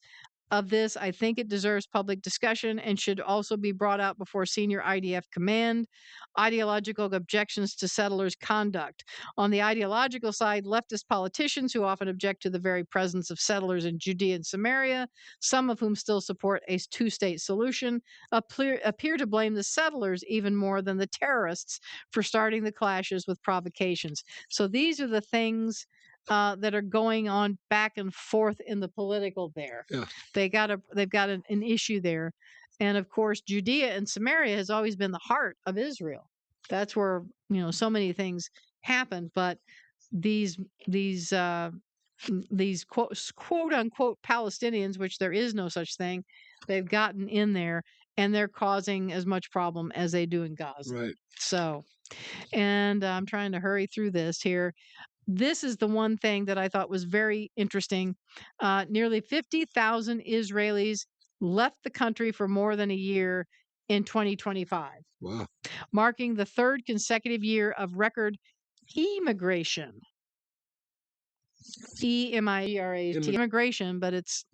A: of this. I think it deserves public discussion and should also be brought out before senior IDF command. Ideological objections to settlers' conduct. On the ideological side, leftist politicians who often object to the very presence of settlers in Judea and Samaria, some of whom still support a 2-state solution, appear to blame the settlers even more than the terrorists for starting the clashes with provocations. So these are the things that are going on back and forth in the political there.
B: Yeah.
A: They've got an issue there. And of course, Judea and Samaria has always been the heart of Israel. That's where, so many things happen. But these quote unquote Palestinians, which there is no such thing, they've gotten in there and they're causing as much problem as they do in Gaza.
B: Right.
A: So, and I'm trying to hurry through this here. This is the one thing that I thought was very interesting. Nearly 50,000 Israelis left the country for more than a year in 2025,
B: Wow.
A: marking the third consecutive year of record immigration. E-M-I-G-R-A-T, immigration, but it's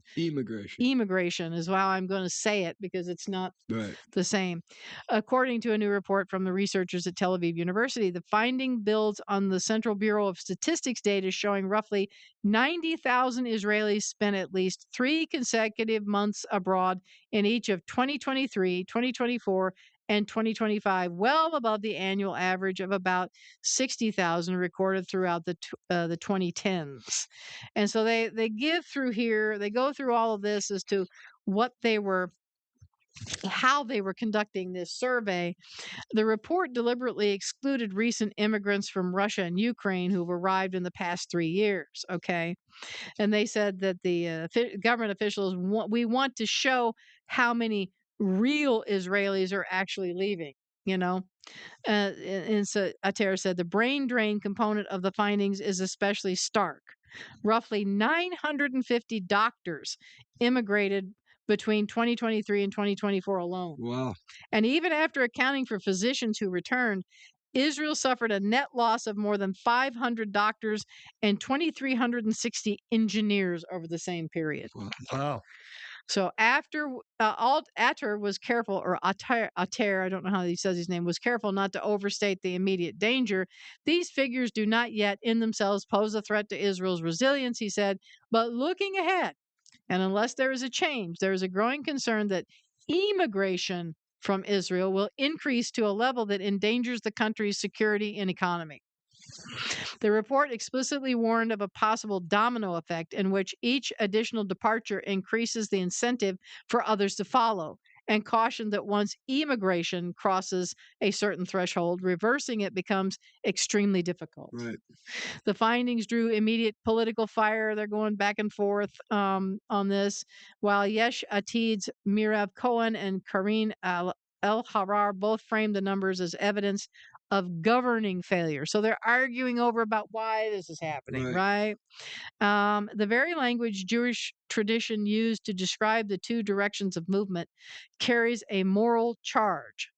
A: immigration is how I'm going to say it because it's not the same. According to a new report from the researchers at Tel Aviv University, the finding builds on the Central Bureau of Statistics data showing roughly 90,000 Israelis spent at least 3 consecutive months abroad in each of 2023, 2024, and 2025, well above the annual average of about 60,000 recorded throughout the 2010s. And so they give through here, they go through all of this as to how they were conducting this survey. The report deliberately excluded recent immigrants from Russia and Ukraine who've arrived in the past 3 years. Okay. And they said that the government officials we want to show how many real Israelis are actually leaving, you know. And so Ater said the brain drain component of the findings is especially stark. Roughly 950 doctors immigrated between 2023 and 2024 alone.
B: Wow.
A: And even after accounting for physicians who returned, Israel suffered a net loss of more than 500 doctors and 2,360 engineers over the same period.
C: Wow.
A: So after Ater was careful, or Ater, I don't know how he says his name, was careful not to overstate the immediate danger. These figures do not yet in themselves pose a threat to Israel's resilience, he said, but looking ahead, and unless there is a change, there is a growing concern that immigration from Israel will increase to a level that endangers the country's security and economy. The report explicitly warned of a possible domino effect in which each additional departure increases the incentive for others to follow, and cautioned that once immigration crosses a certain threshold, reversing it becomes extremely difficult.
B: Right.
A: The findings drew immediate political fire. They're going back and forth on this, while Yesh Atid's Mirav Cohen and Karine El-Harar both framed the numbers as evidence of governing failure. So they're arguing over about why this is happening, right? The very language Jewish tradition used to describe the two directions of movement carries a moral charge.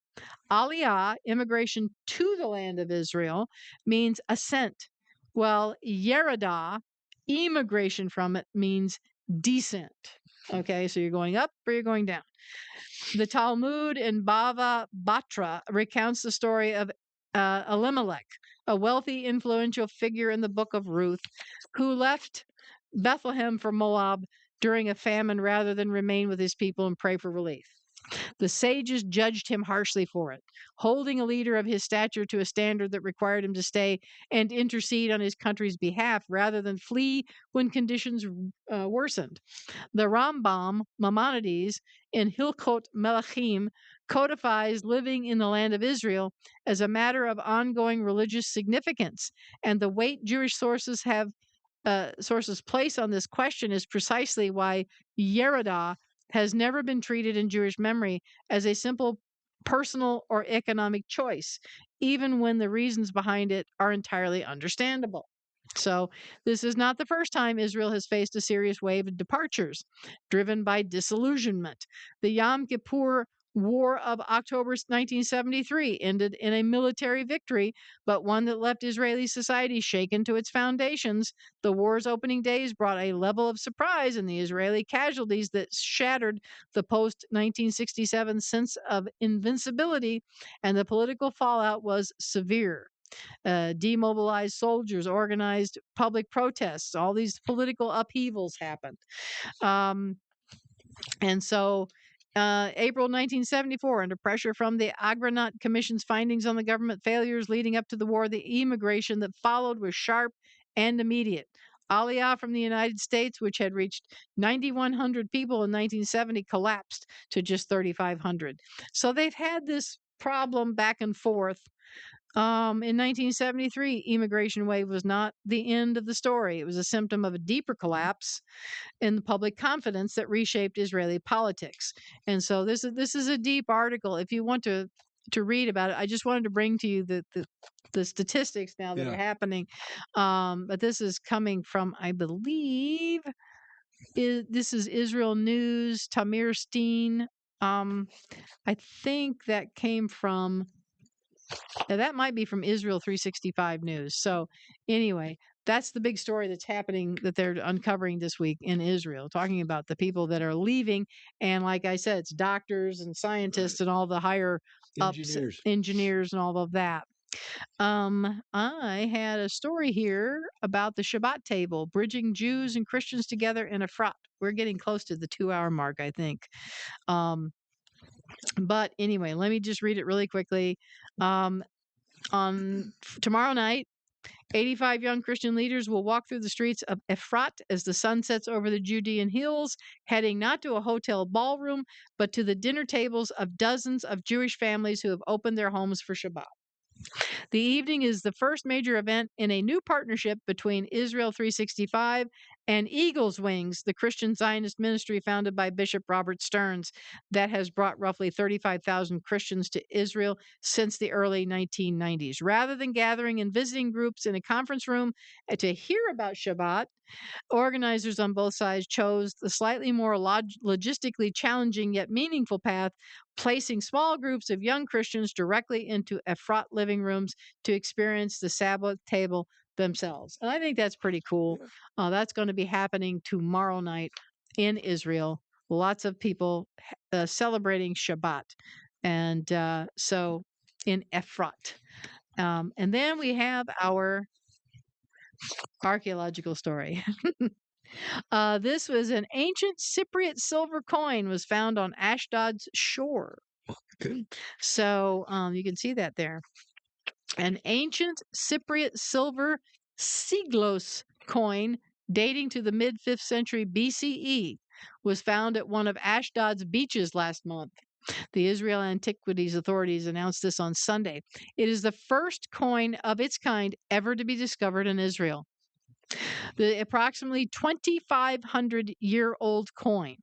A: Aliyah, immigration to the land of Israel, means ascent, while Yeradah, immigration from it, means descent. Okay, so you're going up or you're going down. The Talmud in Bava Batra recounts the story of Elimelech, a wealthy, influential figure in the book of Ruth, who left Bethlehem for Moab during a famine rather than remain with his people and pray for relief. The sages judged him harshly for it, holding a leader of his stature to a standard that required him to stay and intercede on his country's behalf rather than flee when conditions worsened. The Rambam, Maimonides, in Hilkot Melachim, codifies living in the land of Israel as a matter of ongoing religious significance, and the weight Jewish sources place on this question is precisely why Yeradah has never been treated in Jewish memory as a simple personal or economic choice, even when the reasons behind it are entirely understandable. So, this is not the first time Israel has faced a serious wave of departures driven by disillusionment. The Yom Kippur War of October 1973 ended in a military victory, but one that left Israeli society shaken to its foundations. The war's opening days brought a level of surprise in the Israeli casualties that shattered the post 1967 sense of invincibility, and the political fallout was severe. Demobilized soldiers organized public protests. All these political upheavals happened. And so April 1974, under pressure from the Agranat Commission's findings on the government failures leading up to the war, the immigration that followed was sharp and immediate. Aliyah from the United States, which had reached 9,100 people in 1970, collapsed to just 3,500. So they've had this problem back and forth. In 1973, immigration wave was not the end of the story. It was a symptom of a deeper collapse in the public confidence that reshaped Israeli politics. And so this is a deep article. If you want to read about it, I just wanted to bring to you the statistics now that are happening. But this is coming from, I believe, This is Israel News, Tamir Steen. I think that came from, that might be from Israel 365 News. So, anyway, that's the big story that's happening that they're uncovering this week in Israel, talking about the people that are leaving. And like I said, it's doctors and scientists and all the higher ups, engineers and all of that. I had a story here about the Shabbat table, bridging Jews and Christians together in Efrat. We're getting close to the 2-hour mark, I think. But anyway, let me just read it really quickly. On tomorrow night, 85 young Christian leaders will walk through the streets of Efrat as the sun sets over the Judean hills, heading not to a hotel ballroom, but to the dinner tables of dozens of Jewish families who have opened their homes for Shabbat. The evening is the first major event in a new partnership between Israel 365 and Eagle's Wings, the Christian Zionist ministry founded by Bishop Robert Stearns, that has brought roughly 35,000 Christians to Israel since the early 1990s. Rather than gathering in visiting groups in a conference room to hear about Shabbat, organizers on both sides chose the slightly more logistically challenging yet meaningful path, placing small groups of young Christians directly into Efrat living rooms to experience the Sabbath table themselves. And I think that's pretty cool. That's going to be happening tomorrow night in Israel. Lots of people celebrating Shabbat. And so in Efrat. And then we have our archaeological story. This was an ancient Cypriot silver coin was found on Ashdod's shore.
B: Okay.
A: So you can see that there. An ancient Cypriot silver siglos coin dating to the mid 5th century BCE was found at one of Ashdod's beaches last month. The Israel Antiquities Authorities announced this on Sunday. It is the first coin of its kind ever to be discovered in Israel. The approximately 2,500-year-old coin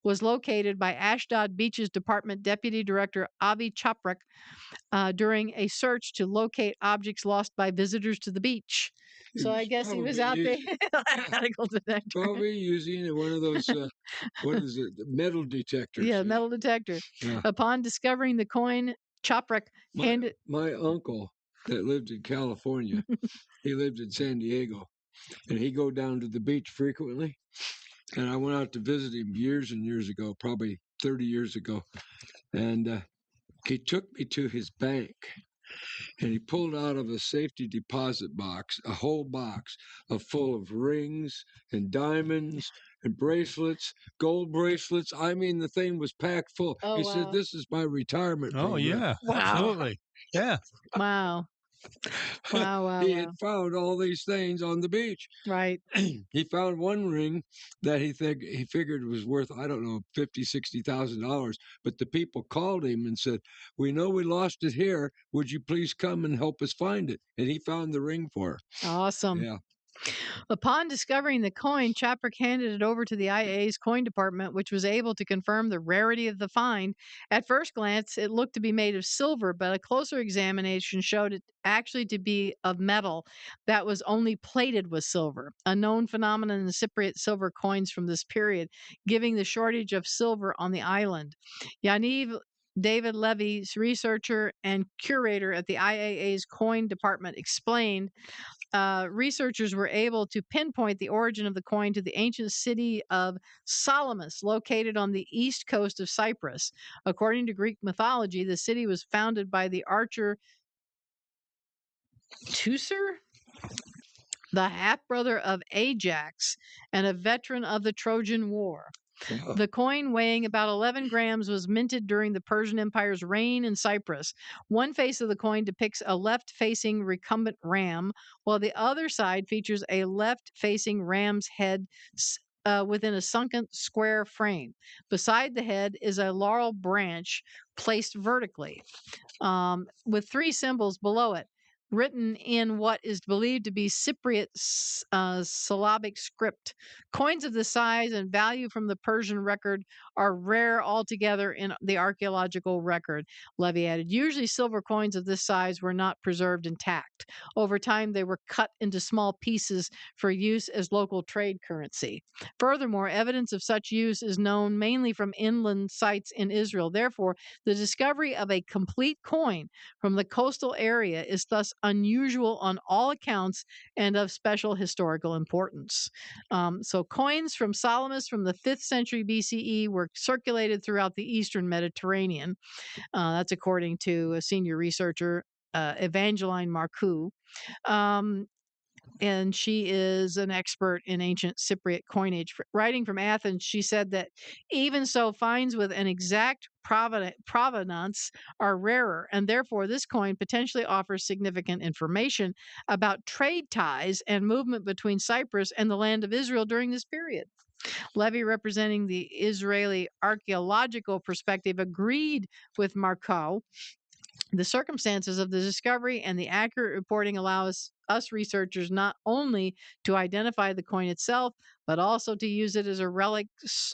A: was located by Ashdod Beaches Department Deputy Director Avi Choprak during a search to locate objects lost by visitors to the beach. So I guess he was out there. Medical detector.
B: Probably using one of those, what is it, metal detectors.
A: Yeah, metal detector. Yeah. Upon discovering the coin, Choprak handed.
B: My uncle that lived in California, he lived in San Diego, and he'd go down to the beach frequently. And I went out to visit him years and years ago, probably 30 years ago. And he took me to his bank. And he pulled out of a safety deposit box a whole box full of rings and diamonds and bracelets, gold bracelets. I mean, the thing was packed full.
A: Oh,
B: he
A: wow.
B: said, "This is my retirement program."
C: Oh, yeah.
A: Wow.
C: Absolutely. Yeah.
A: Wow. Wow.
B: He had found all these things on the beach.
A: Right.
B: He found one ring that he figured was worth, I don't know, $50,000-$60,000. But the people called him and said, "We know we lost it here. Would you please come and help us find it?" And he found the ring for her.
A: Awesome.
B: Yeah.
A: Upon discovering the coin, Choprak handed it over to the IA's coin department, which was able to confirm the rarity of the find. At first glance, it looked to be made of silver, but a closer examination showed it actually to be of metal that was only plated with silver, a known phenomenon in Cypriot silver coins from this period, giving the shortage of silver on the island. Yaniv David Levy, researcher and curator at the IAA's coin department, explained researchers were able to pinpoint the origin of the coin to the ancient city of Salamis, located on the east coast of Cyprus. According to Greek mythology, the city was founded by the archer Teucer, the half-brother of Ajax, and a veteran of the Trojan War.
B: Wow.
A: The coin, weighing about 11 grams, was minted during the Persian Empire's reign in Cyprus. One face of the coin depicts a left-facing recumbent ram, while the other side features a left-facing ram's head within a sunken square frame. Beside the head is a laurel branch placed vertically, with three symbols below it. written in what is believed to be Cypriot syllabic script. Coins of the size and value from the Persian record are rare altogether in the archaeological record. Levy added, usually silver coins of this size were not preserved intact. Over time, they were cut into small pieces for use as local trade currency. Furthermore, evidence of such use is known mainly from inland sites in Israel. Therefore, the discovery of a complete coin from the coastal area is thus unusual on all accounts and of special historical importance. So, coins from Salamis from the 5th century BCE were circulated throughout the eastern Mediterranean. That's according to a senior researcher, Evangeline Marcoux. And she is an expert in ancient Cypriot coinage. Writing from Athens, she said that even so, finds with an exact provenance are rarer, and therefore this coin potentially offers significant information about trade ties and movement between Cyprus and the land of Israel during this period. Levy, representing the Israeli archaeological perspective, agreed with Marcoux. The circumstances of the discovery and the accurate reporting allow us researchers not only to identify the coin itself, but also to use it as a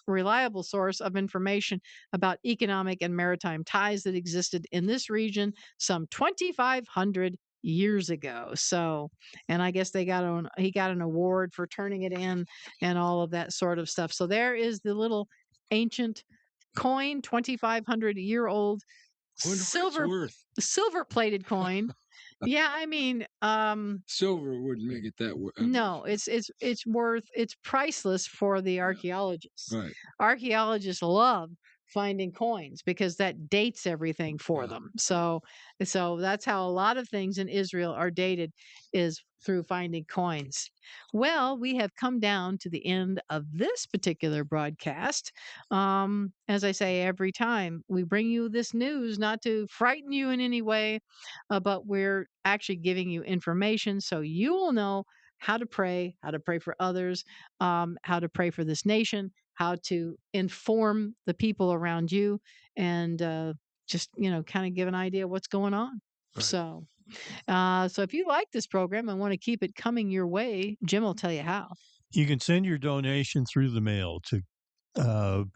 A: reliable source of information about economic and maritime ties that existed in this region some 2,500 years ago. So, and I guess he got an award for turning it in and all of that sort of stuff. So there is the little ancient coin, 2,500-year-old silver plated coin. Yeah, I mean,
B: silver wouldn't make it that
A: no, it's priceless for the archaeologists.
B: Right.
A: Archaeologists love finding coins because that dates everything for them. So that's how a lot of things in Israel are dated, is through finding coins. Well, we have come down to the end of this particular broadcast. As I say every time, we bring you this news not to frighten you in any way, but we're actually giving you information so you will know how to pray for others, how to pray for this nation, how to inform the people around you, and just kind of give an idea of what's going on. Right. So if you like this program and want to keep it coming your way, Jim will tell you how.
C: You can send your donation through the mail to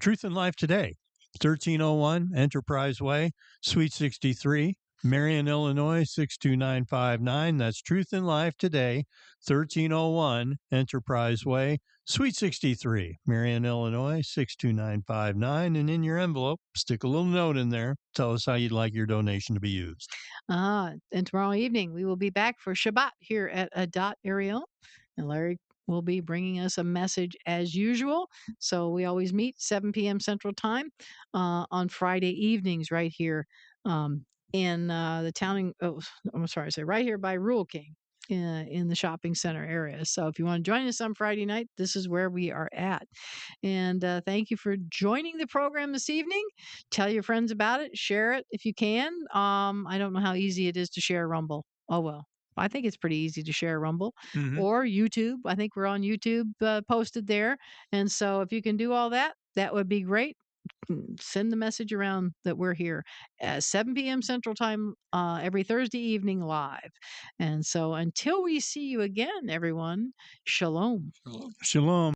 C: Truth and Life Today, 1301 Enterprise Way, Suite 63, Marion, Illinois, 62959. That's Truth and Life Today, 1301 Enterprise Way, Suite 63, Marion, Illinois, 62959. And in your envelope, stick a little note in there. Tell us how you'd like your donation to be used.
A: And tomorrow evening, we will be back for Shabbat here at Adat Ariel. And Larry will be bringing us a message as usual. So we always meet 7 p.m. Central Time on Friday evenings right here in the town. Right here by Rule King in the shopping center area. So if you want to join us on Friday night, this is where we are at. And thank you for joining the program this evening. Tell your friends about it. Share it if you can. I don't know how easy it is to share Rumble. Oh, well. I think it's pretty easy to share Rumble or YouTube. I think we're on YouTube posted there. And so if you can do all that, that would be great. Send the message around that we're here at 7 p.m. Central Time every Thursday evening live. And so until we see you again, everyone, shalom.
C: Shalom.